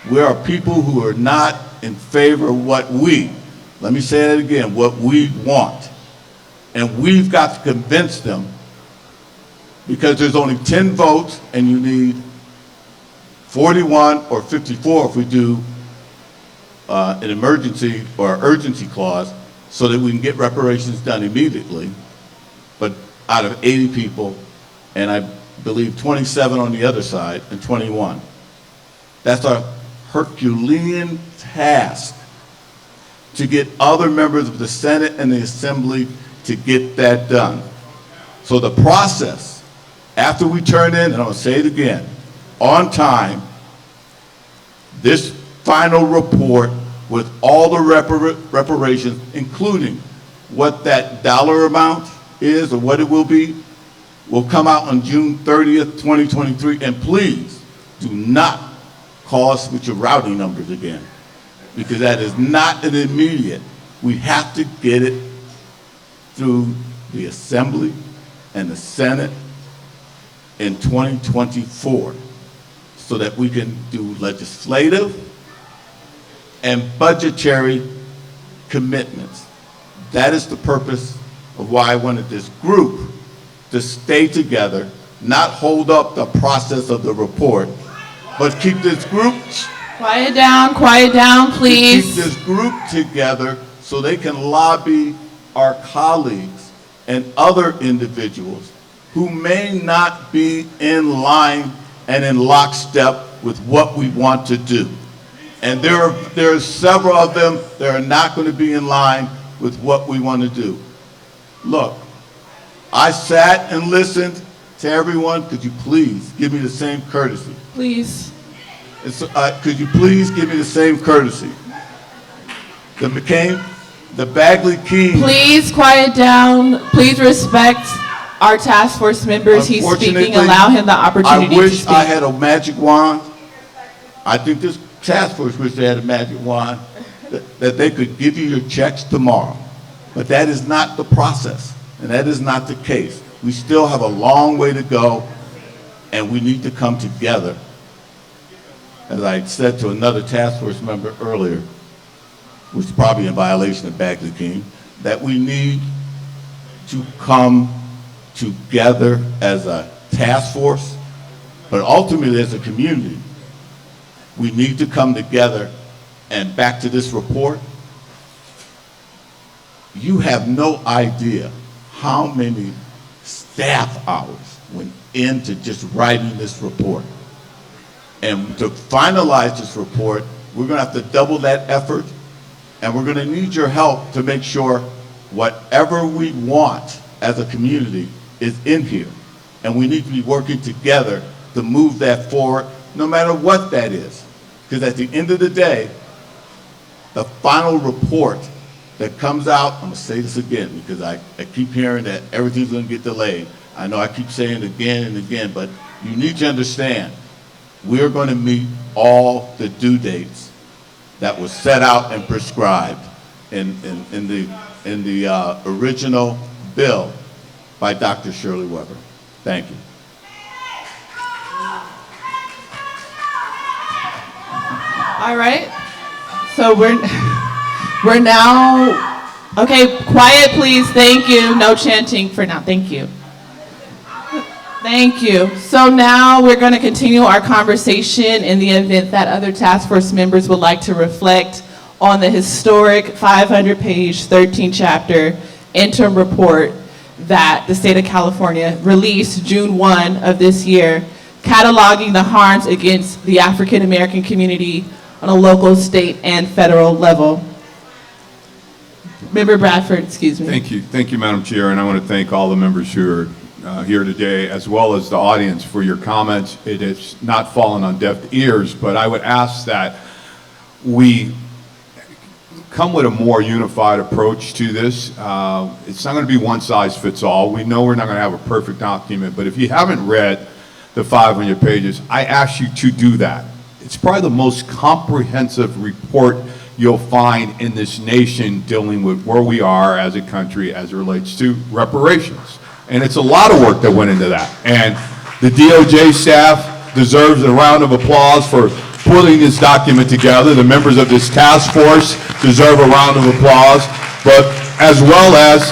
We are people who are not in favor of what let me say that again, what we want. And we've got to convince them, because there's only 10 votes and you need 41 or 54 if we do an emergency or urgency clause, so that we can get reparations done immediately. But out of 80 people, and I believe 27 on the other side, and 21. That's a Herculean task to get other members of the Senate and the Assembly to get that done. So the process, after we turn in, and I'm gonna say it again, on time, this final report with all the reparations, including what that dollar amount is or what it will be, will come out on June 30th, 2023. And please do not call us with your routing numbers again, because that is not an immediate. We have to get it through the Assembly and the Senate in 2024 so that we can do legislative and budgetary commitments. That is the purpose of why I wanted this group to stay together, not hold up the process of the report, but keep this group. Quiet down, please. Keep this group together so they can lobby our colleagues and other individuals who may not be in line and in lockstep with what we want to do. And there are several of them that are not going to be in line with what we want to do. Look, I sat and listened to everyone. Could you please give me the same courtesy? Please. Could you please give me the same courtesy? The McCain, the Bagley-Keene. Please quiet down. Please respect our task force members. He's speaking. Allow him the opportunity to speak. I wish I had a magic wand. I think this task force wish they had a magic wand that they could give you your checks tomorrow. But that is not the process, and that is not the case. We still have a long way to go, and we need to come together. As I said to another task force member earlier, which is probably in violation of Bagley-Keene, that we need to come together as a task force, but ultimately as a community. We need to come together. And back to this report, you have no idea how many staff hours went into just writing this report. And to finalize this report, we're gonna have to double that effort, and we're gonna need your help to make sure whatever we want as a community is in here. And we need to be working together to move that forward, no matter what that is. Because at the end of the day, the final report that comes out, I'm gonna say this again because I keep hearing that everything's gonna get delayed. I know I keep saying it again and again, but you need to understand, we're gonna meet all the due dates that was set out and prescribed in the original bill by Dr. Shirley Weber. Thank you. All right. So we're now, okay, quiet please, thank you. No chanting for now, thank you. Thank you. So now we're going to continue our conversation in the event that other task force members would like to reflect on the historic 500-page, 13-chapter interim report that the state of California released June 1 of this year, cataloging the harms against the African American community on a local, state, and federal level. Member Bradford, excuse me. Thank you, Madam Chair, and I want to thank all the members who are here today, as well as the audience for your comments. It has not fallen on deaf ears, but I would ask that we come with a more unified approach to this. It's not going to be one size fits all. We know we're not going to have a perfect document, but if you haven't read the 500 pages, I ask you to do that. It's probably the most comprehensive report you'll find in this nation dealing with where we are as a country as it relates to reparations. And it's a lot of work that went into that. And the DOJ staff deserves a round of applause for putting this document together. The members of this task force deserve a round of applause, but as well as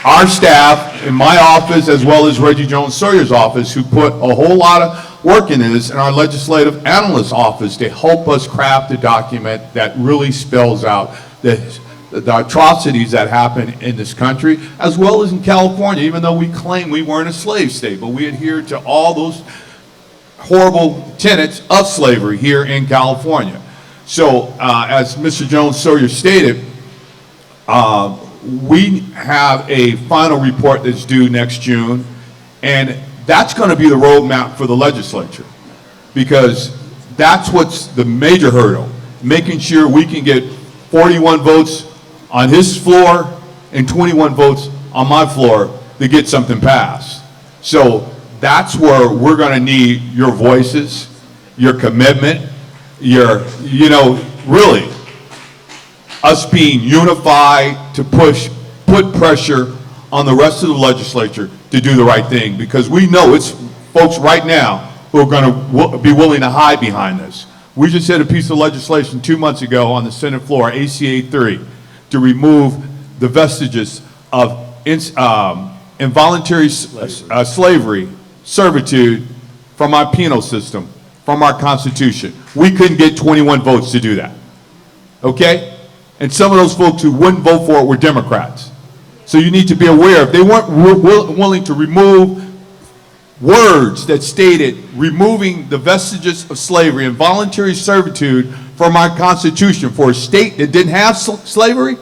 our staff in my office, as well as Reggie Jones Sawyer's office, who put a whole lot of work into this, and our legislative analyst's office to help us craft a document that really spells out the atrocities that happen in this country, as well as in California, even though we claim we weren't a slave state, but we adhere to all those horrible tenets of slavery here in California. So as Mr. Jones Sawyer stated, we have a final report that's due next June, and that's going to be the roadmap for the legislature, because that's what's the major hurdle, making sure we can get 41 votes on his floor and 21 votes on my floor to get something passed. So that's where we're going to need your voices, your commitment, your, really us being unified to put pressure on the rest of the legislature to do the right thing, because we know it's folks right now who are going to be willing to hide behind this. We just had a piece of legislation 2 months ago on the Senate floor, ACA 3, to remove the vestiges of involuntary slavery, servitude from our penal system, from our Constitution. We couldn't get 21 votes to do that, okay? And some of those folks who wouldn't vote for it were Democrats. So you need to be aware, if they weren't willing to remove words that stated removing the vestiges of slavery and voluntary servitude from our Constitution for a state that didn't have slavery,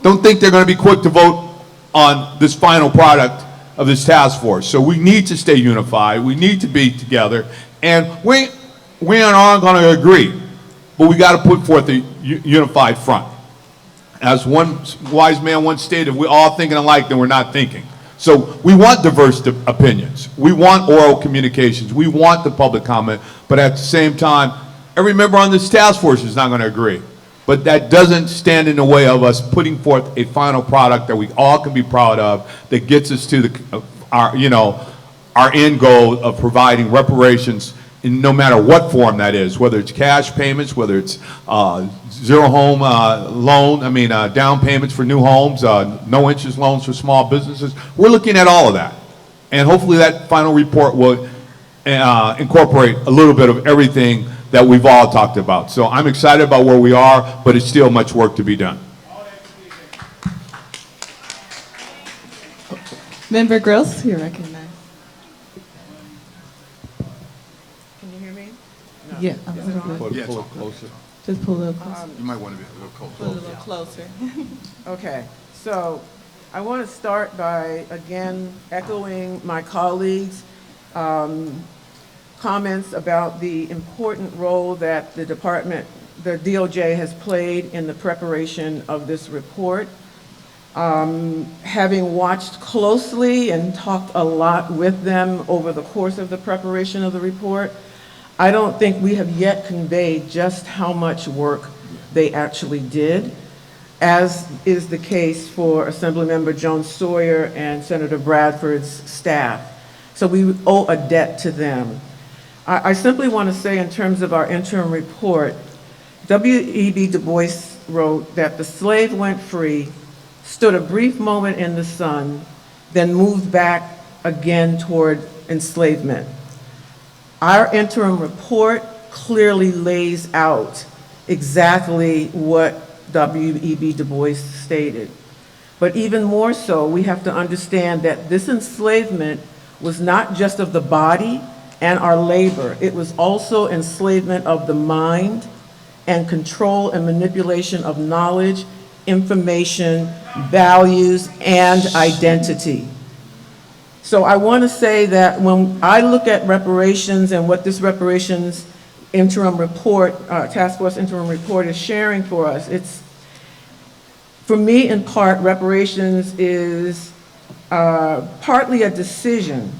don't think they're going to be quick to vote on this final product of this task force. So we need to stay unified. We need to be together. And we aren't going to agree, but we got to put forth a unified front. As one wise man once stated, we're all thinking alike, then we're not thinking. So we want diverse opinions. We want oral communications. We want the public comment. But at the same time, every member on this task force is not going to agree. But that doesn't stand in the way of us putting forth a final product that we all can be proud of, that gets us to our end goal of providing reparations in no matter what form that is, whether it's cash payments, whether it's zero home loan, down payments for new homes, no interest loans for small businesses. We're looking at all of that. And hopefully that final report will incorporate a little bit of everything that we've all talked about. So I'm excited about where we are, but it's still much work to be done. Member Gross, you're recognized. Can you hear me? Yeah. Is it on? Pull it closer. Just pull a little closer. You might want to be a little closer. Pull it a little closer. Okay, so I want to start by, again, echoing my colleagues' comments about the important role that the DOJ has played in the preparation of this report. Having watched closely and talked a lot with them over the course of the preparation of the report, I don't think we have yet conveyed just how much work they actually did, as is the case for Assemblymember Joan Sawyer and Senator Bradford's staff. So we owe a debt to them. I simply want to say, in terms of our interim report, W.E.B. Du Bois wrote that the slave went free, stood a brief moment in the sun, then moved back again toward enslavement. Our interim report clearly lays out exactly what W.E.B. Du Bois stated. But even more so, we have to understand that this enslavement was not just of the body and our labor. It was also enslavement of the mind and control and manipulation of knowledge, information, values, and identity. So I want to say that when I look at reparations and what this reparations interim report, task force interim report is sharing for us, it's, for me in part, reparations is partly a decision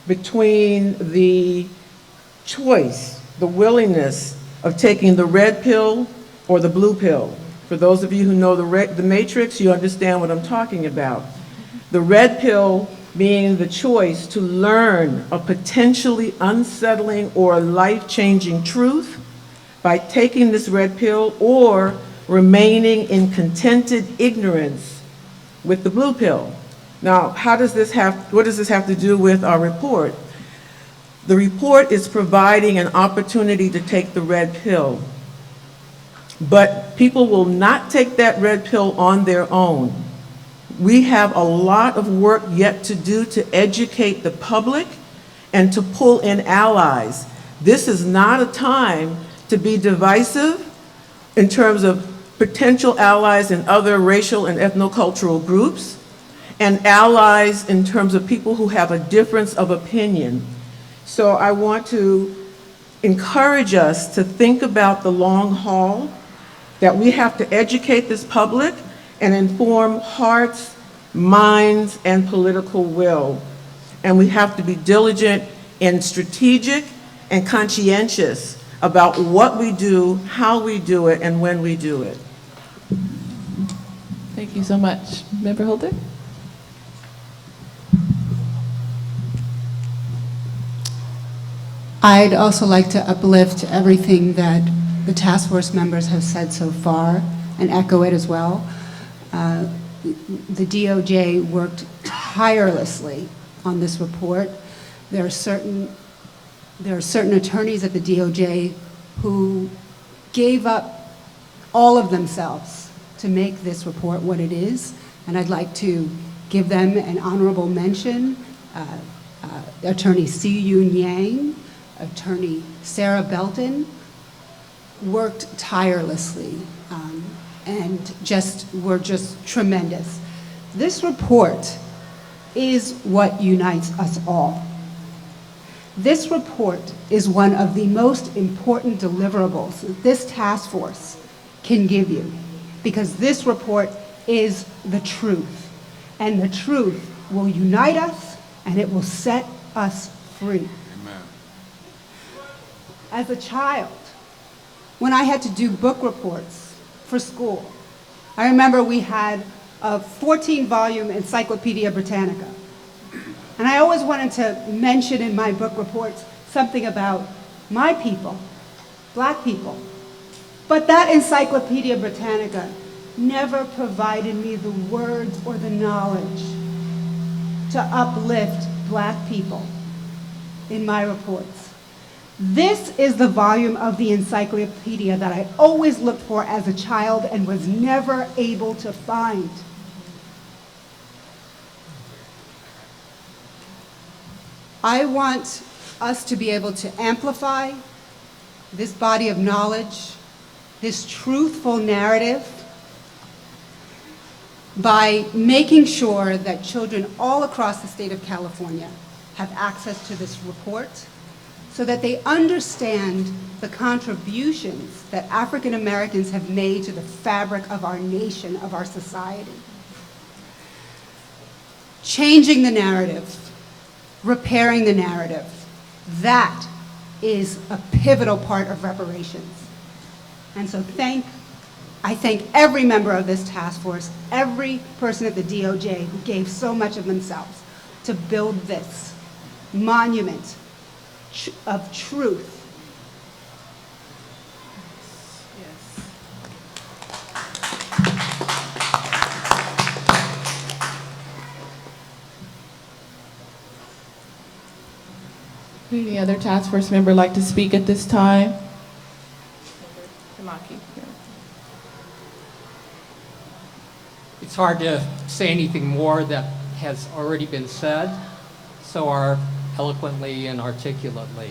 between the choice, the willingness of taking the red pill or the blue pill. For those of you who know the Matrix, you understand what I'm talking about. The red pill being the choice to learn a potentially unsettling or life-changing truth by taking this red pill, or remaining in contented ignorance with the blue pill. Now, what does this have to do with our report? The report is providing an opportunity to take the red pill, but people will not take that red pill on their own. We have a lot of work yet to do to educate the public and to pull in allies. This is not a time to be divisive in terms of potential allies in other racial and ethnocultural groups, and allies in terms of people who have a difference of opinion. So I want to encourage us to think about the long haul, that we have to educate this public and inform hearts, minds, and political will. And we have to be diligent and strategic and conscientious about what we do, how we do it, and when we do it. Thank you so much. Member Holder? I'd also like to uplift everything that the task force members have said so far and echo it as well. The DOJ worked tirelessly on this report. There are certain attorneys at the DOJ who gave up all of themselves to make this report what it is, and I'd like to give them an honorable mention. Attorney Si Yoon Yang, Attorney Sarah Belton worked tirelessly and were just tremendous. This report is what unites us all. This report is one of the most important deliverables that this task force can give you, because this report is the truth, and the truth will unite us and it will set us free. Amen. As a child, when I had to do book reports for school, I remember we had a 14-volume Encyclopedia Britannica. And I always wanted to mention in my book reports something about my people, Black people. But that Encyclopedia Britannica never provided me the words or the knowledge to uplift Black people in my reports. This is the volume of the encyclopedia that I always looked for as a child and was never able to find. I want us to be able to amplify this body of knowledge, this truthful narrative, by making sure that children all across the state of California have access to this report so that they understand the contributions that African Americans have made to the fabric of our nation, of our society. Changing the narrative, repairing the narrative, that is a pivotal part of reparations. And so I thank every member of this task force, every person at the DOJ who gave so much of themselves to build this monument of truth. Any other task force member like to speak at this time? It's hard to say anything more that has already been said so eloquently and articulately.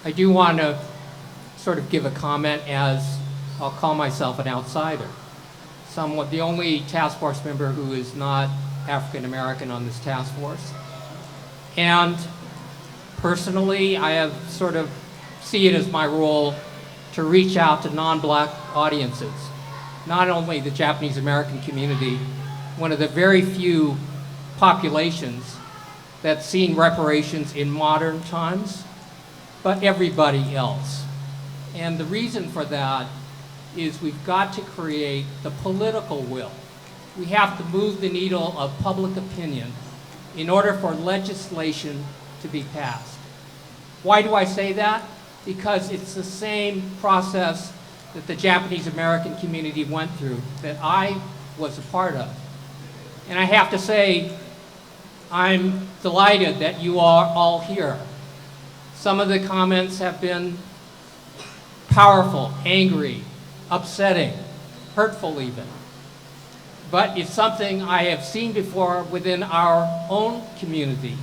I do want to sort of give a comment, as I'll call myself an outsider. Somewhat the only task force member who is not African American on this task force. And personally, I have sort of see it as my role to reach out to non-black audiences. Not only the Japanese American community, one of the very few populations that's seen reparations in modern times, but everybody else. And the reason for that is we've got to create the political will. We have to move the needle of public opinion in order for legislation to be passed. Why do I say that? Because it's the same process that the Japanese American community went through, that I was a part of. And I have to say, I'm delighted that you are all here. Some of the comments have been powerful, angry, upsetting, hurtful even. But it's something I have seen before within our own community.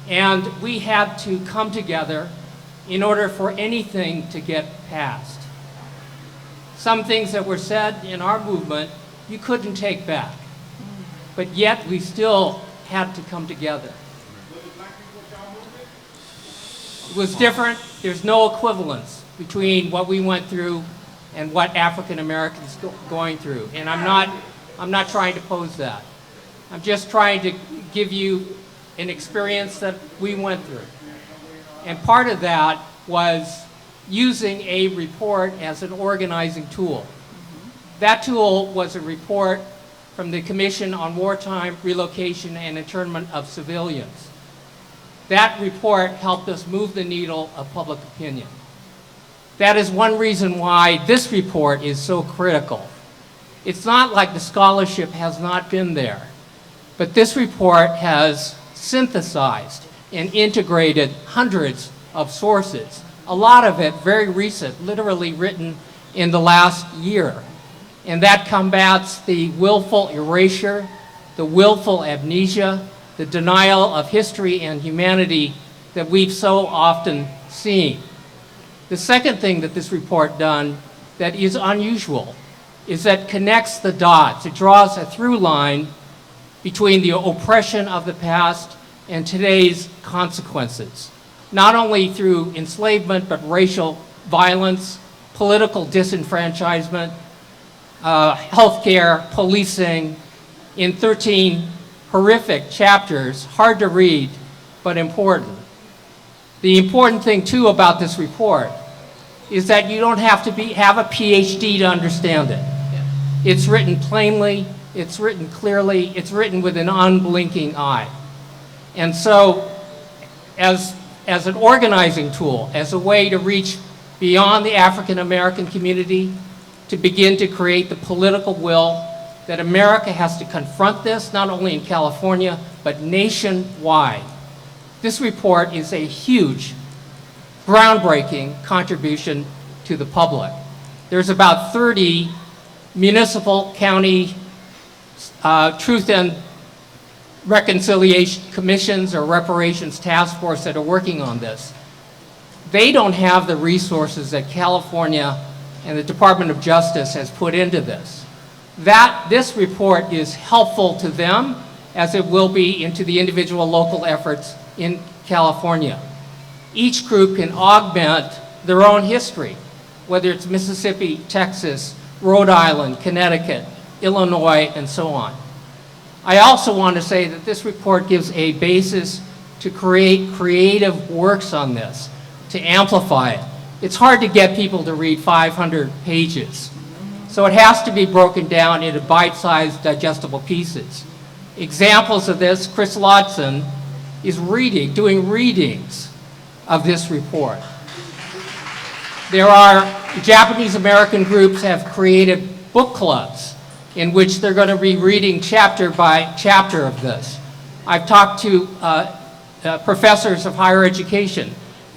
And we had to come together in order for anything to get passed. Some things that were said in our movement, you couldn't take back. But yet we still had to come together. It was different. There's no equivalence between what we went through and what African Americans going through. And I'm not trying to pose that. I'm just trying to give you an experience that we went through. And part of that was using a report as an organizing tool. That tool was a report from the Commission on Wartime Relocation and Internment of Civilians. That report helped us move the needle of public opinion. That is one reason why this report is so critical. It's not like the scholarship has not been there, but this report has synthesized and integrated hundreds of sources, a lot of it very recent, literally written in the last year. And that combats the willful erasure, the willful amnesia, the denial of history and humanity that we've so often seen. The second thing that this report done that is unusual is that connects the dots. It draws a through line between the oppression of the past and today's consequences, not only through enslavement, but racial violence, political disenfranchisement, healthcare, policing, in 13 horrific chapters, hard to read, but important. The important thing too about this report is that you don't have to have a PhD to understand it. It's written plainly, it's written clearly, it's written with an unblinking eye. And so, as an organizing tool, as a way to reach beyond the African American community, to begin to create the political will that America has to confront this, not only in California, but nationwide. This report is a huge, groundbreaking contribution to the public. There's about 30 municipal, county, truth and reconciliation commissions or reparations task force that are working on this. They don't have the resources that California and the Department of Justice has put into this. This report is helpful to them as it will be into the individual local efforts in California. Each group can augment their own history, whether it's Mississippi, Texas, Rhode Island, Connecticut, Illinois, and so on. I also want to say that this report gives a basis to create creative works on this, to amplify it. It's hard to get people to read 500 pages. So it has to be broken down into bite-sized, digestible pieces. Examples of this, Chris Lodson is doing readings of this report. There are Japanese American groups have created book clubs in which they're going to be reading chapter by chapter of this. I've talked to professors of higher education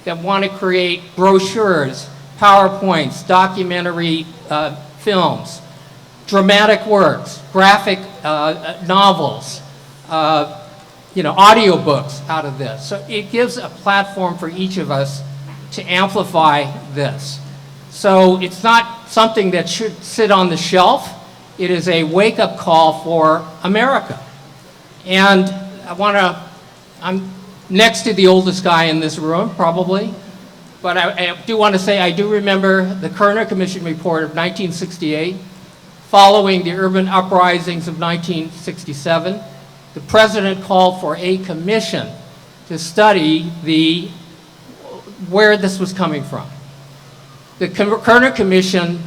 that want to create brochures, PowerPoints, documentary films, dramatic works, graphic novels, audiobooks out of this. So it gives a platform for each of us to amplify this. So it's not something that should sit on the shelf. It is a wake-up call for America. And I'm next to the oldest guy in this room, probably, but I do want to say I do remember the Kerner Commission report of 1968, following the urban uprisings of 1967. The president called for a commission to study where this was coming from. The Kerner Commission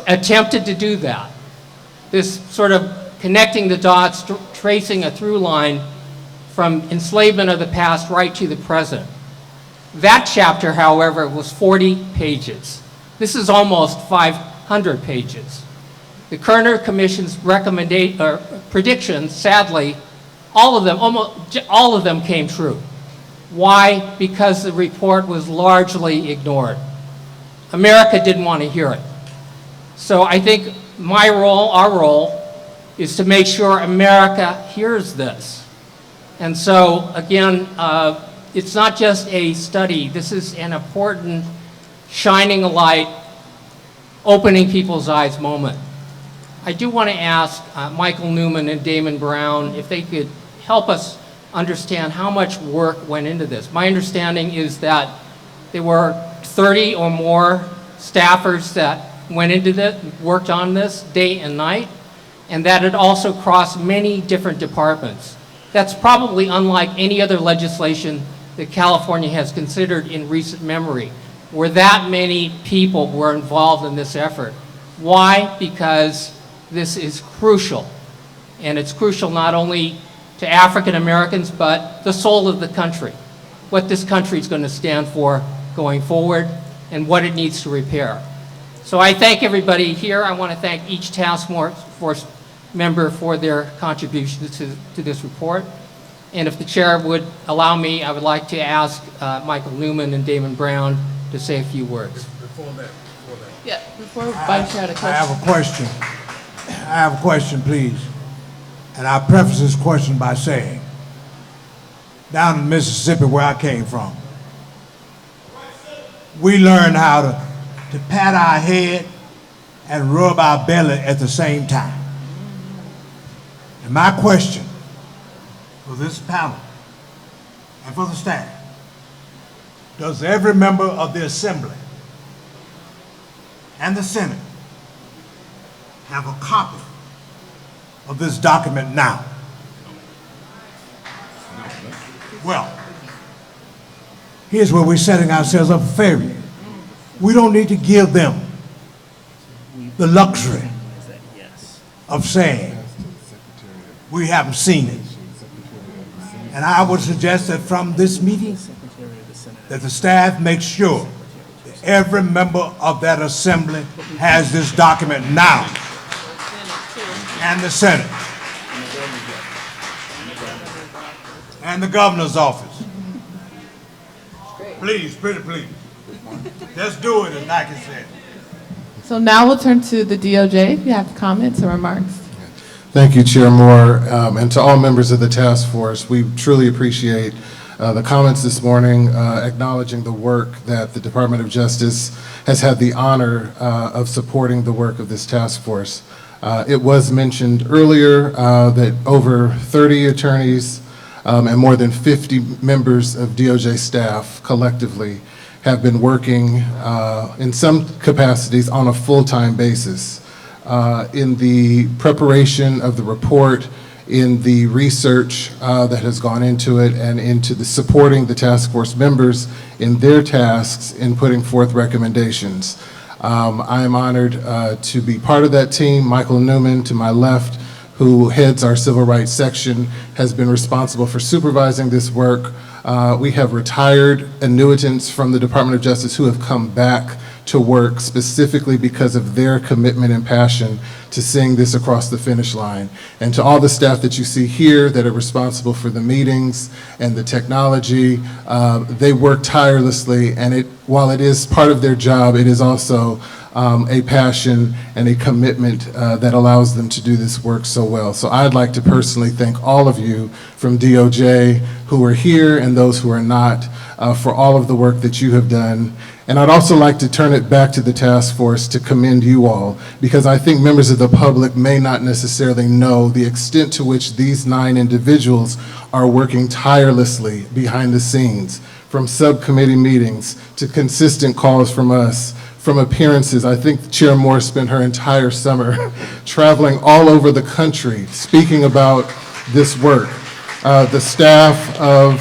attempted to do that. This sort of connecting the dots, tracing a through line from enslavement of the past right to the present. That chapter, however, was 40 pages. This is almost 500 pages. The Kerner Commission's predictions, sadly, almost all of them came true. Why? Because the report was largely ignored. America didn't want to hear it. So I think our role, is to make sure America hears this. And so, again, it's not just a study. This is an important shining a light, opening people's eyes moment. I do want to ask Michael Newman and Damon Brown if they could help us understand how much work went into this. My understanding is that there were 30 or more staffers that went into this, worked on this day and night, and that it also crossed many different departments. That's probably unlike any other legislation that California has considered in recent memory, where that many people were involved in this effort. Why? Because this is crucial. And it's crucial not only to African Americans, but the soul of the country, what this country is going to stand for going forward, and what it needs to repair. So I thank everybody here. I want to thank each task force member for their contributions to this report. And if the chair would allow me, I would like to ask Michael Newman and Damon Brown to say a few words. Yeah, before Vice Chair had a question. I have a question. I have a question, please. And I preface this question by saying, down in Mississippi, where I came from, we learned how to pat our head and rub our belly at the same time. And my question for this panel and for the staff, does every member of the Assembly and the Senate have a copy of this document now? Well, here's where we're setting ourselves up for failure. We don't need to give them the luxury of saying we haven't seen it. And I would suggest that from this meeting, that the staff makes sure that every member of that assembly has this document now, and the Senate, and the governor's office. Please, pretty please. Let's do it, as Nike said. So now we'll turn to the DOJ if you have comments or remarks. Thank you, Chair Moore, and to all members of the task force. We truly appreciate the comments this morning, acknowledging the work that the Department of Justice has had the honor of supporting the work of this task force. It was mentioned earlier that over 30 attorneys and more than 50 members of DOJ staff collectively have been working in some capacities on a full-time basis in the preparation of the report, in the research that has gone into it, and into the supporting the task force members in their tasks in putting forth recommendations. I am honored to be part of that team. Michael Newman, to my left, who heads our civil rights section, has been responsible for supervising this work. We have retired annuitants from the Department of Justice who have come back to work specifically because of their commitment and passion to seeing this across the finish line. And to all the staff that you see here that are responsible for the meetings and the technology, they work tirelessly, and while it is part of their job, it is also a passion and a commitment that allows them to do this work so well. So I'd like to personally thank all of you from DOJ who are here and those who are not for all of the work that you have done. And I'd also like to turn it back to the task force to commend you all, because I think members of the public may not necessarily know the extent to which these 9 individuals are working tirelessly behind the scenes, from subcommittee meetings to consistent calls from us, from appearances. I think Chair Moore spent her entire summer traveling all over the country speaking about this work. The staff of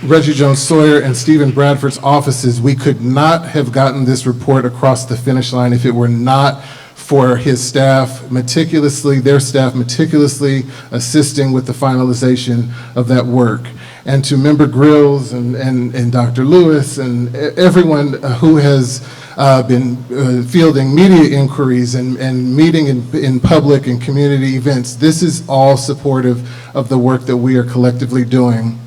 Reggie Jones Sawyer and Stephen Bradford's offices, we could not have gotten this report across the finish line if it were not for his staff their staff meticulously assisting with the finalization of that work. And to Member Grills and Dr. Lewis and everyone who has been fielding media inquiries and meeting in public and community events, this is all supportive of the work that we are collectively doing.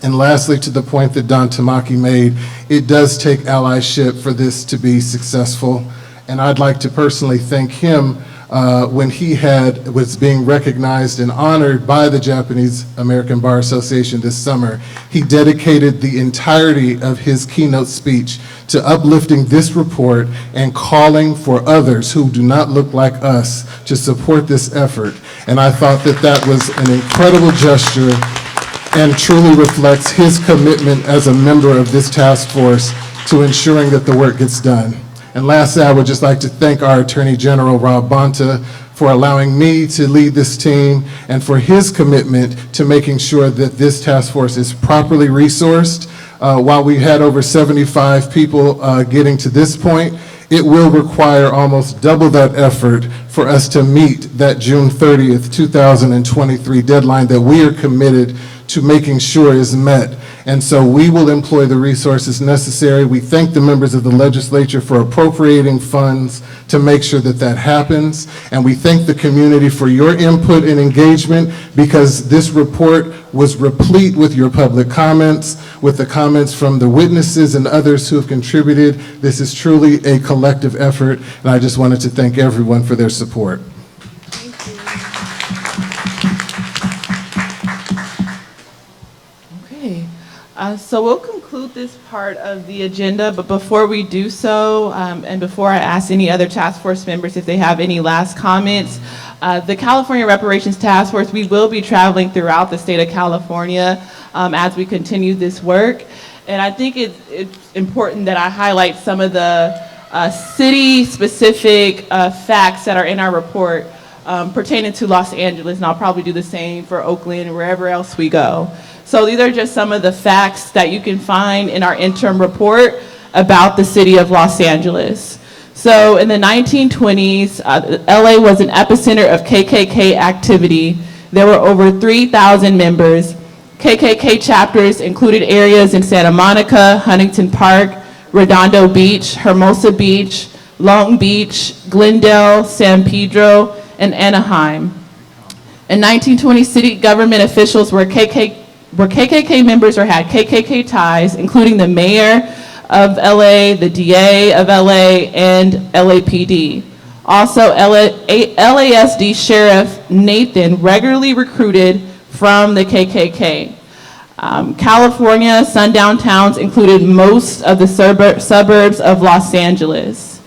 And lastly, to the point that Don Tamaki made, it does take allyship for this to be successful. And I'd like to personally thank him when he was being recognized and honored by the Japanese American Bar Association this summer. He dedicated the entirety of his keynote speech to uplifting this report and calling for others who do not look like us to support this effort. And I thought that that was an incredible gesture and truly reflects his commitment as a member of this task force to ensuring that the work gets done. And lastly, I would just like to thank our Attorney General, Rob Bonta, for allowing me to lead this team and for his commitment to making sure that this task force is properly resourced. While we had over 75 people getting to this point, it will require almost double that effort for us to meet that June 30th, 2023 deadline that we are committed to making sure is met. And so we will employ the resources necessary. We thank the members of the legislature for appropriating funds to make sure that that happens. And we thank the community for your input and engagement, because this report was replete with your public comments, with the comments from the witnesses and others who have contributed. This is truly a collective effort, and I just wanted to thank everyone for their support. So we'll conclude this part of the agenda, but before we do so, and before I ask any other task force members if they have any last comments, the California Reparations Task Force, we will be traveling throughout the state of California as we continue this work. And I think it's important that I highlight some of the city-specific facts that are in our report pertaining to Los Angeles, and I'll probably do the same for Oakland and wherever else we go. So these are just some of the facts that you can find in our interim report about the city of Los Angeles. So in the 1920s, LA was an epicenter of KKK activity. There were over 3,000 members. KKK chapters included areas in Santa Monica, Huntington Park, Redondo Beach, Hermosa Beach, Long Beach, Glendale, San Pedro, and Anaheim. In 1920, city government officials were KKK members or had KKK ties, including the mayor of LA, the DA of LA, and LAPD. Also, LASD Sheriff Nathan regularly recruited from the KKK. California sundown towns included most of the suburbs of Los Angeles.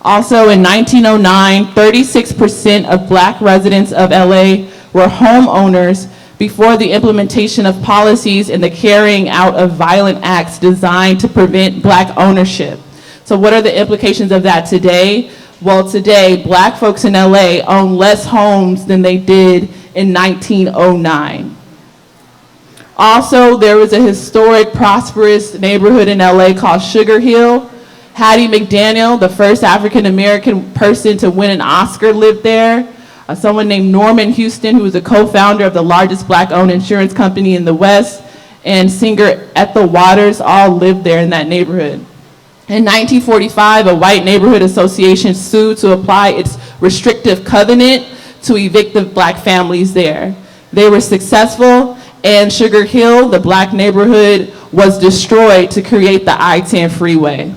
Also, in 1909, 36% of Black residents of LA were homeowners before the implementation of policies and the carrying out of violent acts designed to prevent Black ownership. So what are the implications of that today? Well, today, Black folks in LA own less homes than they did in 1909. Also, there was a historic, prosperous neighborhood in LA called Sugar Hill. Hattie McDaniel, the first African-American person to win an Oscar, lived there. Someone named Norman Houston, who was a co-founder of the largest Black-owned insurance company in the West, and singer Ethel Waters all lived there in that neighborhood. In 1945, a white neighborhood association sued to apply its restrictive covenant to evict the Black families there. They were successful, and Sugar Hill, the Black neighborhood, was destroyed to create the I-10 freeway.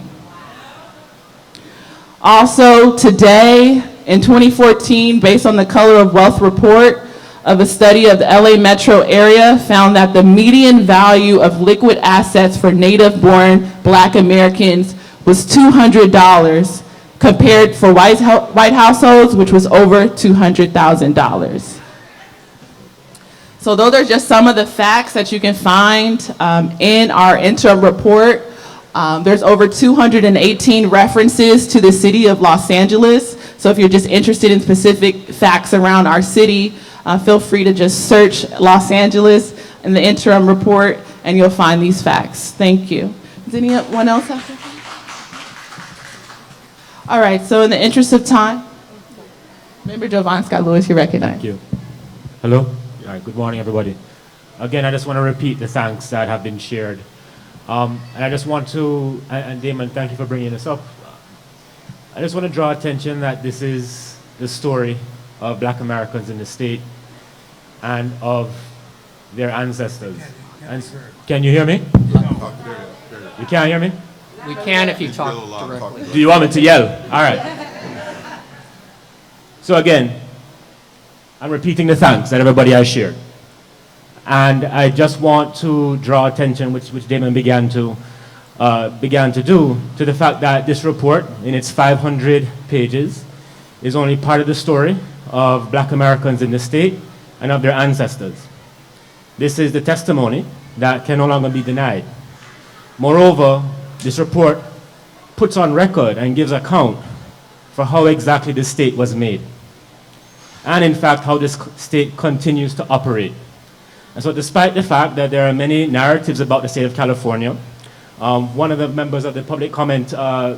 Also today, in 2014, based on the Color of Wealth report of a study of the LA metro area, found that the median value of liquid assets for native-born Black Americans was $200, compared for white households, which was over $200,000. So those are just some of the facts that you can find in our interim report. There's over 218 references to the city of Los Angeles. So if you're just interested in specific facts around our city, feel free to just search Los Angeles in the interim report and you'll find these facts. Thank you. Does anyone else have something? All right, so in the interest of time, Member Jovan Scott Lewis, you recognize. Thank you. Hello? All right, good morning, everybody. Again, I just want to repeat the thanks that have been shared. And I just want to, and Damon, thank you for bringing this up. I just want to draw attention that this is the story of Black Americans in the state and of their ancestors. And can you hear me? You can't hear me? We can if you talk directly. Do you want me to yell? All right. So again, I'm repeating the thanks that everybody has shared. And I just want to draw attention, which Damon began to do, to the fact that this report, in its 500 pages, is only part of the story of Black Americans in the state and of their ancestors. This is the testimony that can no longer be denied. Moreover, this report puts on record and gives account for how exactly the state was made, and in fact, how this state continues to operate. And so despite the fact that there are many narratives about the state of California, one of the members of the public comment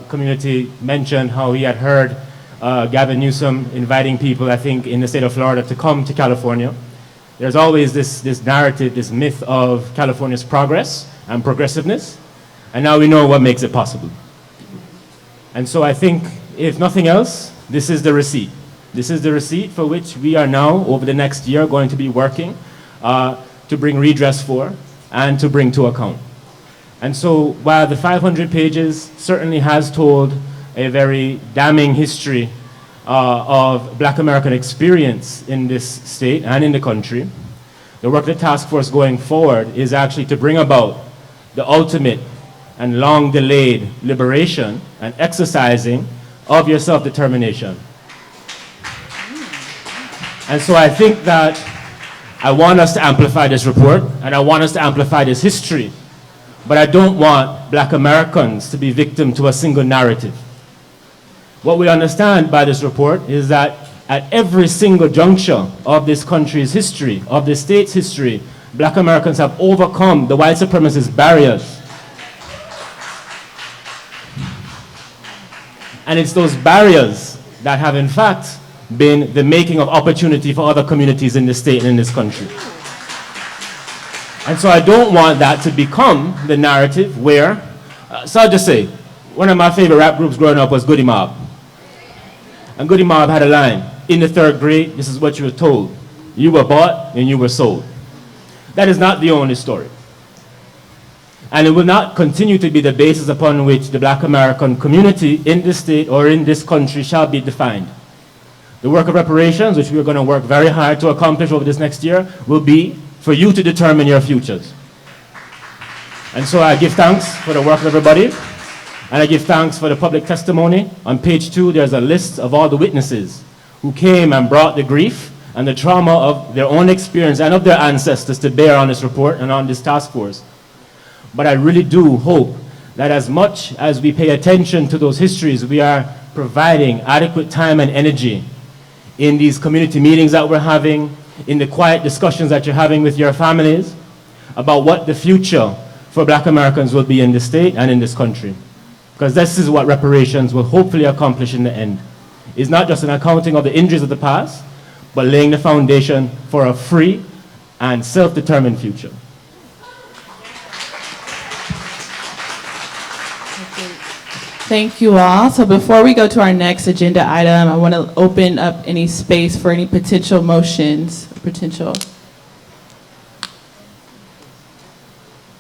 community mentioned how he had heard Gavin Newsom inviting people, I think, in the state of Florida to come to California. There's always this narrative, this myth of California's progress and progressiveness, and now we know what makes it possible. And so I think, if nothing else, this is the receipt. This is the receipt for which we are now, over the next year, going to be working to bring redress for and to bring to account. And so while the 500 pages certainly has told a very damning history of Black American experience in this state and in the country, the work of the task force going forward is actually to bring about the ultimate and long-delayed liberation and exercising of your self-determination. And so I think that I want us to amplify this report, and I want us to amplify this history, but I don't want Black Americans to be victim to a single narrative. What we understand by this report is that at every single juncture of this country's history, of the state's history, Black Americans have overcome the white supremacist barriers. And it's those barriers that have in fact been the making of opportunity for other communities in this state and in this country. And so I don't want that to become the narrative where, so I'll just say, one of my favorite rap groups growing up was Goody Mob. And Goody Mob had a line, in the 3rd grade, this is what you were told. You were bought and you were sold. That is not the only story. And it will not continue to be the basis upon which the Black American community in this state or in this country shall be defined. The work of reparations, which we are going to work very hard to accomplish over this next year, will be for you to determine your futures. And so I give thanks for the work of everybody, and I give thanks for the public testimony. On page 2, there's a list of all the witnesses who came and brought the grief and the trauma of their own experience and of their ancestors to bear on this report and on this task force. But I really do hope that as much as we pay attention to those histories, we are providing adequate time and energy in these community meetings that we're having, in the quiet discussions that you're having with your families about what the future for Black Americans will be in this state and in this country. Because this is what reparations will hopefully accomplish in the end. It's not just an accounting of the injuries of the past, but laying the foundation for a free and self-determined future. Thank you all. So before we go to our next agenda item, I want to open up any space for any potential motions,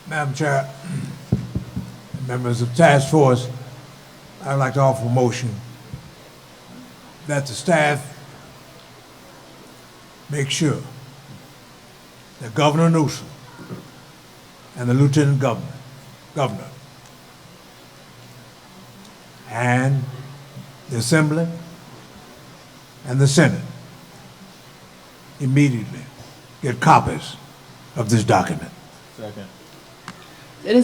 Madam Chair, members of task force, I'd like to offer a motion that the staff make sure that Governor Newsom and the Lieutenant Governor and the Assembly and the Senate immediately get copies of this document. Second. It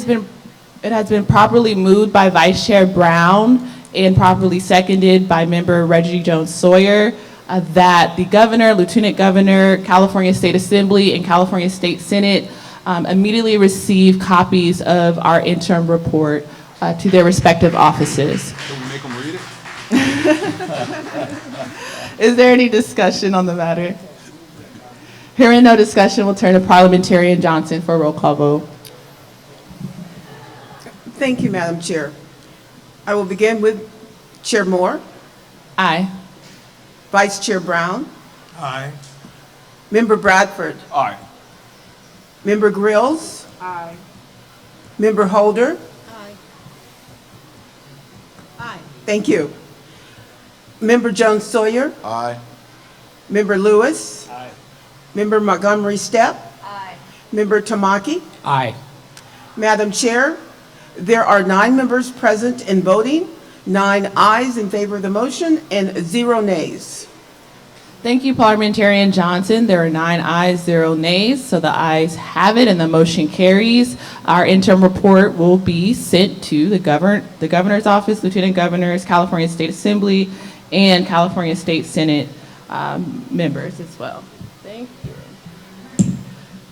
has been properly moved by Vice Chair Brown and properly seconded by Member Reggie Jones Sawyer that the Governor, Lieutenant Governor, California State Assembly, and California State Senate immediately receive copies of our interim report to their respective offices. Can we make them read it? Is there any discussion on the matter? Hearing no discussion, we'll turn to Parliamentarian Johnson for a roll call vote. Thank you, Madam Chair. I will begin with Chair Moore. Aye. Vice Chair Brown. Aye. Member Bradford. Aye. Member Grills. Aye. Member Holder. Aye. Thank you. Member Jones Sawyer. Aye. Member Lewis. Aye. Member Montgomery Stepp. Aye. Member Tamaki. Aye. Madam Chair, there are 9 members present and voting, 9 ayes in favor of the motion and 0 nays. Thank you, Parliamentarian Johnson. There are 9 ayes, 0 nays, so the ayes have it and the motion carries. Our interim report will be sent to the Governor's Office, Lieutenant Governors, California State Assembly, and California State Senate members as well. Thank you.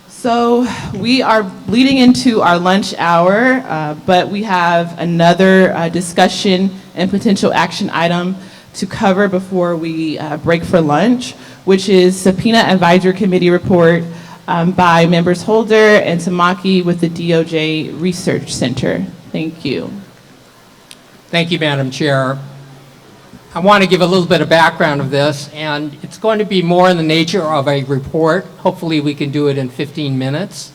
So we are bleeding into our lunch hour, but we have another discussion and potential action item to cover before we break for lunch, which is Subpoena Advisory Committee report by members Holder and Tamaki with the DOJ Research Center. Thank you. Thank you, Madam Chair. I want to give a little bit of background of this, and it's going to be more in the nature of a report. Hopefully we can do it in 15 minutes,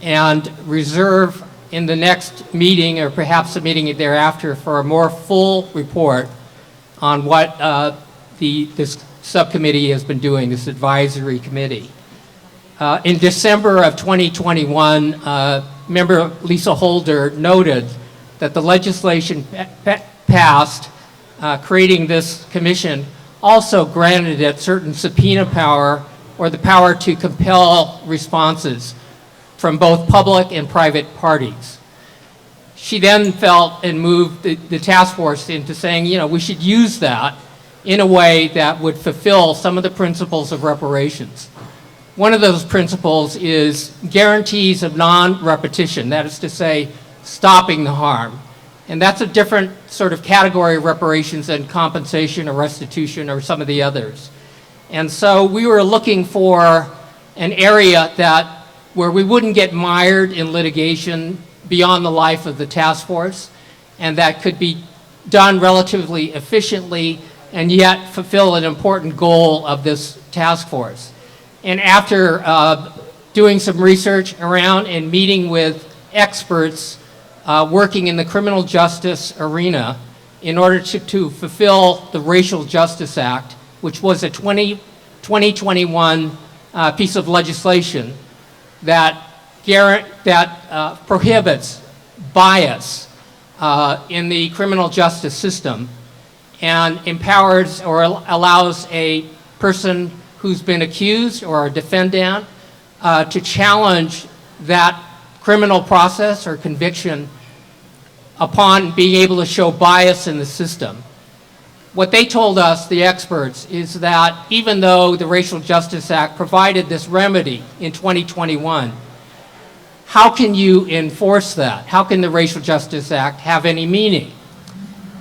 and reserve in the next meeting, or perhaps the meeting thereafter, for a more full report on what this subcommittee has been doing, this advisory committee. In December of 2021, Member Lisa Holder noted that the legislation passed creating this commission also granted it certain subpoena power, or the power to compel responses from both public and private parties. She then felt and moved the task force into saying, you know, we should use that in a way that would fulfill some of the principles of reparations. One of those principles is guarantees of non-repetition, that is to say, stopping the harm. And that's a different sort of category of reparations than compensation or restitution or some of the others. And so we were looking for an area where we wouldn't get mired in litigation beyond the life of the task force, and that could be done relatively efficiently and yet fulfill an important goal of this task force. And after doing some research around and meeting with experts working in the criminal justice arena in order to fulfill the Racial Justice Act which was a 2021 piece of legislation that prohibits bias in the criminal justice system and empowers or allows a person who's been accused or a defendant to challenge that criminal process or conviction upon being able to show bias in the system. What they told us, the experts, is that even though the Racial Justice Act provided this remedy in 2021, how can you enforce that? How can the Racial Justice Act have any meaning?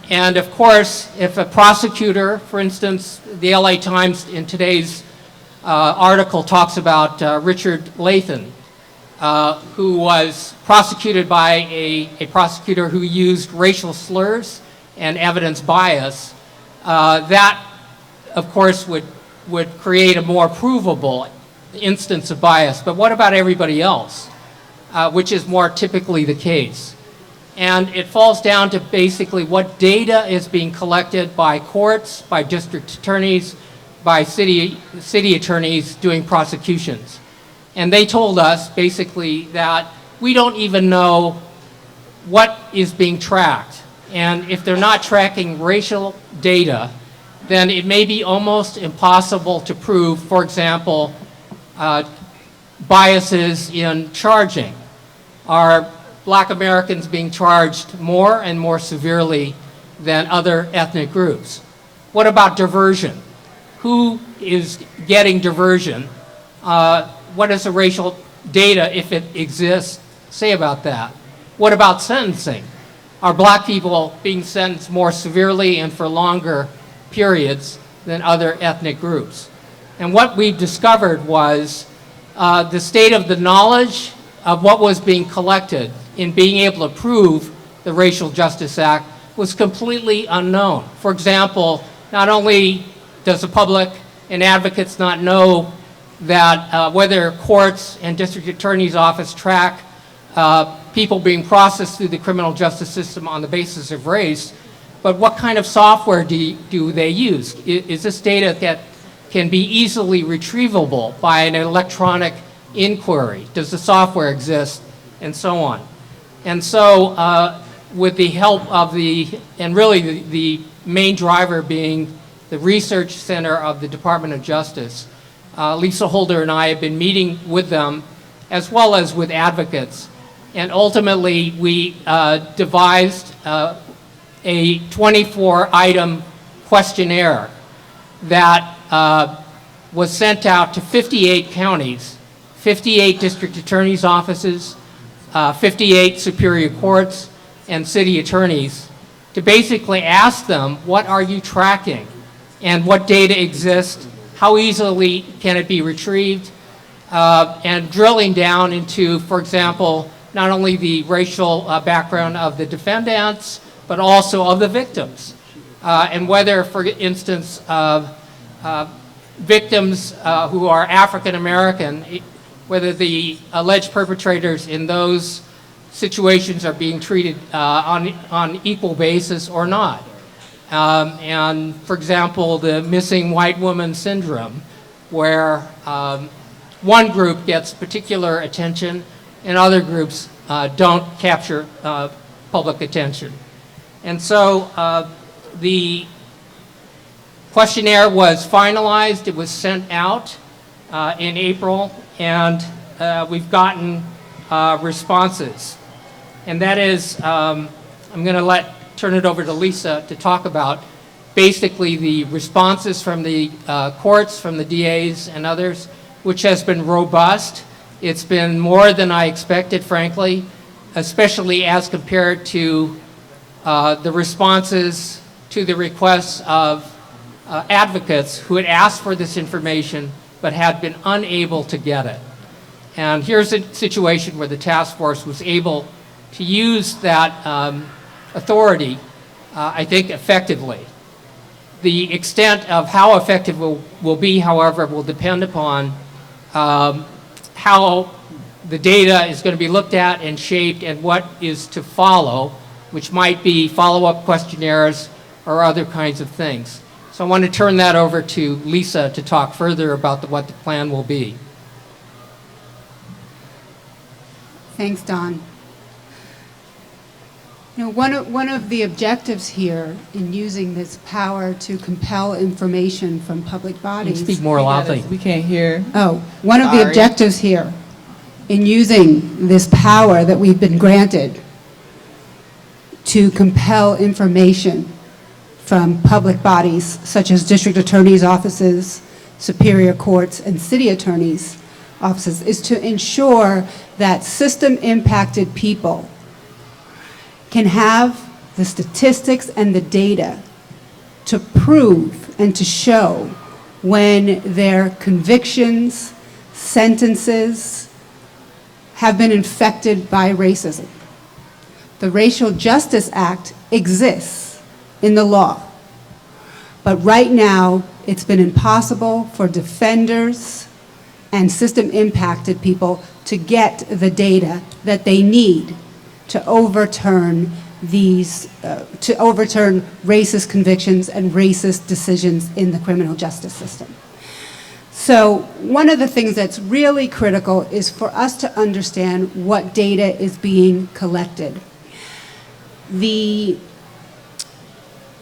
And of course, if a prosecutor, for instance, the LA Times in today's article talks about Richard Lathan, who was prosecuted by a prosecutor who used racial slurs and evidence bias, that, of course, would create a more provable instance of bias. But what about everybody else, which is more typically the case? And it falls down to basically what data is being collected by courts, by district attorneys, by city attorneys doing prosecutions. And they told us basically that we don't even know what is being tracked. And if they're not tracking racial data, then it may be almost impossible to prove, for example, biases in charging. Are Black Americans being charged more and more severely than other ethnic groups? What about diversion? Who is getting diversion? What does the racial data, if it exists, say about that? What about sentencing? Are Black people being sentenced more severely and for longer periods than other ethnic groups? And what we discovered was the state of the knowledge of what was being collected in being able to prove the Racial Justice Act was completely unknown. For example, not only does the public and advocates not know that whether courts and district attorney's office track people being processed through the criminal justice system on the basis of race, but what kind of software do they use? Is this data that can be easily retrievable by an electronic inquiry? Does the software exist? And so on. And so with the help of and really the main driver being the research center of the Department of Justice, Lisa Holder and I have been meeting with them as well as with advocates. And ultimately, we devised a 24-item questionnaire that was sent out to 58 counties, 58 district attorneys' offices, 58 superior courts, and city attorneys to basically ask them, what are you tracking? And what data exists? How easily can it be retrieved? And drilling down into, for example, not only the racial background of the defendants, but also of the victims. And whether, for instance, victims who are African American, whether the alleged perpetrators in those situations are being treated on equal basis or not. And for example, the missing white woman syndrome, where one group gets particular attention and other groups don't capture public attention. And so the questionnaire was finalized, it was sent out in April, and we've gotten responses. And that is, I'm going to turn it over to Lisa to talk about basically the responses from the courts, from the DAs and others, which has been robust. It's been more than I expected, frankly, especially as compared to the responses to the requests of advocates who had asked for this information but had been unable to get it. And here's a situation where the task force was able to use that authority, I think, effectively. The extent of how effective will be, however, will depend upon how the data is going to be looked at and shaped and what is to follow, which might be follow-up questionnaires or other kinds of things. So I want to turn that over to Lisa to talk further about what the plan will be. Thanks, Don. You know, one of the objectives here in using this power to compel information from public bodies. Speak more loudly. We can't hear. Oh, one of the Sorry. objectives here in using this power that we've been granted to compel information from public bodies such as district attorneys' offices, superior courts, and city attorneys' offices is to ensure that system-impacted people can have the statistics and the data to prove and to show when their convictions, sentences have been infected by racism. The Racial Justice Act exists in the law, but right now it's been impossible for defenders and system-impacted people to get the data that they need to overturn racist convictions and racist decisions in the criminal justice system. So one of the things that's really critical is for us to understand what data is being collected. The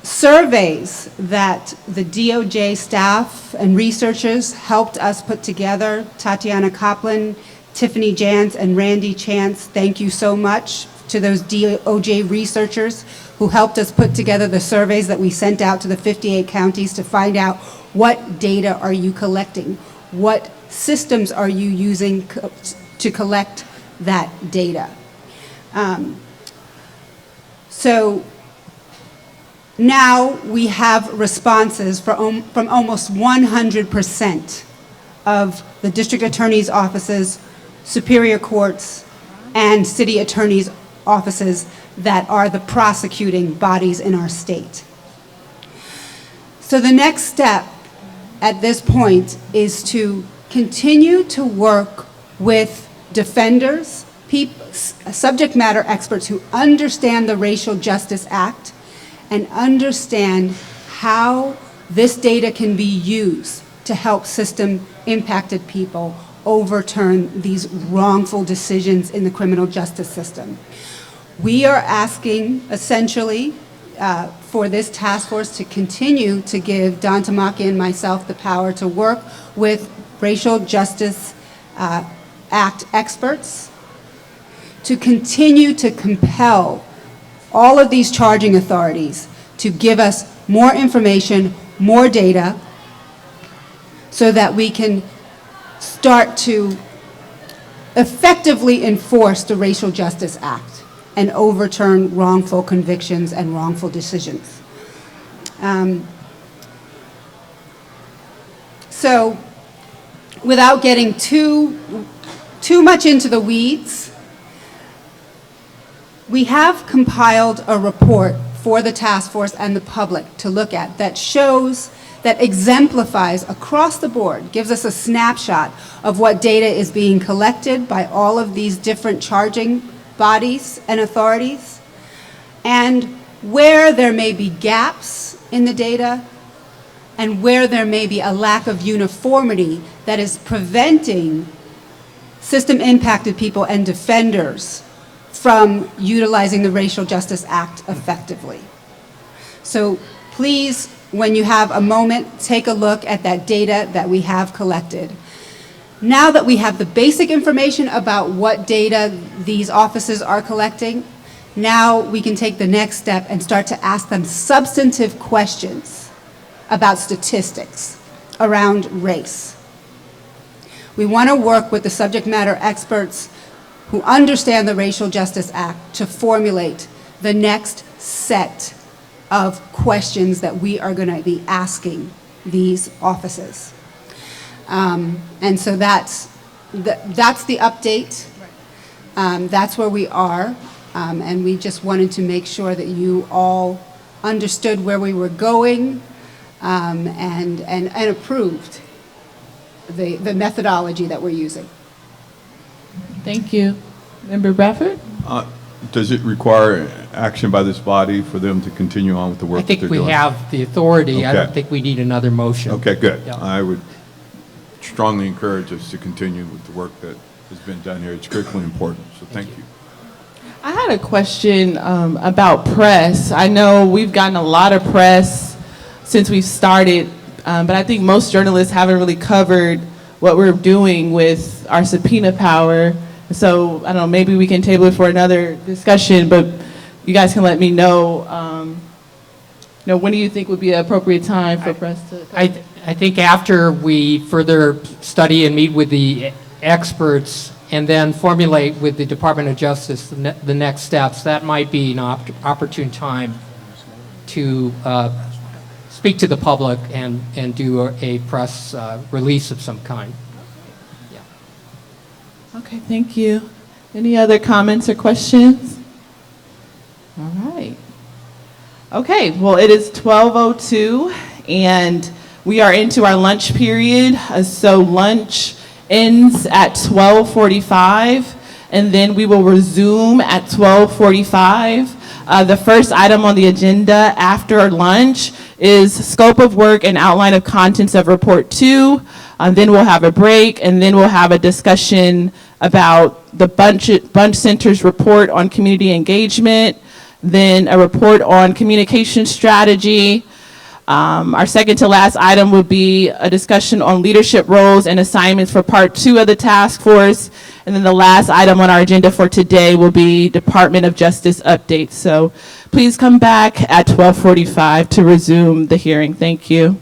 surveys that the DOJ staff and researchers helped us put together, Tatiana Kaplan, Tiffany Jans, and Randy Chance, thank you so much to those DOJ researchers who helped us put together the surveys that we sent out to the 58 counties to find out what data are you collecting, what systems are you using to collect that data. So now we have responses from almost 100% of the district attorney's offices, superior courts, and city attorneys' offices that are the prosecuting bodies in our state. So the next step at this point is to continue to work with defenders, subject matter experts who understand the Racial Justice Act and understand how this data can be used to help system-impacted people overturn these wrongful decisions in the criminal justice system. We are asking, essentially, for this task force to continue to give Don Tamaki and myself the power to work with Racial Justice Act experts to continue to compel all of these charging authorities to give us more information, more data, so that we can start to effectively enforce the Racial Justice Act and overturn wrongful convictions and wrongful decisions. So, without getting too much into the weeds, we have compiled a report for the task force and the public to look at that shows, that exemplifies across the board, gives us a snapshot of what data is being collected by all of these different charging bodies and authorities, and where there may be gaps in the data and where there may be a lack of uniformity that is preventing system-impacted people and defenders from utilizing the Racial Justice Act effectively. So please, when you have a moment, take a look at that data that we have collected. Now that we have the basic information about what data these offices are collecting, now we can take the next step and start to ask them substantive questions about statistics around race. We want to work with the subject matter experts who understand the Racial Justice Act to formulate the next set of questions that we are going to be asking these offices. And so that's the update. That's where we are. And we just wanted to make sure that you all understood where we were going and approved the methodology that we're using. Thank you. Member Bradford? Does it require action by this body for them to continue on with the work I that think they're we doing? have the authority. I Okay. don't think we need another motion. Okay, good. Yeah. I would strongly encourage us to continue with the work that has been done here. It's critically important, so thank you. I had a question about press. I know we've gotten a lot of press since we've started, but I think most journalists haven't really covered what we're doing with our subpoena power. So I don't know, maybe we can table it for another discussion, but you guys can let me know, when do you think would be an appropriate time for press to cover? I think after we further study and meet with the experts and then formulate with the Department of Justice the next steps, that might be an opportune time to speak to the public and do a press release of some kind. Okay, thank you. Any other comments or questions? All right. Okay, well, it is 12:02, and we are into our lunch period. So lunch ends at 12:45, and then we will resume at 12:45. The first item on the agenda after lunch is scope of work and outline of contents of report 2. Then we'll have a break, and then we'll have a discussion about the Bunch Center's report on community engagement, then a report on communication strategy. Our second to last item would be a discussion on leadership roles and assignments for part 2 of the task force. And then the last item on our agenda for today will be Department of Justice updates. So please come back at 12:45 to resume the hearing. Thank you.